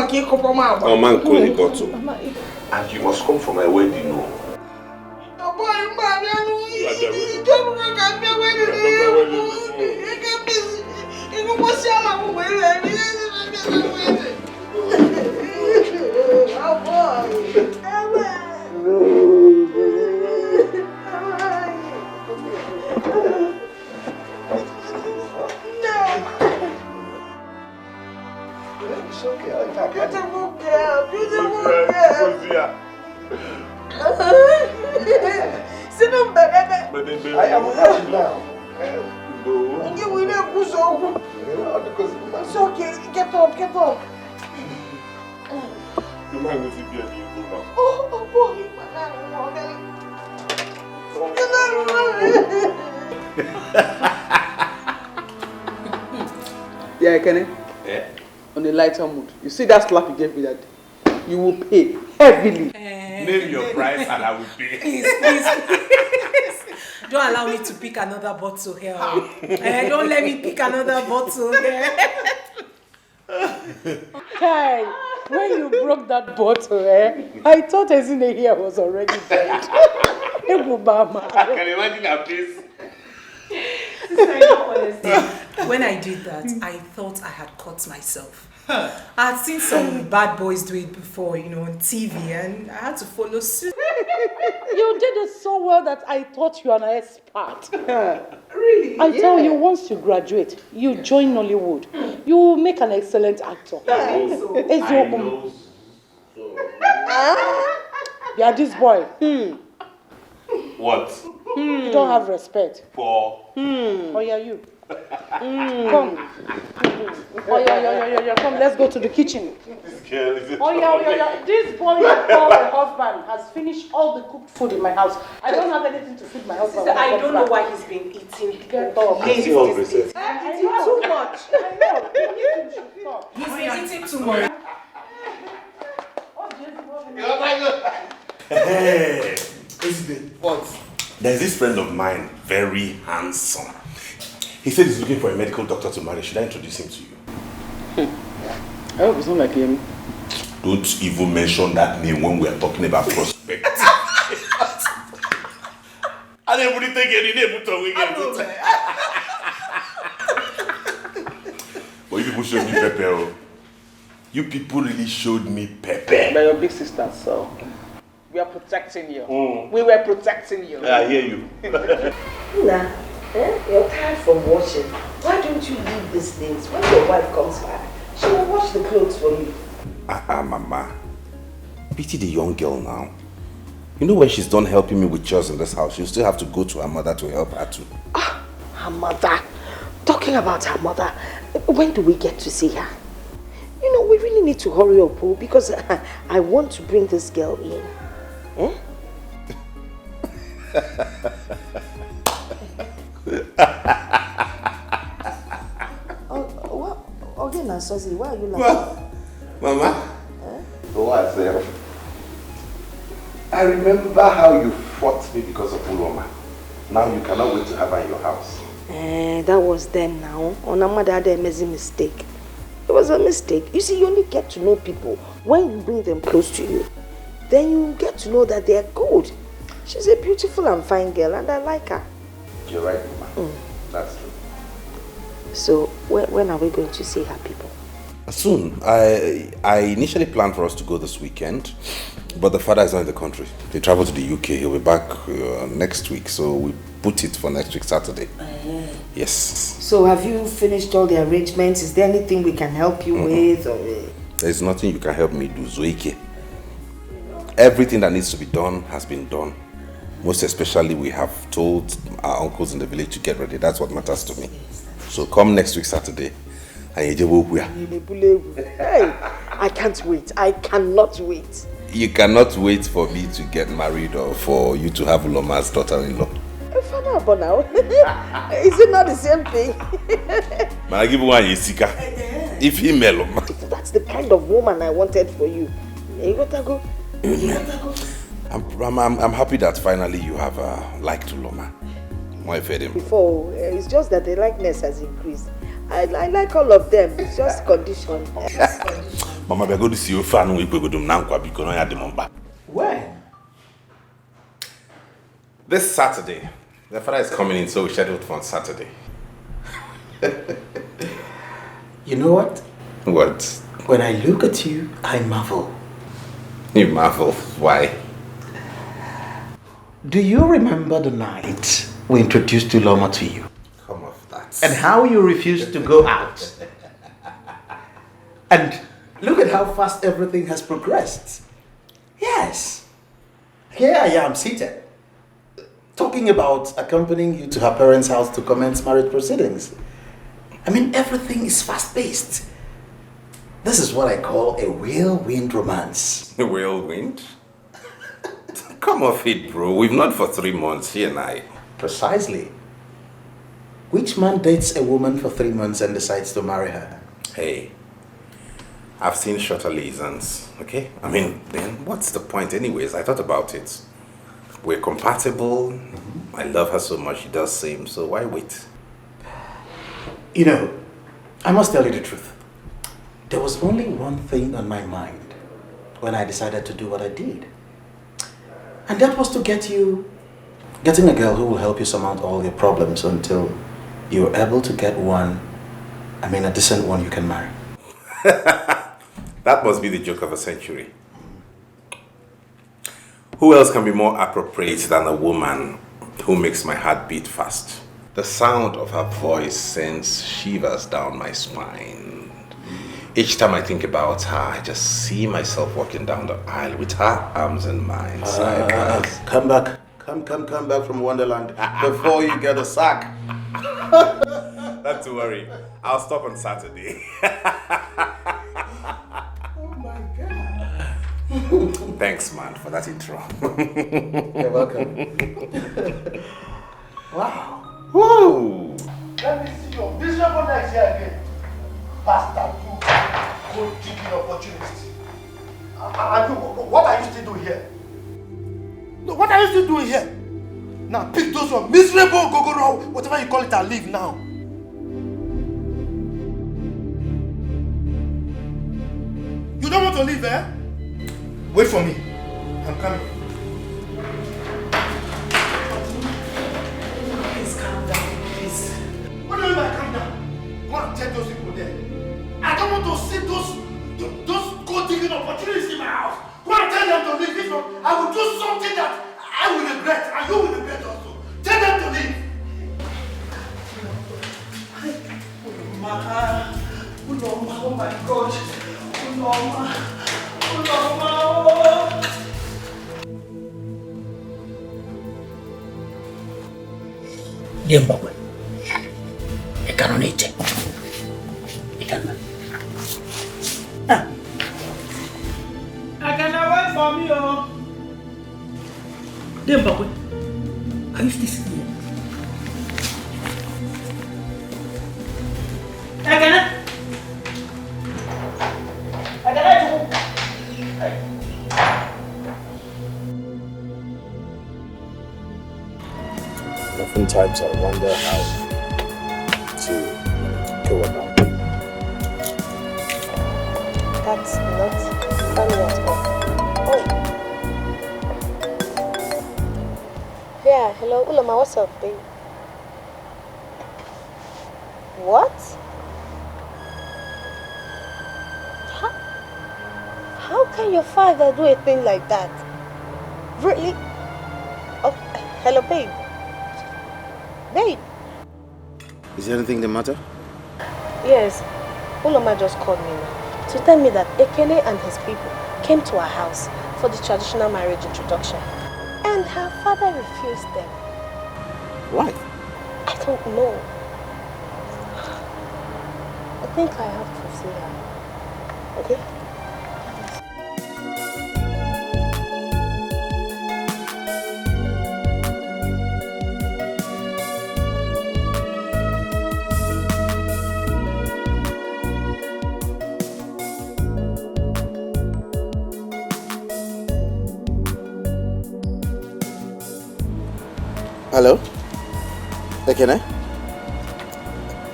man, call the bottle. Mama, And you must come for my wedding, no? It's okay. Beautiful girl, beautiful girl. Sit down, baby. I am happy now. It's okay. Get up, get up. Oh boy, Yeah, Kenny. Yeah. On a lighter mood. You see that slap you gave me that day? You will pay heavily. Name your price and I will pay. Please. Don't allow me to pick another bottle here. Don't let me pick another bottle here. Kai, when you broke that bottle, I thought Ezine here was already dead. I can imagine her face. When I did that, I thought I had caught myself. I had seen some bad boys do it before, on TV, and I had to follow suit. You did it so well that I thought you were an expert. Really? I tell you, once you graduate, you join Nollywood. You will make an excellent actor. I know. Yeah, this boy. What? You don't have respect. For? Oh yeah, you. Come. Oh yeah. Come, let's go to the kitchen. This girl is Oh yeah. This boy you call a husband has finished all the cooked food in my house. I don't have anything to feed my husband. Sister, I don't know why he's been eating. Get up. I see hungry, sir. He's eating too much. I know. You should stop. He's been eating too much. Hey! What? There's this friend of mine, very handsome. He said he's looking for a medical doctor to marry. Should I introduce him to you? I hope it's not like him. Don't even mention that name when we are talking about prospect. I didn't really take any name to people showed me pepper. You people really showed me pepper. They're your big sisters, so we are protecting you. We were protecting you. I hear you. Nah, you're tired from washing. Why don't you leave these things? When your wife comes back, she will wash the clothes for you. Mama. Pity the young girl now. You know when she's done helping me with chores in this house, she'll still have to go to her mother to help her too. Her mother. Talking about her mother, when do we get to see her? You know, we really need to hurry up, because I want to bring this girl in. Eh? Okay, now, Sosie, why are you laughing? Mama? What? I remember how you fought me because of Uloma. Now you cannot wait to have her in your house. That was then now. On Amada had an amazing mistake. It was a mistake. You see, you only get to know people when you bring them close to you. Then you get to know that they are good. She's a beautiful and fine girl, and I like her. You're right, Mama. That's true. So, when are we going to see her people? Soon. I initially planned for us to go this weekend, but the father is not in the country. He traveled to the UK. He'll be back next week, so we put it for next week, Saturday. Yes. So, have you finished all the arrangements? Is there anything we can help you with? Or... There's nothing you can help me do, Zoike. Everything that needs to be done has been done. Most especially, we have told our uncles in the village to get ready. That's what matters to me. So come next week, Saturday. Hey, I can't wait. I cannot wait. You cannot wait for me to get married or for you to have Uloma's daughter-in-law. Now. Is it not the same thing? Man, I give one Yesika. If he mellow. That's the kind of woman I wanted for you. You gotta go. I'm happy that finally you have liked Uloma. Before, it's just that the likeness has increased. I like all of them. It's just condition. Mama, we're going to see you fan. We go to Nankwa because I had the number. When? This Saturday. The father is coming in, so we scheduled for on Saturday. You know what? What? When I look at you, I marvel. You marvel? Why? Do you remember the night we introduced Uloma to you? Come off that. And how you refused to go out. And look at how fast everything has progressed. Yes. Here I am seated, talking about accompanying you to her parents' house to commence marriage proceedings. I mean, everything is fast-paced. This is what I call a whirlwind romance. A whirlwind? Come off it, bro. We've known for 3 months, she and I. Precisely. Which man dates a woman for 3 months and decides to marry her? Hey, I've seen shorter liaisons, okay? I mean, then what's the point anyways? I thought about it. We're compatible. I love her so much, she does same, so why wait? You know, I must tell you the truth. There was only one thing on my mind when I decided to do what I did. And that was to getting a girl who will help you surmount all your problems until you're able to get a decent one you can marry. That must be the joke of a century. Who else can be more appropriate than a woman who makes my heart beat fast? The sound of her voice sends shivers down my spine. Each time I think about her, I just see myself walking down the aisle with her arms in mine. Come back. Come back from Wonderland before you get a sack. Not to worry. I'll stop on Saturday. Oh my God. Thanks, man, for that intro. You're welcome. Wow. Whoa. Let me see your miserable next year again. Bastard, you go take your opportunity. What are you still doing here? No, what are you still doing here? Now pick those one miserable gogoro, whatever you call it, and leave now. You don't want to leave, eh? Wait for me. I'm coming. Please calm down, please. What do you mean by calm down? Go and tell those people there. regret, and you will regret also. Tell them to leave. Uloma, oh my God. Uloma, oh. Diembakwe. Ekanonite. Ekanman. I cannot wait for me, oh. Diembakwe. Are you still sitting here? I cannot. Oftentimes I wonder how to go about it. That's not funny at all. Oh. Yeah, hello, Uloma, what's up, babe? What? How can your father do a thing like that? Really? Oh, hello, babe. Babe. Is there anything the matter? Yes, Uloma just called me now to tell me that Ekene and his people came to our house for the traditional marriage introduction. And her father refused them. Why? I don't know. I think I have to see her. Okay? Hello? Ekene?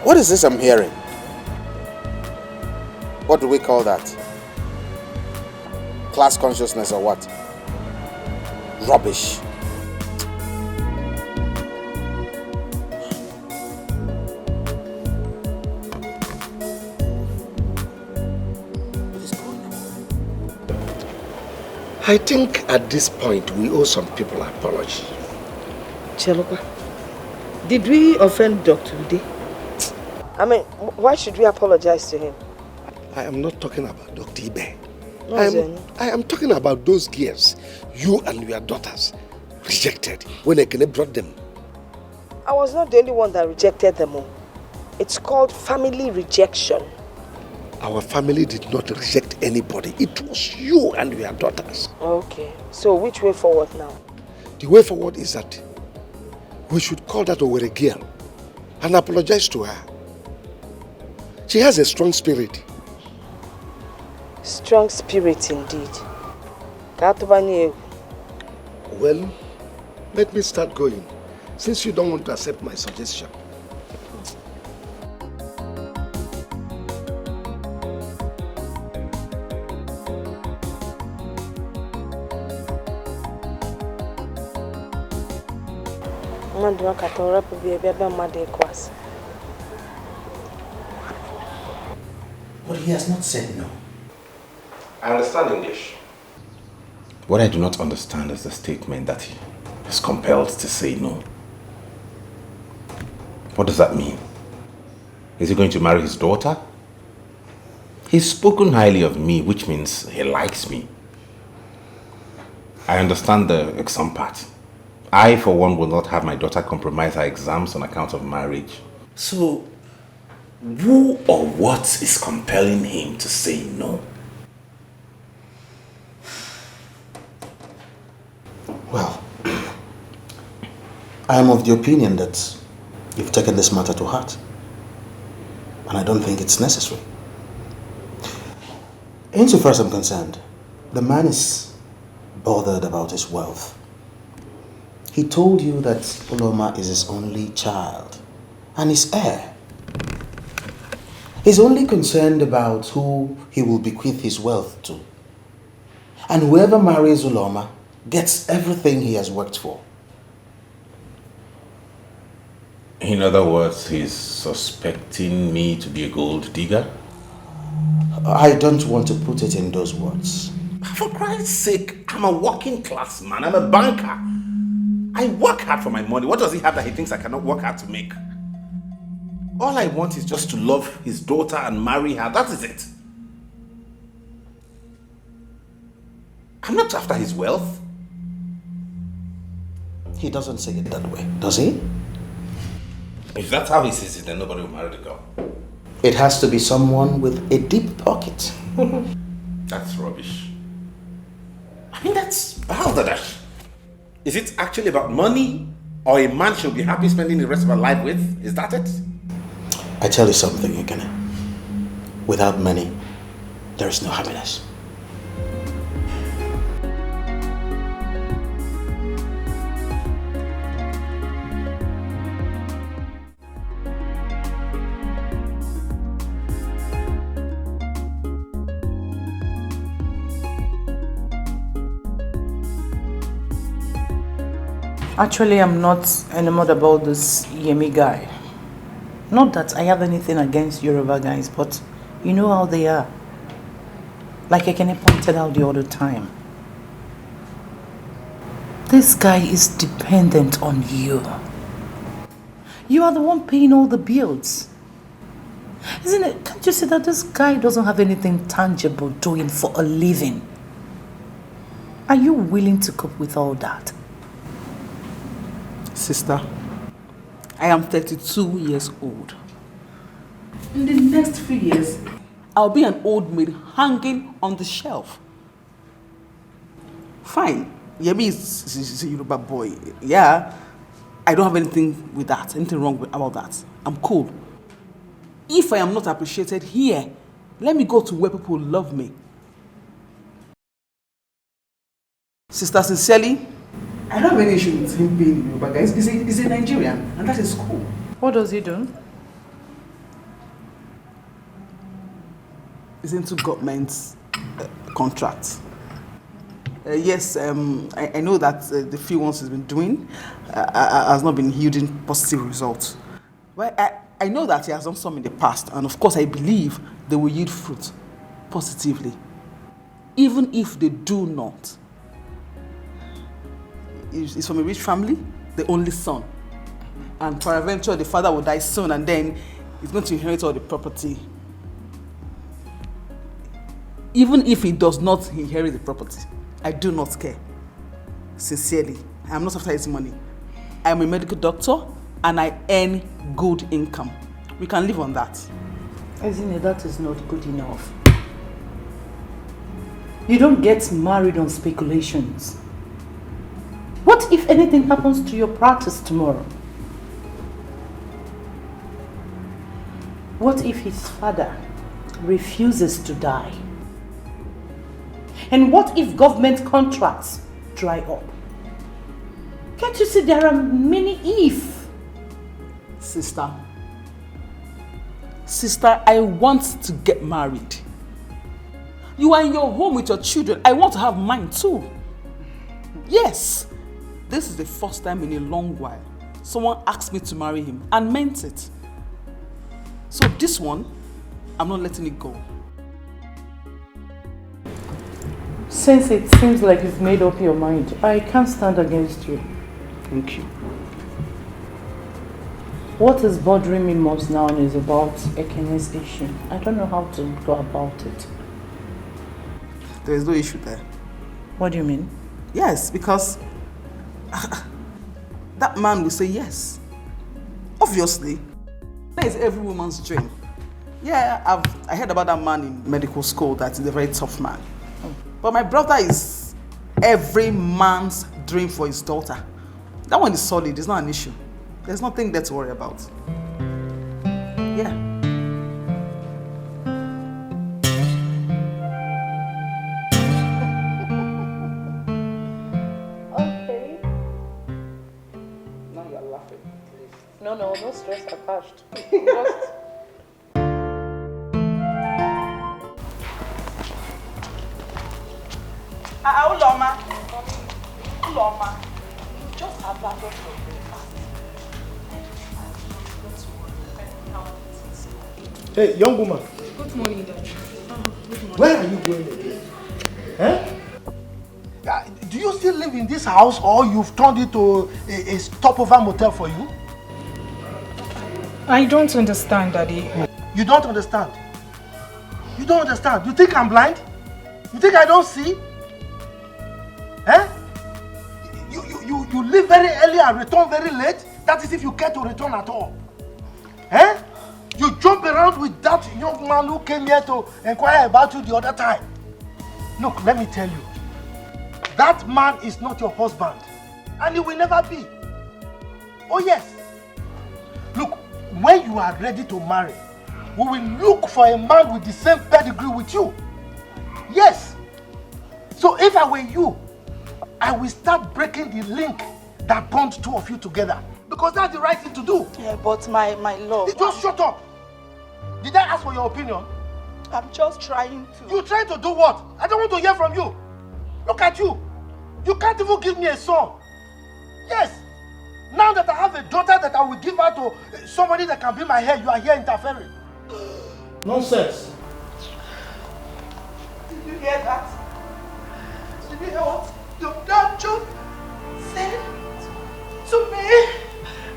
What is this I'm hearing? What do we call that? Class consciousness or what? Rubbish. I think at this point we owe some people an apology. Chelopa, did we offend Dr. Ude? I mean, why should we apologize to him? I am not talking about Dr. Ibe. No, I am talking about those girls you and your daughters rejected when Ekene brought them. I was not the only one that rejected them all. It's called family rejection. Our family did not reject anybody. It was you and your daughters. Okay, so which way forward now? The way forward is that we should call that Owere girl and apologize to her. She has a strong spirit. Strong spirit indeed. Well, let me start going, since you don't want to accept my suggestion. But he has not said no. I understand English. What I do not understand is the statement that he is compelled to say no. What does that mean? Is he going to marry his daughter? He's spoken highly of me, which means he likes me. I understand the exam part. I, for one, will not have my daughter compromise her exams on account of marriage. So, who or what is compelling him to say no? Well, I am of the opinion that you've taken this matter to heart. And I don't think it's necessary. Insofar as I'm concerned, the man is bothered about his wealth. He told you that Uloma is his only child and his heir. He's only concerned about who he will bequeath his wealth to. And whoever marries Uloma gets everything he has worked for. In other words, he's suspecting me to be a gold digger? I don't want to put it in those words. For Christ's sake, I'm a working class man. I'm a banker. I work hard for my money. What does he have that he thinks I cannot work hard to make? All I want is just to love his daughter and marry her. That is it. I'm not after his wealth. He doesn't say it that way, does he? If that's how he sees it, then nobody will marry the girl. It has to be someone with a deep pocket. That's rubbish. I mean, that's balderdash. Is it actually about money or a man she'll be happy spending the rest of her life with? Is that it? I tell you something, Ekene. Without money, there is no happiness. Actually, I'm not enamored about this Yemi guy. Not that I have anything against Yoruba guys, but you know how they are. Like Ekene pointed out the other time. This guy is dependent on you. You are the one paying all the bills. Isn't it? Can't you see that this guy doesn't have anything tangible doing for a living? Are you willing to cope with all that? Sister, I am 32 years old. In the next few years, I'll be an old maid hanging on the shelf. Fine, Yemi is a Yoruba boy. Yeah, I don't have anything with that, anything wrong about that. I'm cool. If I am not appreciated here, let me go to where people love me. Sister, sincerely, I don't have any issue with him being Yoruba, guys. He's a Nigerian, and that is cool. What does he do? He's into government contracts. Yes, I know that the few ones he's been doing has not been yielding positive results. But I know that he has done some in the past, and of course I believe they will yield fruit positively. Even if they do not. He's from a rich family, the only son. And peradventure, the father will die soon, and then he's going to inherit all the property. Even if he does not inherit the property, I do not care. Sincerely, I am not after his money. I am a medical doctor, and I earn good income. We can live on that. Isn't it? That is not good enough. You don't get married on speculations. What if anything happens to your practice tomorrow? What if his father refuses to die? And what if government contracts dry up? Can't you see there are many if? Sister, I want to get married. You are in your home with your children. I want to have mine too. Yes. This is the first time in a long while someone asked me to marry him and meant it. So this one, I'm not letting it go. Since it seems like you've made up your mind, I can't stand against you. Thank you. What is bothering me most now is about Ekene's issue. I don't know how to go about it. There is no issue there. What do you mean? Yes, because that man will say yes. Obviously. That is every woman's dream. Yeah, I heard about that man in medical school that is a very tough man. But my brother is every man's dream for his daughter. That one is solid, it's not an issue. There's nothing there to worry about. Yeah. No stress attached. Just... Uloma. You just abandoned your breakfast. Hey, young woman. Good morning, Dad. Where are you going again? Huh? Do you still live in this house or you've turned it to a stopover motel for you? I don't understand, Daddy. You don't understand? You don't understand? You think I'm blind? You think I don't see? Eh? You leave very early and return very late? That is if you care to return at all. Eh? You jump around with that young man who came here to inquire about you the other time. Look, let me tell you. That man is not your husband. And he will never be. Oh yes. Look, when you are ready to marry, we will look for a man with the same pedigree with you. Yes. So if I were you, I will start breaking the link that bound two of you together. Because that's the right thing to do. Yeah, but my love... Just shut up. Did I ask for your opinion? I'm just trying to... You trying to do what? I don't want to hear from you. Look at you. You can't even give me a son. Yes. Now that I have a daughter that I will give her to somebody that can be my heir, you are here interfering. Nonsense. Did you hear that? Did you hear what your dad just said to me?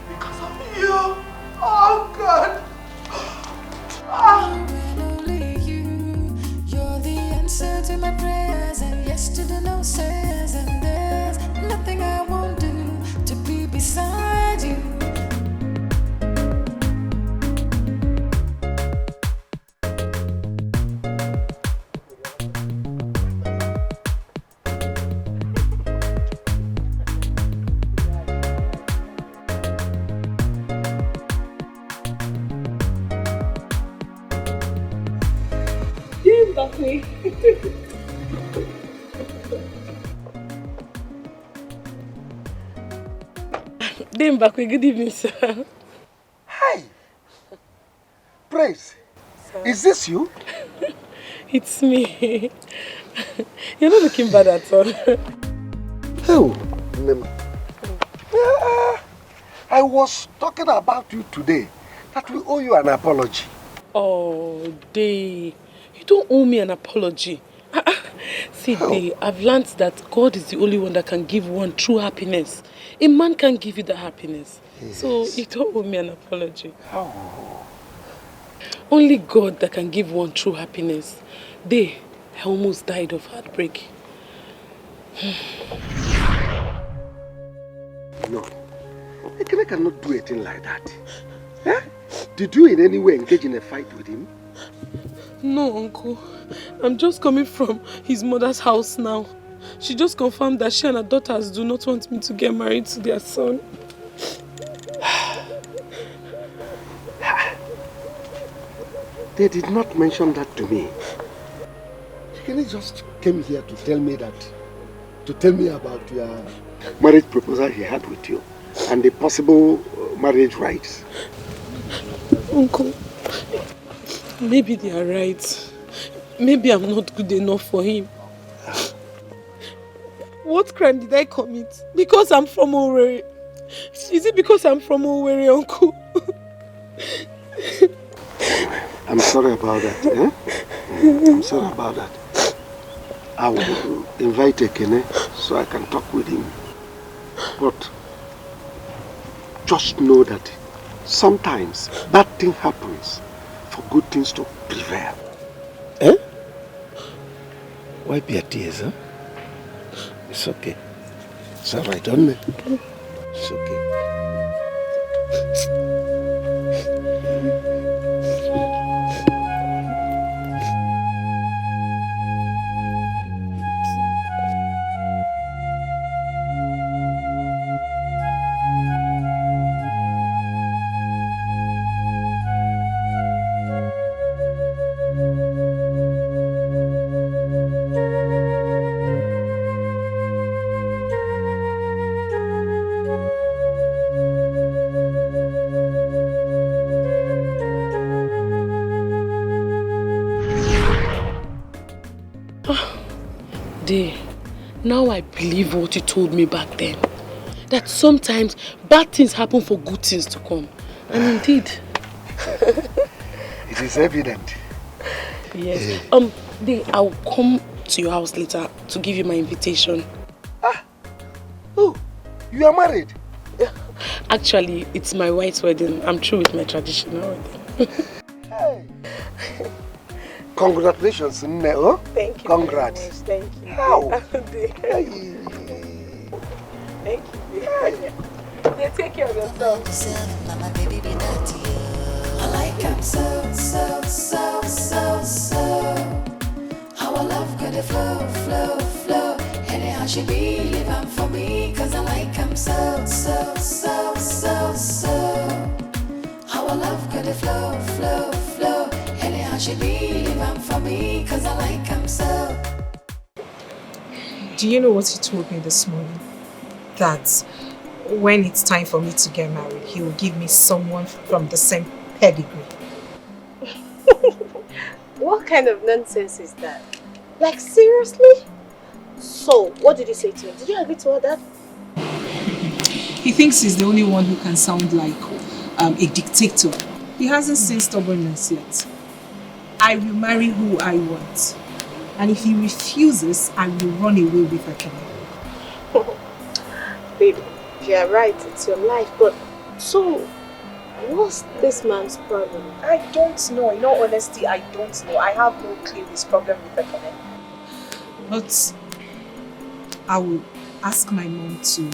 Because of you. Oh God. Only you. You're the answer to my prayers, and yes to the no says, and there's nothing I won't do to be beside you. Me. Dame Bakwe, good evening, sir. Hi. Praise. Sir? Is this you? It's me. You're not looking bad at all. Oh, I was talking about you today, that we owe you an apology. Oh, Day. You don't owe me an apology. See, Day, I've learned that God is the only one that can give one true happiness. A man can't give you the happiness. Yes. So you don't owe me an apology. Oh. Only God that can give one true happiness. Day, I almost died of heartbreak. No, I cannot do a thing like that. Huh? Did you in any way engage in a fight with him? No, Uncle. I'm just coming from his mother's house now. She just confirmed that she and her daughters do not want me to get married to their son. They did not mention that to me. He just came here to tell me about your marriage proposal he had with you and the possible marriage rights. Uncle, maybe they are right. Maybe I'm not good enough for him. What crime did I commit? Because I'm from Owerri. Is it because I'm from Owerri, Uncle? I'm sorry about that. Eh? I'm sorry about that. I will invite Ekene so I can talk with him. But just know that sometimes bad thing happens for good things to prevail. Eh? Wipe your tears, huh? It's okay. It's alright, don't it? It's okay. Now I believe what you told me back then. That sometimes bad things happen for good things to come. And indeed. It is evident. Yes. I'll come to your house later to give you my invitation. Ah, You are married? Actually, it's my white wedding. I'm through with my traditional wedding. Hey. Congratulations, Neo. Thank you. Congrats. Thank you. How? Thank you. Yeah, take care of yourself. Mama, baby, be that you. I like him so, so, so, so, so. Our love got to flow, flow, flow. Anyhow she be, live on for me. Cause I like him so, so, so, so, so. Our love got to flow, flow, flow. Anyhow she be, live on for me. Cause I like him so. Do you know what he told me this morning? That when it's time for me to get married, he will give me someone from the same pedigree. What kind of nonsense is that? Like, seriously? So, what did you say to him? Did you agree to all that? He thinks he's the only one who can sound like a dictator. He hasn't seen stubbornness yet. I will marry who I want. And if he refuses, I will run away with Ekene. Baby, you're right, it's your life, but so, what's this man's problem? I don't know. In all honesty, I don't know. I have no clue his problem with Ekene. But I will ask my mom to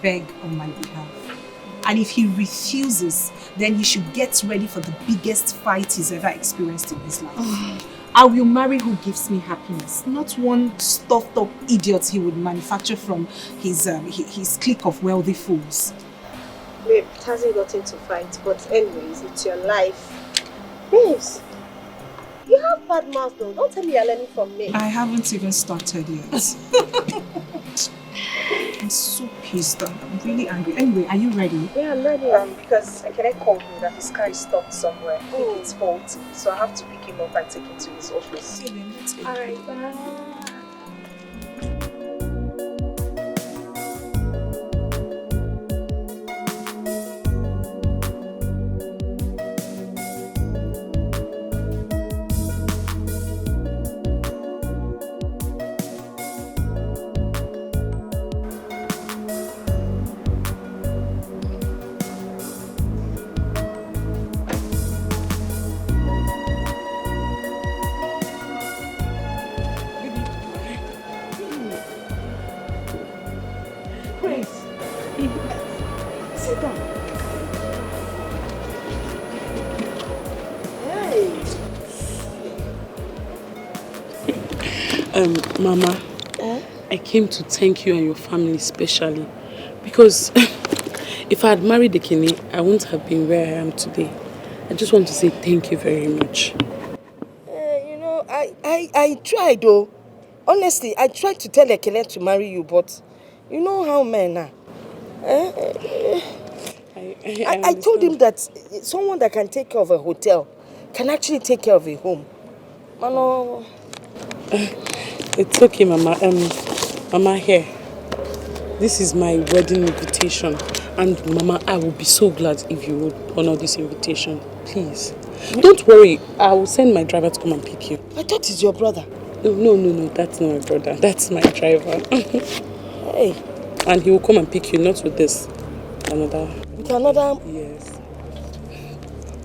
beg on my behalf. And if he refuses, then he should get ready for the biggest fight he's ever experienced in his life. I will marry who gives me happiness, not one stuffed up idiot he would manufacture from his clique of wealthy fools. Babe, it hasn't gotten to fight, but anyways, it's your life. Babes, you have bad mouth though. Don't tell me you're learning from me. I haven't even started yet. I'm so pissed. I'm really angry. Anyway, are you ready? Yeah, I'm ready. Because Ekene called me that his car is stopped somewhere. I think it's faulty. So I have to pick him up and take him to his office. Alright, bye. Mama, I came to thank you and your family specially because if I had married Ekene, I wouldn't have been where I am today. I just want to say thank you very much. You know, I tried though. Honestly, I tried to tell Ekene to marry you, but you know how men are. I told him that someone that can take care of a hotel can actually take care of a home. Mano. It's okay, Mama. Mama, here. This is my wedding invitation. And Mama, I will be so glad if you would honor this invitation. Please. Don't worry. I will send my driver to come and pick you. I thought it's your brother. No. That's not my brother. That's my driver. Hey. And he will come and pick you, not with this. Another. With another? Yes.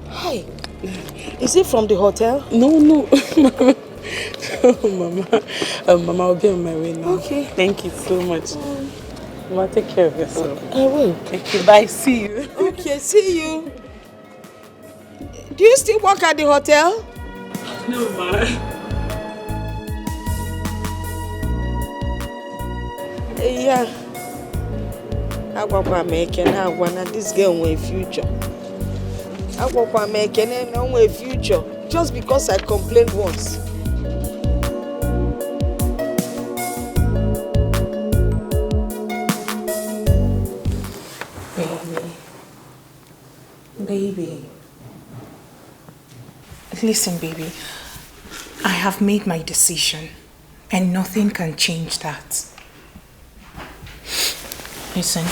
Hi. Is it from the hotel? No. Mama. Mama, I'll be on my way now. Okay. Thank you so much. Mama, take care of yourself. I will. Thank you. Bye. See you. Okay, see you. Do you still work at the hotel? No, Ma. Yeah. Agwakwa Ekene agwa na this girl nwere future. Agwakwa Ekene na nwere future just because I complained once. Baby. Listen, baby. I have made my decision and nothing can change that. Listen.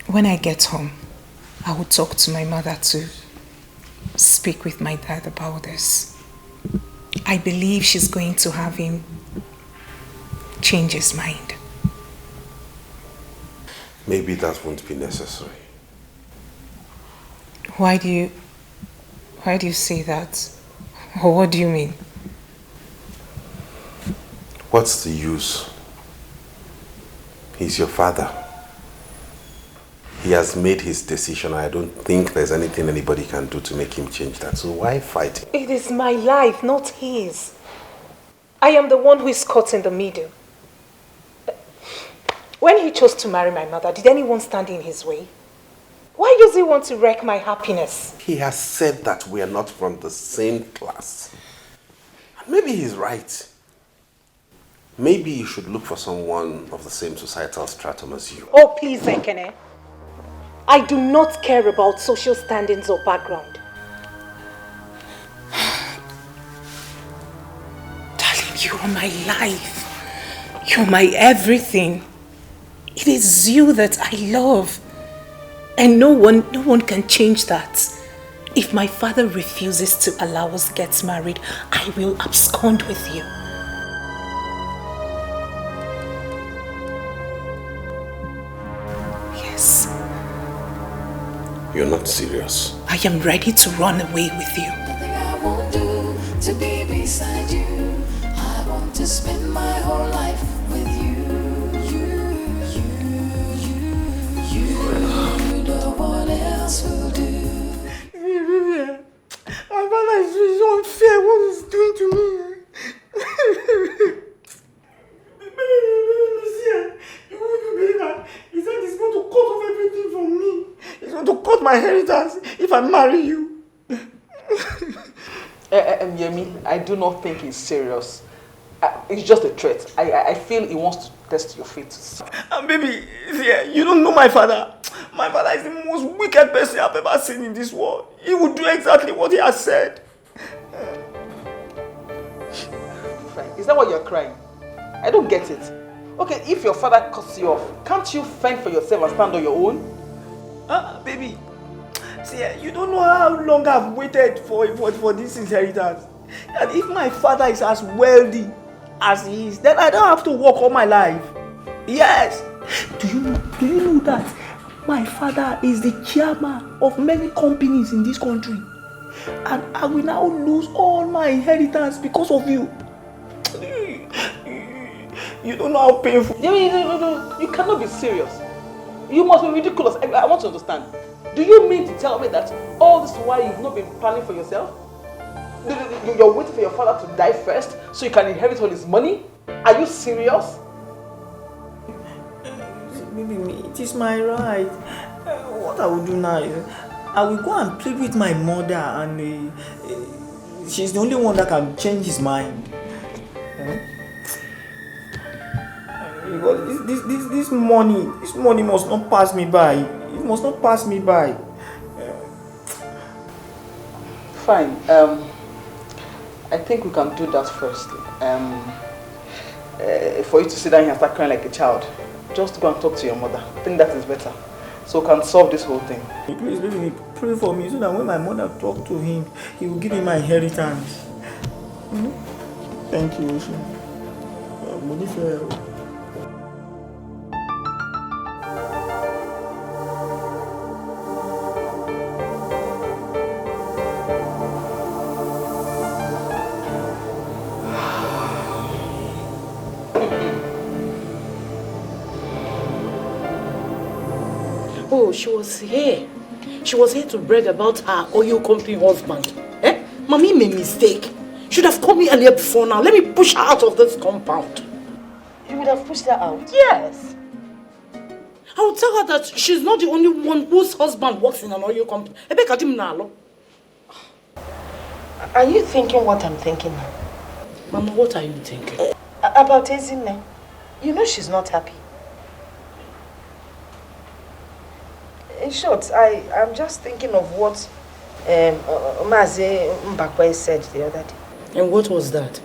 When I get home, I will talk to my mother to speak with my dad about this. I believe she's going to have him change his mind. maybe that won't be necessary. Why do you say that? Or what do you mean? What's the use? He's your father. He has made his decision. I don't think there's anything anybody can do to make him change that. So why fight? It is my life, not his. I am the one who is caught in the middle. When he chose to marry my mother, did anyone stand in his way? Why does he want to wreck my happiness? He has said that we are not from the same class. And maybe he's right. Maybe you should look for someone of the same societal stratum as you. Oh, please, Ekene. I do not care about social standings or background. Darling, you are my life. You're my everything. It is you that I love. And no one can change that. If my father refuses to allow us get married, I will abscond with you. Yes. You're not serious. I am ready to run away with you. Nothing I won't do to be beside you. I want to spend my whole life with you. No one else will do. My father is unfair. What he's doing to me. You won't believe that. He said he's going to cut off everything from me. He's going to cut my inheritance if I marry you. Yemi, I do not think he's serious. It's just a threat. I feel he wants to test your faith. And baby, yeah, you don't know my father. My father is the most wicked person I've ever seen in this world. He would do exactly what he has said. Is that why you're crying? I don't get it. Okay, if your father cuts you off, can't you fend for yourself and stand on your own? Baby, see, you don't know how long I've waited for this inheritance. And if my father is as wealthy as he is, then I don't have to work all my life. Yes. Do you know that my father is the chairman of many companies in this country? And I will now lose all my inheritance because of you. You don't know how painful. No, you cannot be serious. You must be ridiculous. I want to understand. Do you mean to tell me that all this while you've not been planning for yourself? You're waiting for your father to die first so you can inherit all his money? Are you serious? Baby, it is my right. What I will do now is I will go and plead with my mother, and she's the only one that can change his mind. Because this money must not pass me by. It must not pass me by. Fine. I think we can do that first. For you to sit down here and start crying like a child, just go and talk to your mother. I think that is better. So we can solve this whole thing. Please, baby, pray for me so that when my mother talks to him, he will give me my inheritance. Thank you, Ocean. Oh, she was here. She was here to brag about her oil company husband. Mommy made a mistake. Should have called me earlier before now. Let me push her out of this compound. You would have pushed her out? Yes. I will tell her that she's not the only one whose husband works in an oil company. Are you thinking what I'm thinking now? Mama, what are you thinking? About Ezinne. You know she's not happy. In short, I'm just thinking of what Mazi Mbakwe said the other day. And what was that?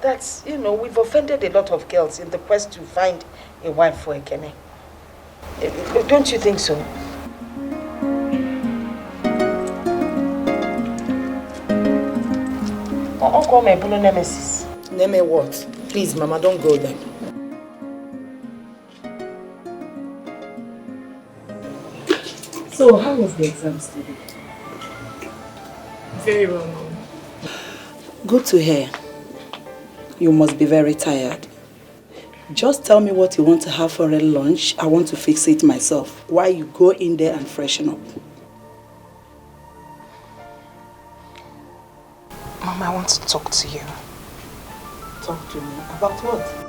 That, we've offended a lot of girls in the quest to find a wife for Ekene. Don't you think so? Uncle Mebel nemesis. Neme what? Please, Mama, don't go there. So, how was the exams today? Very well, Mom. Good to hear. You must be very tired. Just tell me what you want to have for a lunch. I want to fix it myself while you go in there and freshen up. Mom, I want to talk to you. Talk to me? About what?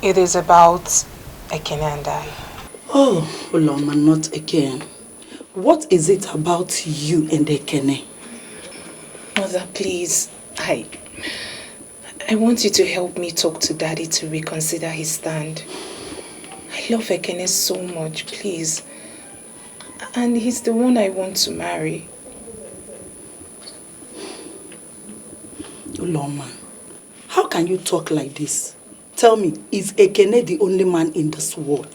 It is about Ekene and I. Oh, Uloma, not again. What is it about you and Ekene? Mother, please, I want you to help me talk to Daddy to reconsider his stand. I love Ekene so much, please. And he's the one I want to marry. Uloma, how can you talk like this? Tell me, is Ekene the only man in this world?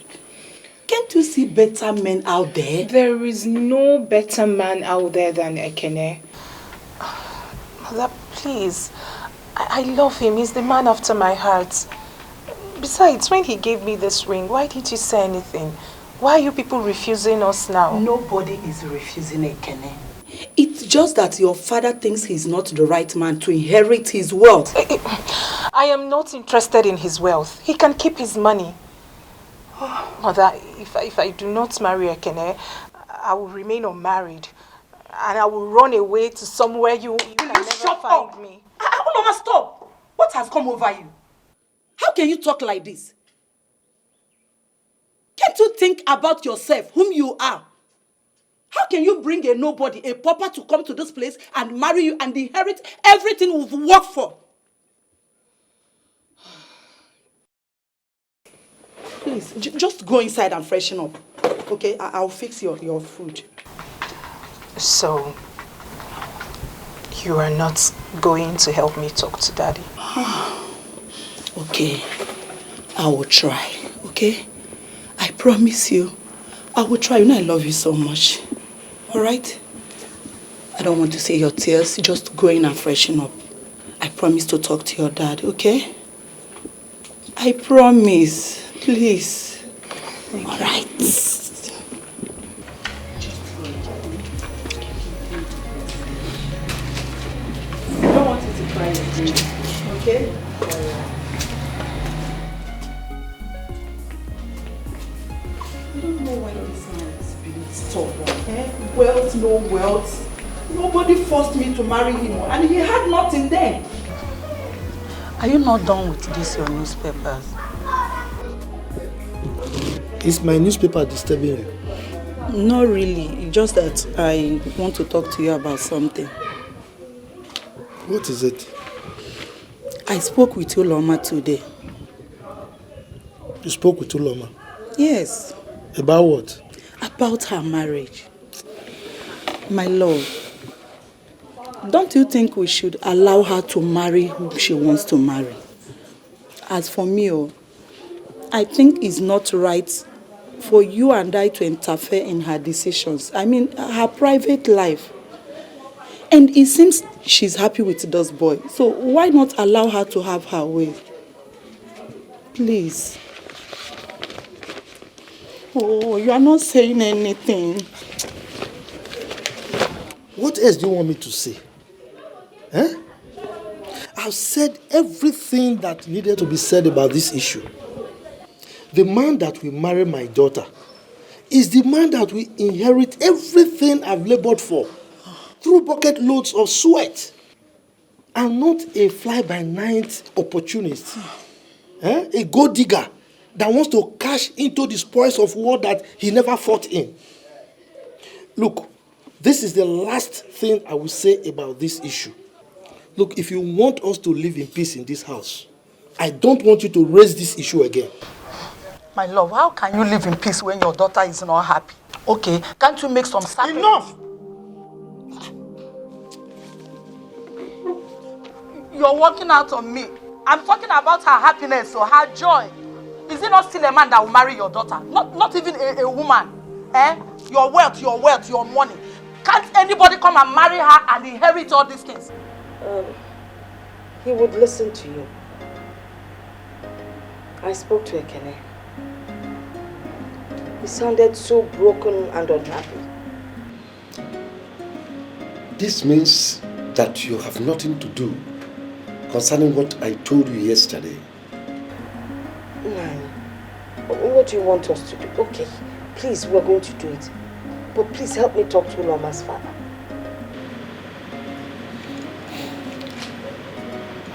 Can't you see better men out there? There is no better man out there than Ekene. Mother, please. I love him. He's the man after my heart. Besides, when he gave me this ring, why did you say anything? Why are you people refusing us now? Nobody is refusing Ekene. It's just that your father thinks he's not the right man to inherit his wealth. I am not interested in his wealth. He can keep his money. Mother, if I do not marry Ekene, I will remain unmarried. And I will run away to somewhere you can never find me. Uloma, stop! What has come over you? How can you talk like this? Can't you think about yourself, whom you are? How can you bring a nobody, a pauper, to come to this place and marry you and inherit everything we've worked for? Please, just go inside and freshen up. Okay, I'll fix your food. So, you are not going to help me talk to Daddy? Okay, I will try, okay? I promise you, I will try. You know I love you so much. Alright? I don't want to see your tears. Just go in and freshen up. I promise to talk to your dad, okay? I promise. Please. Alright. I don't want you to cry again, okay? I don't know why this man is being stubborn. Wealth, no wealth. Nobody forced me to marry him, and he had nothing then. Are you not done with this, your newspapers? Is my newspaper disturbing you? Not really. Just that I want to talk to you about something. What is it? I spoke with Uloma today. You spoke with Uloma? Yes. About what? About her marriage. My love, don't you think we should allow her to marry who she wants to marry? As for me, I think it's not right for you and I to interfere in her decisions. I mean, her private life. And it seems she's happy with this boy. So why not allow her to have her way? Please. Oh, you are not saying anything. What else do you want me to say? Eh? I've said everything that needed to be said about this issue. The man that will marry my daughter is the man that will inherit everything I've labored for through bucket loads of sweat. I'm not a fly-by-night opportunist. A gold digger that wants to cash into the spoils of war that he never fought in. Look, this is the last thing I will say about this issue. Look, if you want us to live in peace in this house, I don't want you to raise this issue again. My love, how can you live in peace when your daughter is not happy? Okay, can't you make some sacrifice? Enough! You're working out on me. I'm talking about her happiness or her joy. Is it not still a man that will marry your daughter? Not even a woman. Your wealth, your money. Can't anybody come and marry her and inherit all these things? He would listen to you. I spoke to Ekene. He sounded so broken and unhappy. This means that you have nothing to do concerning what I told you yesterday. Nani, what do you want us to do? Okay, please, we're going to do it. But please help me talk to Uloma's father.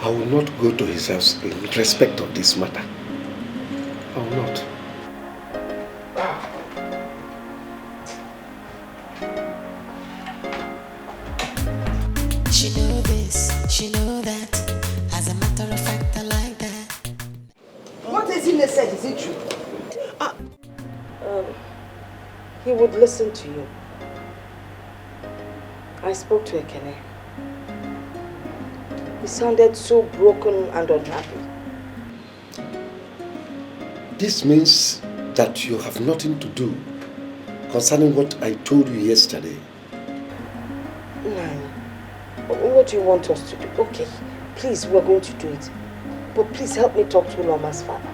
I will not go to his house in respect of this matter. I will not. She know this, she know that. As a matter of fact, I like that. What is Ini said? Is it true? He would listen to you. I spoke to Ekene. He sounded so broken and unhappy. This means that you have nothing to do concerning what I told you yesterday. Nani, what do you want us to do? Okay, please, we're going to do it. But please help me talk to Uloma's father.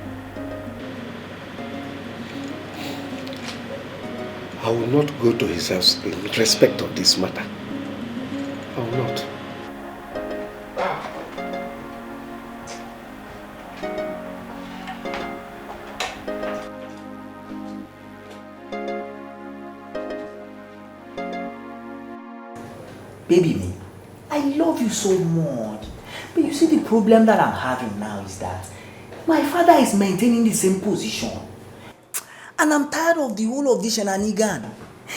I will not go to his house in respect of this matter. I will not. Baby me, I love you so much. But you see, the problem that I'm having now is that my father is maintaining the same position. And I'm tired of the whole of this shenanigan.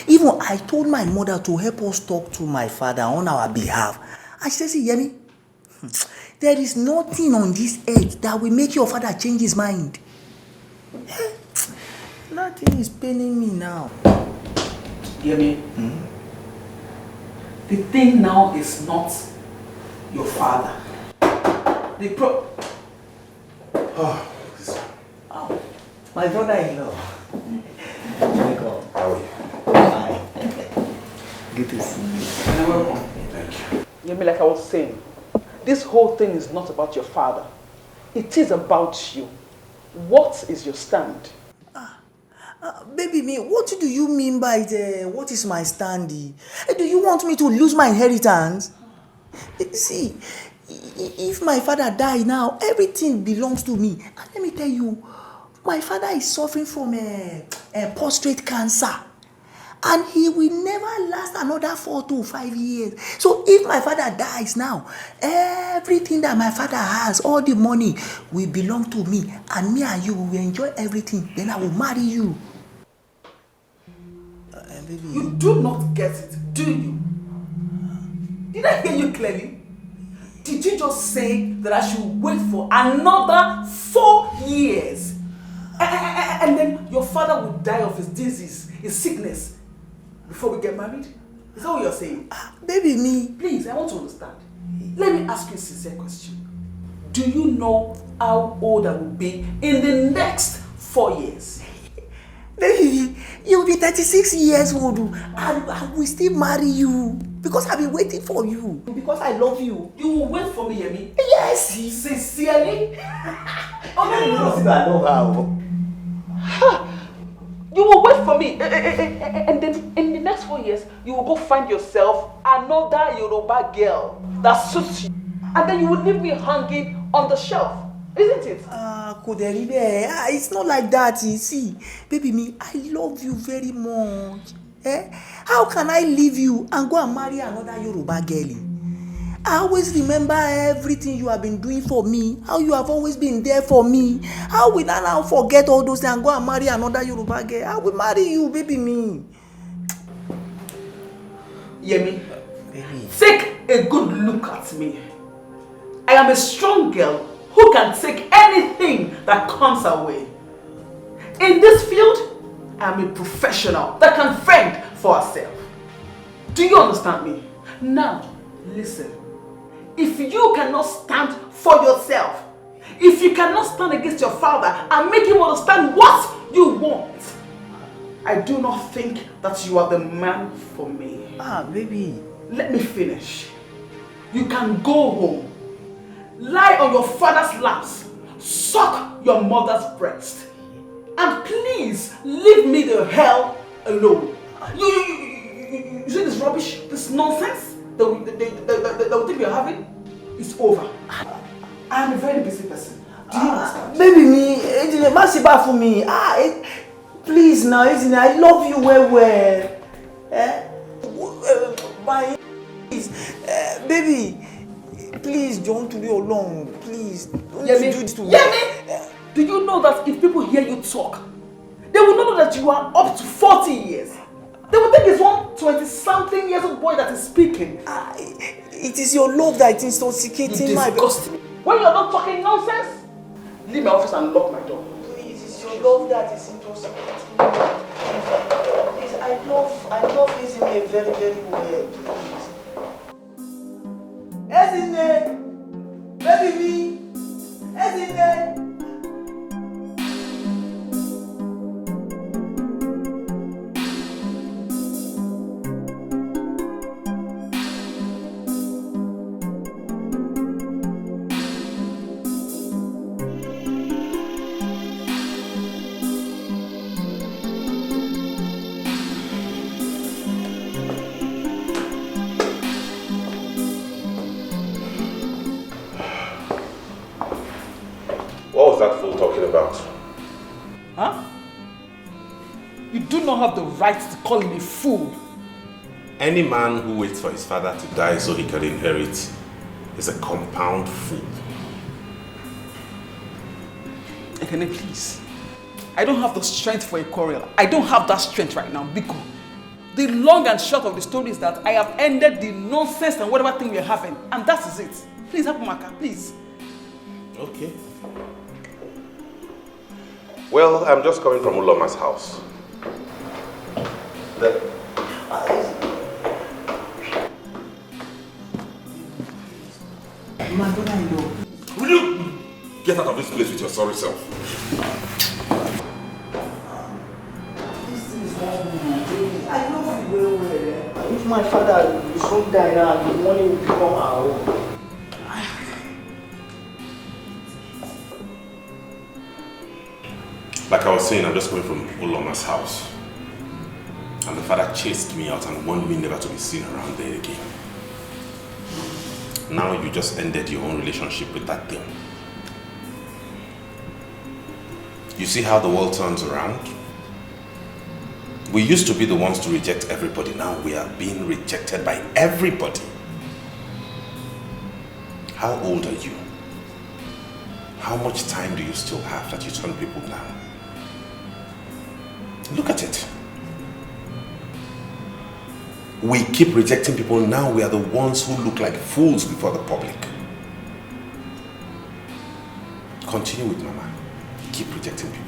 Even I told my mother to help us talk to my father on our behalf. And she said, see, Yemi, there is nothing on this earth that will make your father change his mind. Nothing is paining me now. Yemi, the thing now is not your father. My brother-in-law. Welcome. How are you? Fine. Good to see you. You're welcome. Thank you. Yemi, like I was saying, this whole thing is not about your father. It is about you. What is your stand? Baby me, what do you mean by what is my stand? Do you want me to lose my inheritance? See, if my father die now, everything belongs to me. And let me tell you, my father is suffering from a prostate cancer. And he will never last another 4 to 5 years. So if my father dies now, everything that my father has, all the money, will belong to me. And me and you will enjoy everything. Then I will marry you. Baby. You do not get it, do you? Did I hear you clearly? Did you just say that I should wait for another 4 years? And then your father will die of his disease, his sickness, before we get married? Is that what you're saying? Baby, me. Please, I want to understand. Let me ask you a sincere question. Do you know how old I will be in the next 4 years? Baby, you'll be 36 years old and I will still marry you because I've been waiting for you. Because I love you. You will wait for me, Yemi? Yes. Sincerely? Oh, no. I know how. You will wait for me, and then in the next 4 years, you will go find yourself another Yoruba girl that suits you, and then you will leave me hanging on the shelf, isn't it? It's not like that, you see. Baby me, I love you very much. How can I leave you and go and marry another Yoruba girl? I always remember everything you have been doing for me, how you have always been there for me. How will I now forget all those things and go and marry another Yoruba girl? I will marry you, baby me. Yemi, take a good look at me. I am a strong girl who can take anything that comes her way. In this field, I am a professional that can fend for herself. Do you understand me? Now, listen. If you cannot stand for yourself, if you cannot stand against your father and make him understand what you want, I do not think that you are the man for me. Baby. Let me finish. You can go home, lie on your father's laps, suck your mother's breast. And please leave me the hell alone. You see this rubbish, this nonsense that we think we are having? It's over. I am a very busy person. Do you understand? Baby, me, Masiba for me. Please now, I love you well. Please, baby, please don't do it alone. Please, don't do this to me. Do you know that if people hear you talk, they will not know that you are up to 40 years? They will think it's one 20-something years old boy that is speaking. It is your love that is intoxicating my... When you're not talking nonsense, leave my office and lock my door. Please, it's your love that is intoxicating. Please, I love Ezine very, very well. Please. Ezine! Baby me! Ezine! What was that fool talking about? Huh? You do not have the right to call him a fool. Any man who waits for his father to die so he can inherit is a compound fool. Ekene, please. I don't have the strength for a quarrel. I don't have that strength right now, Biko. The long and short of the story is that I have ended the nonsense and whatever thing we're having, and that is it. Please help Maka, please. Okay. Well, I'm just coming from Uloma's house. My brother-in-law. Will you get out of this place with your sorry self? I know you well. If my father is home die now, the money will become our own. Like I was saying, I'm just coming from Uloma's house. And the father chased me out and warned me never to be seen around there again. Now you just ended your own relationship with that thing. You see how the world turns around? We used to be the ones to reject everybody. Now we are being rejected by everybody. How old are you? How much time do you still have that you turn people down? Look at it. We keep rejecting people. Now we are the ones who look like fools before the public. Continue with Mama. Keep rejecting people.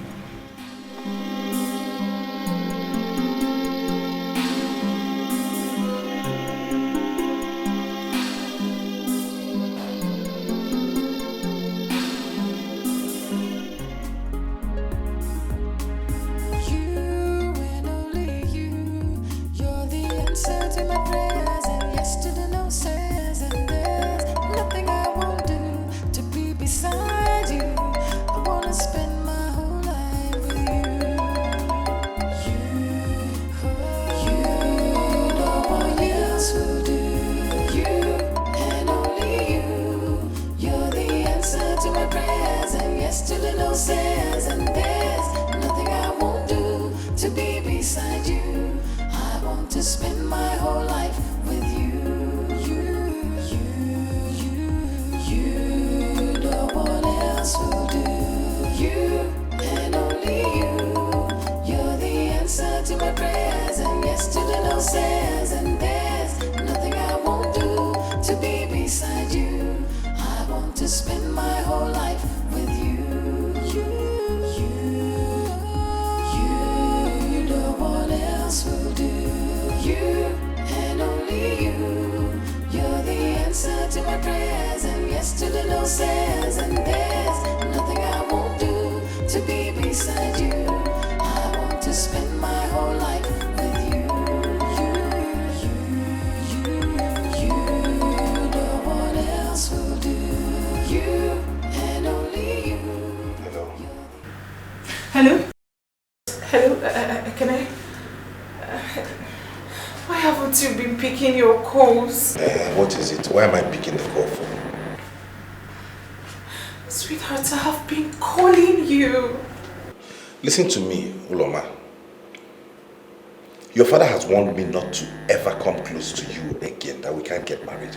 You and only you. Hello? Hello? Can I? Why haven't you been picking your calls? What is it? Why am I picking the call for? Sweetheart, I have been calling you. Listen to me, Uloma. Your father has warned me not to ever come close to you again, that we can't get married.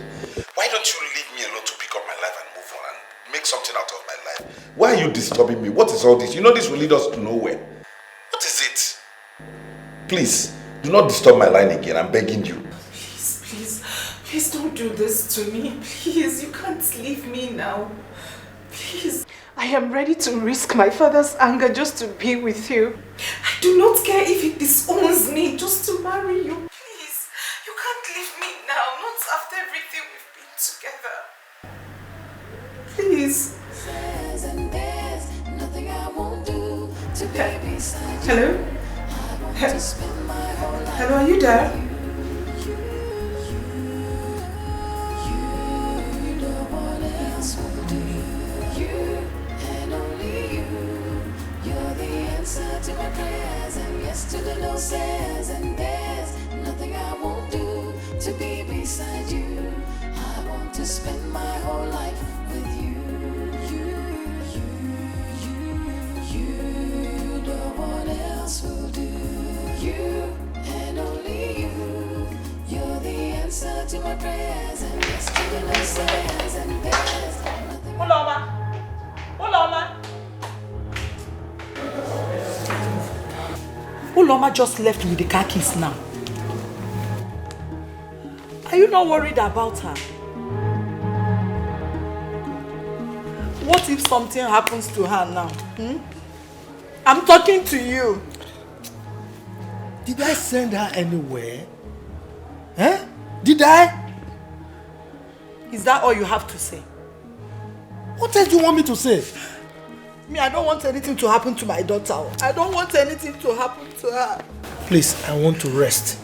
Why don't you leave me alone to pick up my life and move on and make something out of my life? Why are you disturbing me? What is all this? You know this will lead us to nowhere. What is it? Please, do not disturb my line again. I'm begging you. Please don't do this to me. Please, you can't leave me now. Please. I am ready to risk my father's anger just to be with you. I do not care if he disowns me just to marry you. Please, you can't leave me now. Not after everything we've been together. Please. Hello? Hello, are you there? To my prayers and yes to the no says, and there's nothing I won't do to be beside you. I want to spend my whole life with you. You, no one else will do. You and only you. You're the answer to my prayers and yes to the no says, and there's nothing. Uloma. Uloma just left with the car keys now. Are you not worried about her? What if something happens to her now? I'm talking to you. Did I send her anywhere? Huh? Did I? Is that all you have to say? What else do you want me to say? Me, I don't want anything to happen to my daughter. I don't want anything to happen to her. Please, I want to rest.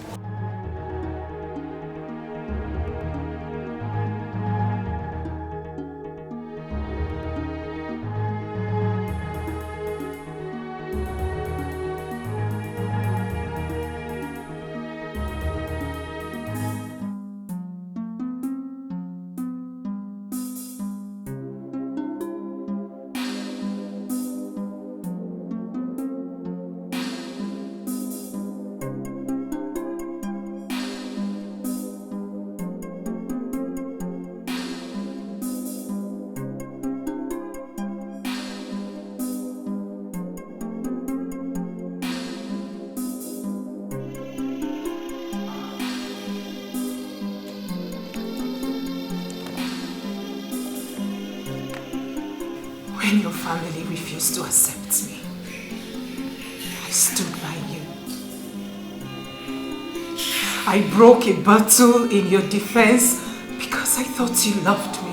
When your family refused to accept me, I stood by you. I broke a battle in your defense because I thought you loved me.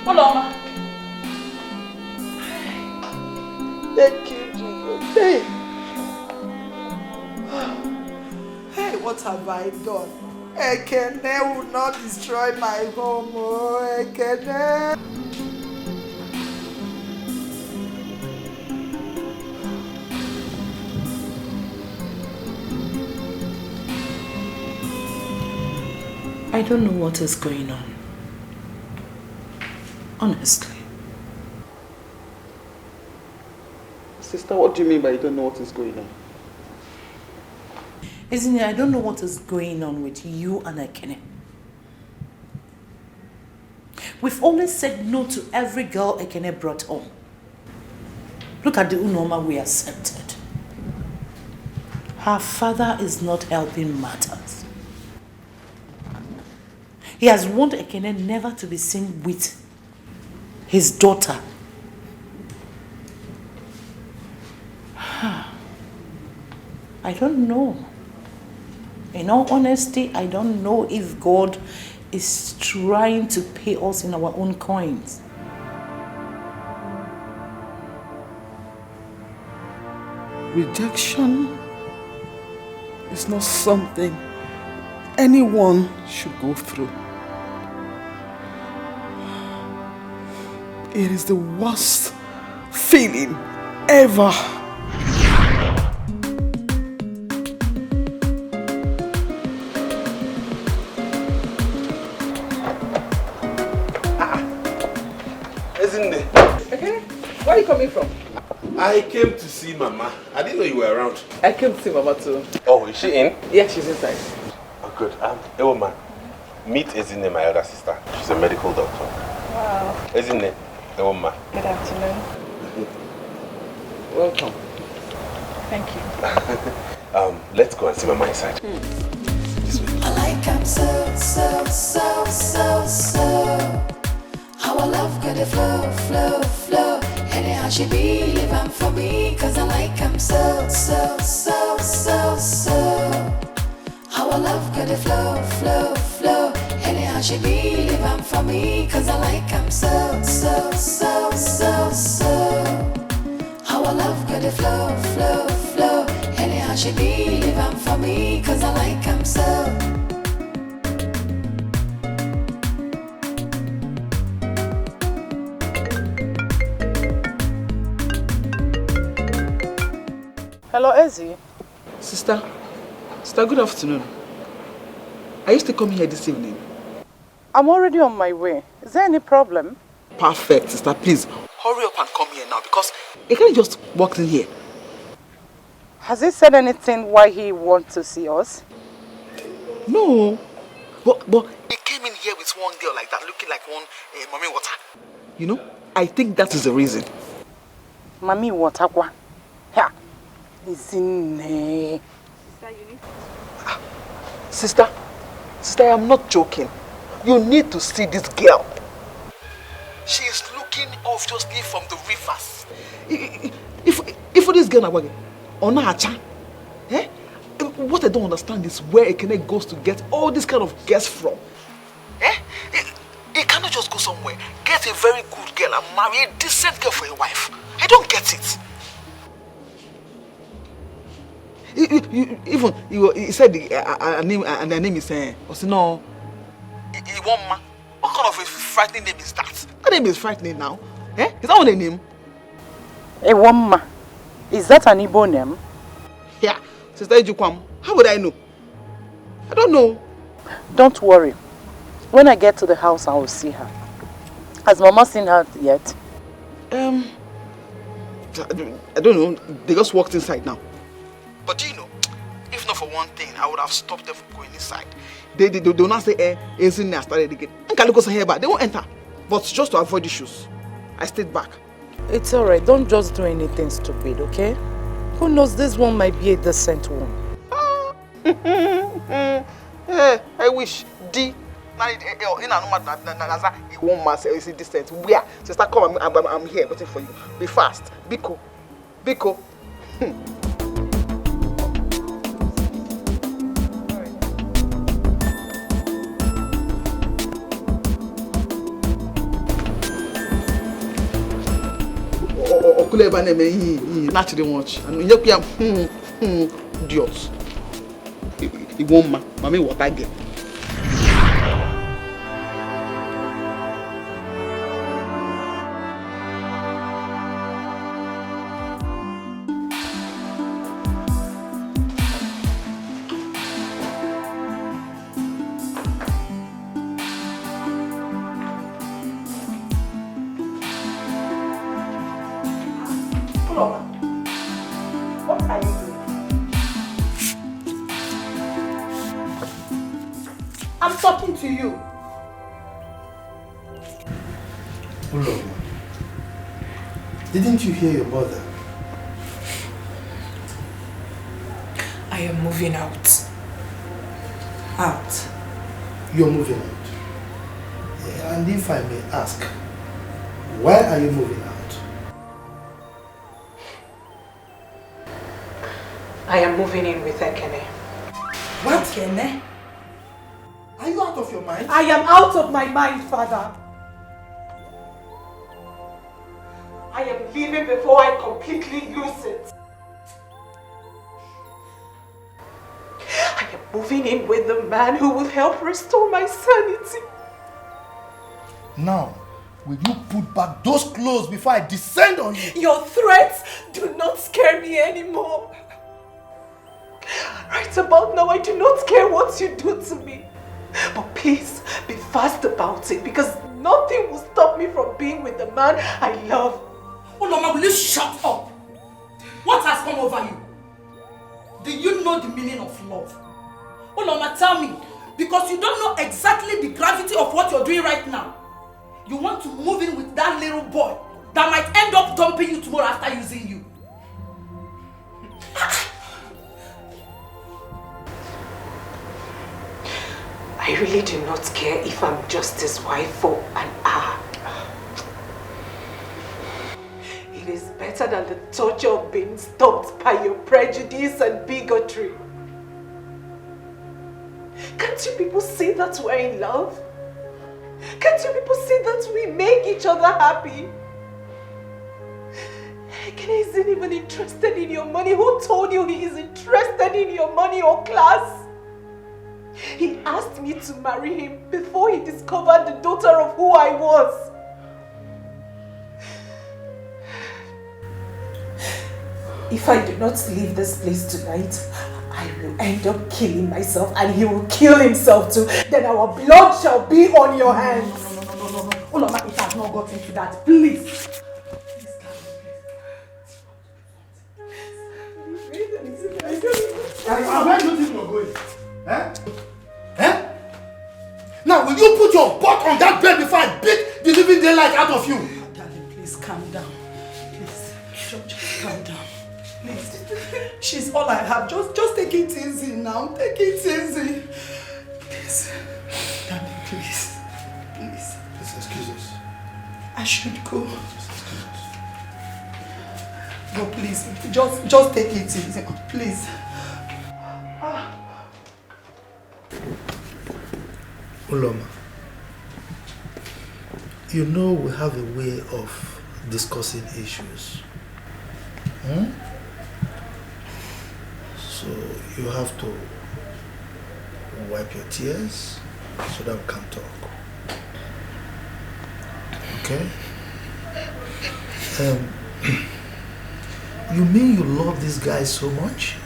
Uloma. Thank you, Jesus. Hey. Hey, what have I done? Ekene will not destroy my home. Oh, Ekene. I don't know what is going on. Honestly. Sister, what do you mean by you don't know what is going on? Isn't it? I don't know what is going on with you and Ekene. We've always said no to every girl Ekene brought home. Look at the Unoma we accepted. Her father is not helping matters. He has warned Ekene never to be seen with his daughter. I don't know. In all honesty, I don't know if God is trying to pay us in our own coins. Rejection is not something anyone should go through. It is the worst feeling ever. Isn't it? Okay. Where are you coming from? I came to see Mama. I didn't know you were around. I came to see Mama too. Oh, is she in? Yeah, she's inside. Oh, good. Hey, woman. Meet Ezinne, my elder sister. She's a medical doctor. Wow. Ezinne, the woman. Good afternoon. Welcome. Thank you. Let's go and see Mama inside. I like him so. How our love got to flow. Anyhow she be living for me, cause I like him so. How our love got to flow. Anyhow she be living for me, cause I like him so. How our love got to flow. Anyhow she be living for me, cause I like him so. Hello, Ezzy. Sister, good afternoon. Are you still coming here this evening? I'm already on my way. Is there any problem? Perfect, sister. Please, hurry up and come here now because he can't just walk in here. Has he said anything why he wants to see us? No. But he came in here with one girl like that, looking like one mommy water. You know, I think that is the reason. Mommy water kwa? Yeah. Isn't Sister, I am not joking. You need to see this girl. She is looking obviously from the rivers. If this girl is on her chan, what I don't understand is where Ekene goes to get all this kind of guests from. He cannot just go somewhere, get a very good girl and marry a decent girl for a wife. I don't get it. He said her name is Osino. Iwoma. What kind of a frightening name is that? That name is frightening now. Is that what a name? Iwoma. Is that an Igbo name? Yeah. Sister Ejukwam, how would I know? I don't know. Don't worry. When I get to the house, I will see her. Has Mama seen her yet? I don't know. They just walked inside now. But do you know, if not for one thing, I would have stopped them from going inside. They do not say, isn't there started again. They won't enter. But just to avoid issues, I stayed back. It's alright. Don't just do anything stupid, okay? Who knows, this one might be a decent one. I wish. Is decent. Where? Sister, come. I'm here waiting for you. Be fast. Biko. Okuleba name he naturally watch and you idiot. He won't mommy what I get. What are you doing? I'm talking to you. Hello. Didn't you hear your mother? I am moving out. Out? You're moving out? Yeah, and if I may ask, why are you moving out? I am moving in with Ekene. What? Ekene? Are you out of your mind? I am out of my mind, Father. I am leaving before I completely lose it. moving in with the man who will help restore my sanity. Now, will you put back those clothes before I descend on you? Your threats do not scare me anymore. Right about now, I do not care what you do to me. But please, be fast about it, because nothing will stop me from being with the man I love. Oh, Mama, will you shut up? What has come over you? Do you know the meaning of love? Oh, Mama, tell me, because you don't know exactly the gravity of what you're doing right now. You want to move in with that little boy that might end up dumping you tomorrow after using you. I really do not care if I'm just his wife for an hour. It is better than the torture of being stopped by your prejudice and bigotry. Can't you people see that we're in love? Can't you people see that we make each other happy? Ekene isn't even interested in your money. Who told you he is interested in your money or class? He asked me to marry him before he discovered the daughter of who I was. If I do not leave this place tonight, I will end up killing myself and he will kill himself too. Then our blood shall be on your hands. No. Oh, Mama, it has not gotten to that. Please. Where do you think you're going? Now, will you put your butt on that bed before I beat the living daylight out of you? Darling, please calm down. Please, just calm down. Please. She's all I have. Just take it easy now. Take it easy. Please. Darling, please. Please. Please excuse us. I should go. No, please. Just take it easy. Please. Uloma, you know we have a way of discussing issues. So you have to wipe your tears so that we can talk. Okay? You mean you love this guy so much?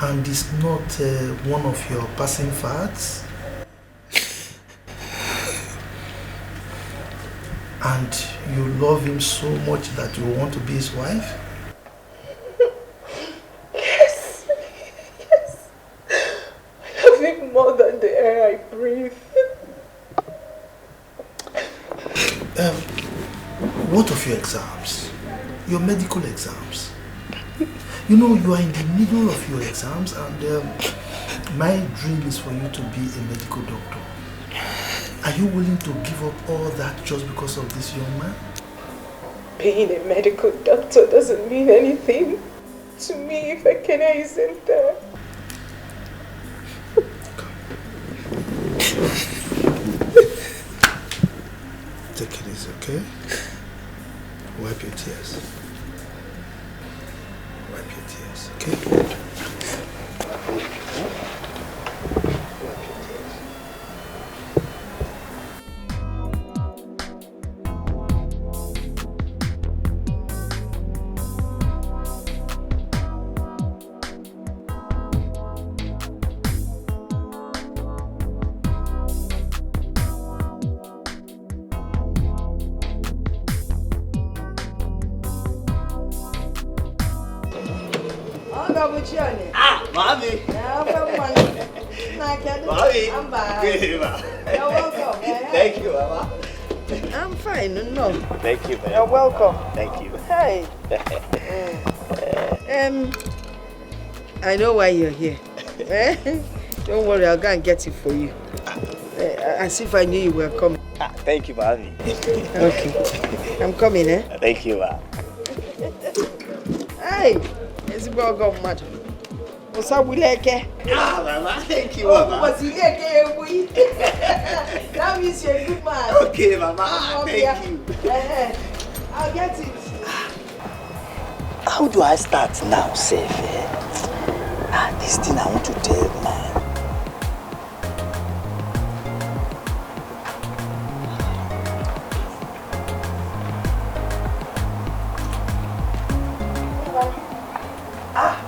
And it's not one of your passing fads? And you love him so much that you want to be his wife? Yes. I love him more than the air I breathe. What of your exams? Your medical exams? You know, you are in the middle of your exams and my dream is for you to be a medical doctor. Are you willing to give up all that just because of this young man? Being a medical doctor doesn't mean anything to me if Ekene isn't there. Take it easy, okay? Wipe your tears. Wipe your tears, okay? Mommy. Mommy. I'm back. Good, Ma. You're welcome. Thank you, Mama. I'm fine, no. Thank you, man. You're welcome. Thank you. Hey. I know why you're here. Don't worry, I'll go and get it for you. As if I knew you were coming. Thank you, Mommy. Okay. I'm coming, eh? Thank you, Ma. Hey. It's about mad. What's up with Leke? Mama, thank you, Mama. What's Leke? That means you're a good man. Okay, Mama. Thank you. I'll get it. How do I start now, Seth? this thing I want to tell man.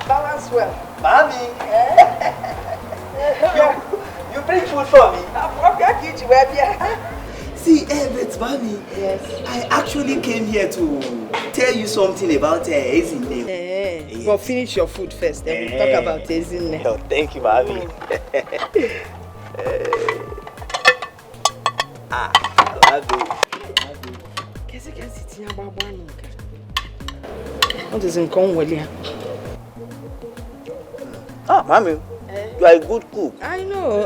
Balance well. Mommy, you bring food for me. See, but mommy, yes. I actually came here to tell you something about Ezinne. Yes. But finish your food first, then we'll talk about Ezinne. Oh, thank you, mommy. What is in Conwell? Ah, mommy, you are a good cook. I know.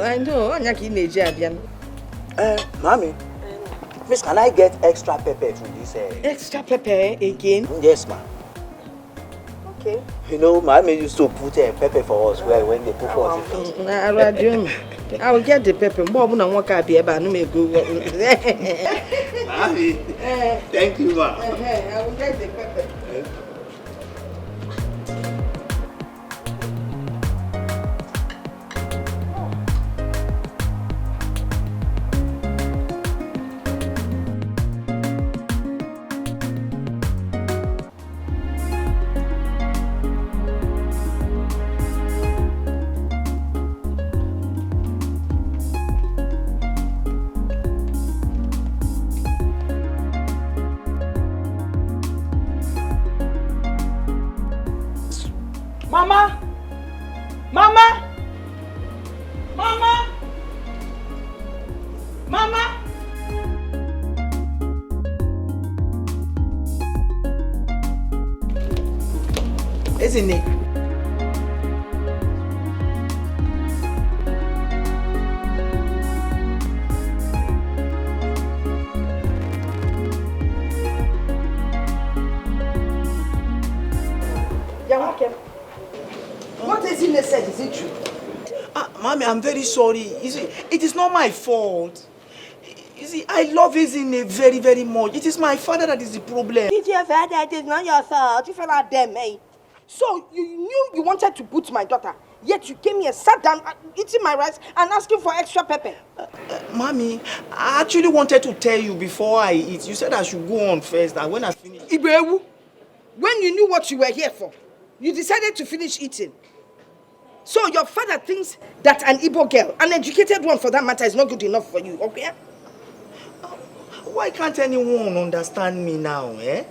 Mommy, please can I get extra pepper to this? Extra pepper again? Yes, ma'am. Okay. You know, mommy used to put pepper for us when they put for us. I will get the pepper. Mommy, thank you, ma'am. I will get the pepper. Mama! Mama! Mama! Mama! Isn't it? What Ezinne said, is it true? Mommy, I'm very sorry. You see, it is not my fault. You see, I love Ezinne very, very much. It is my father that is the problem. It's your father, it is not your fault. You fell out there, eh? So you knew you wanted to put my daughter, yet you came here, sat down, eating my rice and asking for extra pepper. Mommy, I actually wanted to tell you before I eat. You said I should go on first, and when I finish... Ibewu, when you knew what you were here for, you decided to finish eating. So your father thinks that an Igbo girl, an educated one for that matter, is not good enough for you, okay? Why can't anyone understand me now, eh?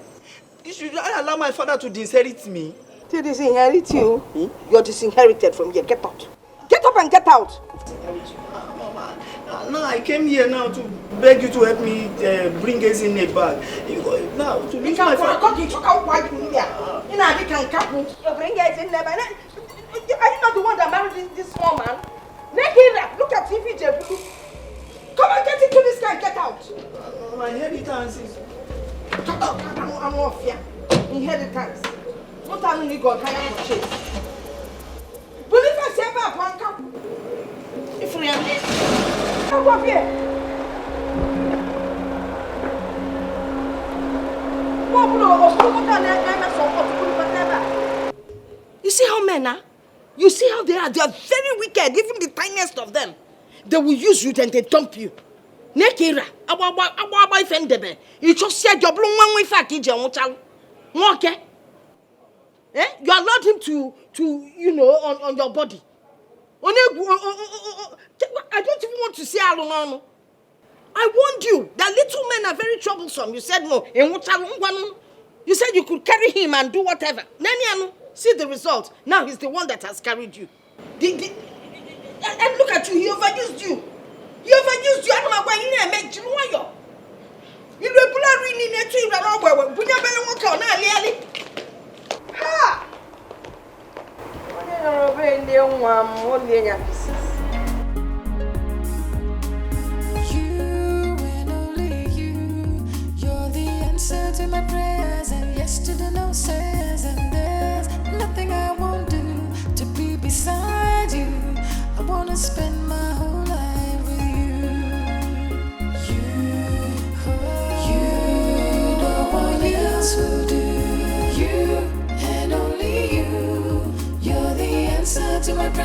You should allow my father to disinherit me. To disinherit you? You're disinherited from here. Get out. Get up and get out. Mama, now I came here now to beg you to help me bring Ezinne back. Now, to reach my father. You bring Ezinne back. Are you not the one that married this small man? Look at TV, Jebu. Come and get into this guy, get out. My inheritance is... I'm off here. Inheritance. What time you got higher for chase? Believe I say about one cup. If we are come up here. You see how men are? You see how they are? They are very wicked, even the tiniest of them. They will use you, then they dump you. Nekira, awa ifendebe. You just said your blue one way fat ije onchal. Okay? Eh? You allowed him to you know, on your body. I don't even want to say alone. I warned you that little men are very troublesome. You said no. You said you could carry him and do whatever. See the result. Now he's the one that has carried you. And look at you, he overused you. He overused you. I don't know why he didn't make you. You will pull out in the tree and over. Put your belly walk on. Ha! You and only you. You're the answer to my prayers and yes to the no says. And there's nothing I won't do to be beside you. I wanna spend my whole life with you. You know what else will do. You and only you. You're the answer to my prayers.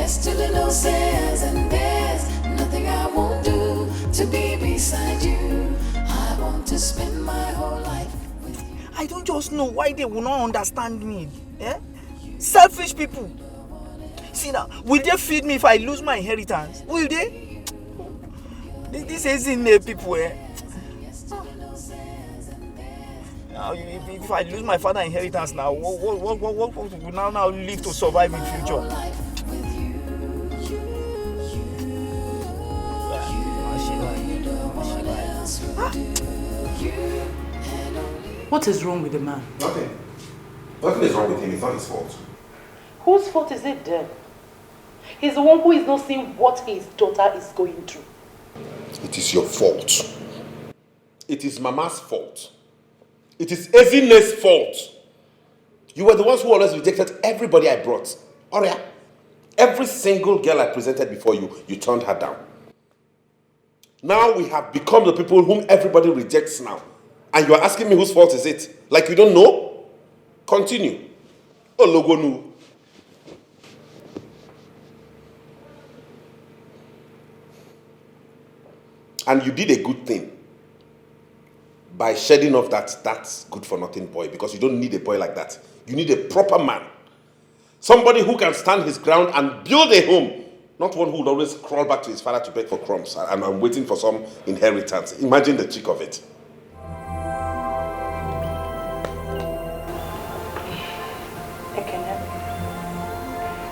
yes to the no says, and there's nothing I won't do to be beside you. I want to spend my whole life with you. I don't just know why they will not understand me. Eh? Selfish people. See now, will they feed me if I lose my inheritance? Will they? This isn't people, eh? Now, if I lose my father's inheritance now, what will now live to survive in future? What is wrong with the man? Nothing. Nothing is wrong with him. It's not his fault. Whose fault is it then? He's the one who is not seeing what his daughter is going through. It is your fault. It is Mama's fault. It is Ezine's fault. You were the ones who always rejected everybody I brought. Oria, every single girl I presented before you, you turned her down. Now we have become the people whom everybody rejects now. And you are asking me whose fault is it? Like you don't know? Continue. Ologonu. And you did a good thing by shedding off that's good for nothing boy, because you don't need a boy like that. You need a proper man. Somebody who can stand his ground and build a home. Not one who will always crawl back to his father to beg for crumbs and I'm waiting for some inheritance. Imagine the cheek of it.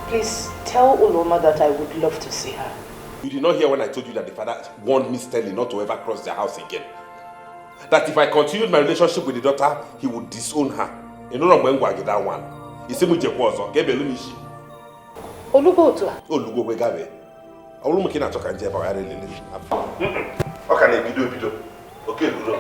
Please tell Uloma that I would love to see her. You did not hear when I told you that the father warned me sternly not to ever cross their house again. That if I continued my relationship with the daughter, he would disown her. You know what that one? He said, Olugo to her. Olugo wegabe. Olumo kina toka nje pa yare lele. Okay, na bido. Okay, Lulu.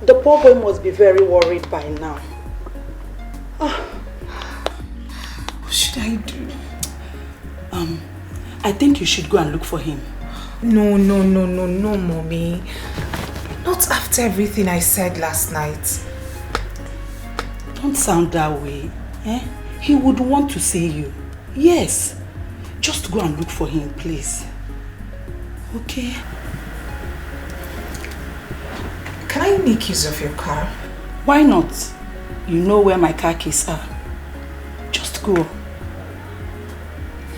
The poor boy must be very worried by now. What should I do? I think you should go and look for him. No, Mommy. Not after everything I said last night. Don't sound that way. Eh? He would want to see you. Yes. Just go and look for him, please. Okay? Can I make use of your car? Why not? You know where my car keys are. Just go.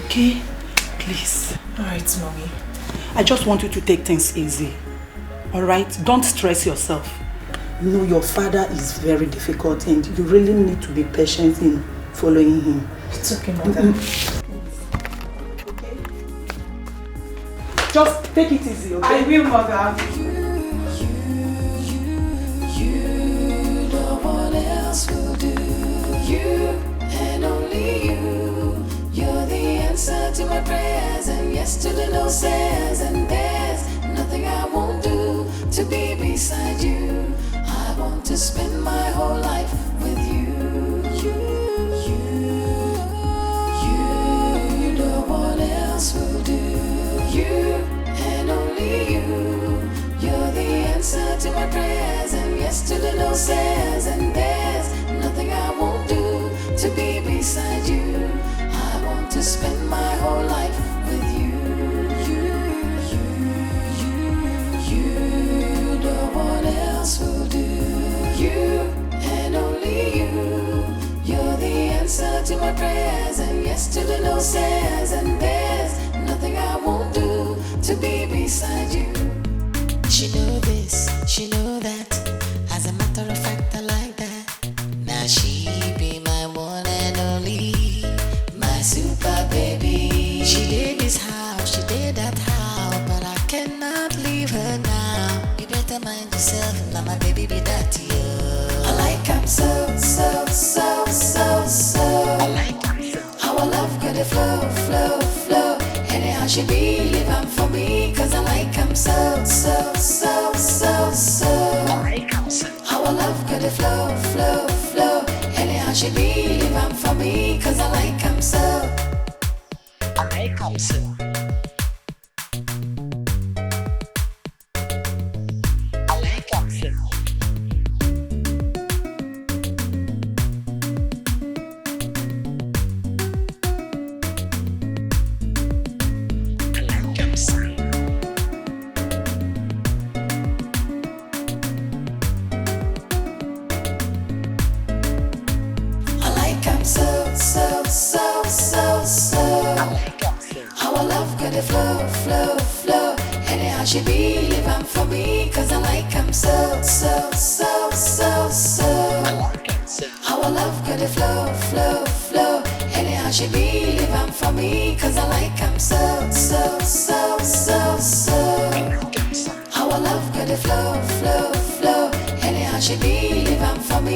Okay? Please. Alright, Mommy. I just want you to take things easy. Alright? Don't stress yourself. You know your father is very difficult and you really need to be patient in following him. It's okay, Mother. Okay? Just take it easy, okay? I will, Mother. Will do. You and only you. You're the answer to my prayers and yes to the no says, and there's nothing I won't do to be beside you. I want to spend my whole life with you. You, no one else will do. You and only you. You're the answer to my prayers and yes to the no says, and there's nothing I won't do to be beside you. I want to spend my whole life answer to my prayers and yes to the no says, and there's nothing I won't do to be beside you. She know this, she know that. As a matter of fact, I like that. Now she be my one and only, my super baby. She did this house, she did that house, but I cannot leave her now. You better mind yourself, now my baby be that to you. I like him so, so, so, so, so. I like him so. Our love could flow, flow, flow. Anyhow she be, leave him for me, cause I like him so, so, so, so, so. I like him so. Our love could flow, flow, flow. Anyhow she be, leave him for me, cause I like him so. I like him so. I like him so. Flow, flow, flow. Anyhow she be, leave him for me, cause I like him so, so, so, so, so. I like him so. Our love could flow, flow, flow. Anyhow she be, leave him for me, cause I like him so, so, so, so, so. I like him so. Our love could flow, flow, flow. Anyhow she be, leave him for me.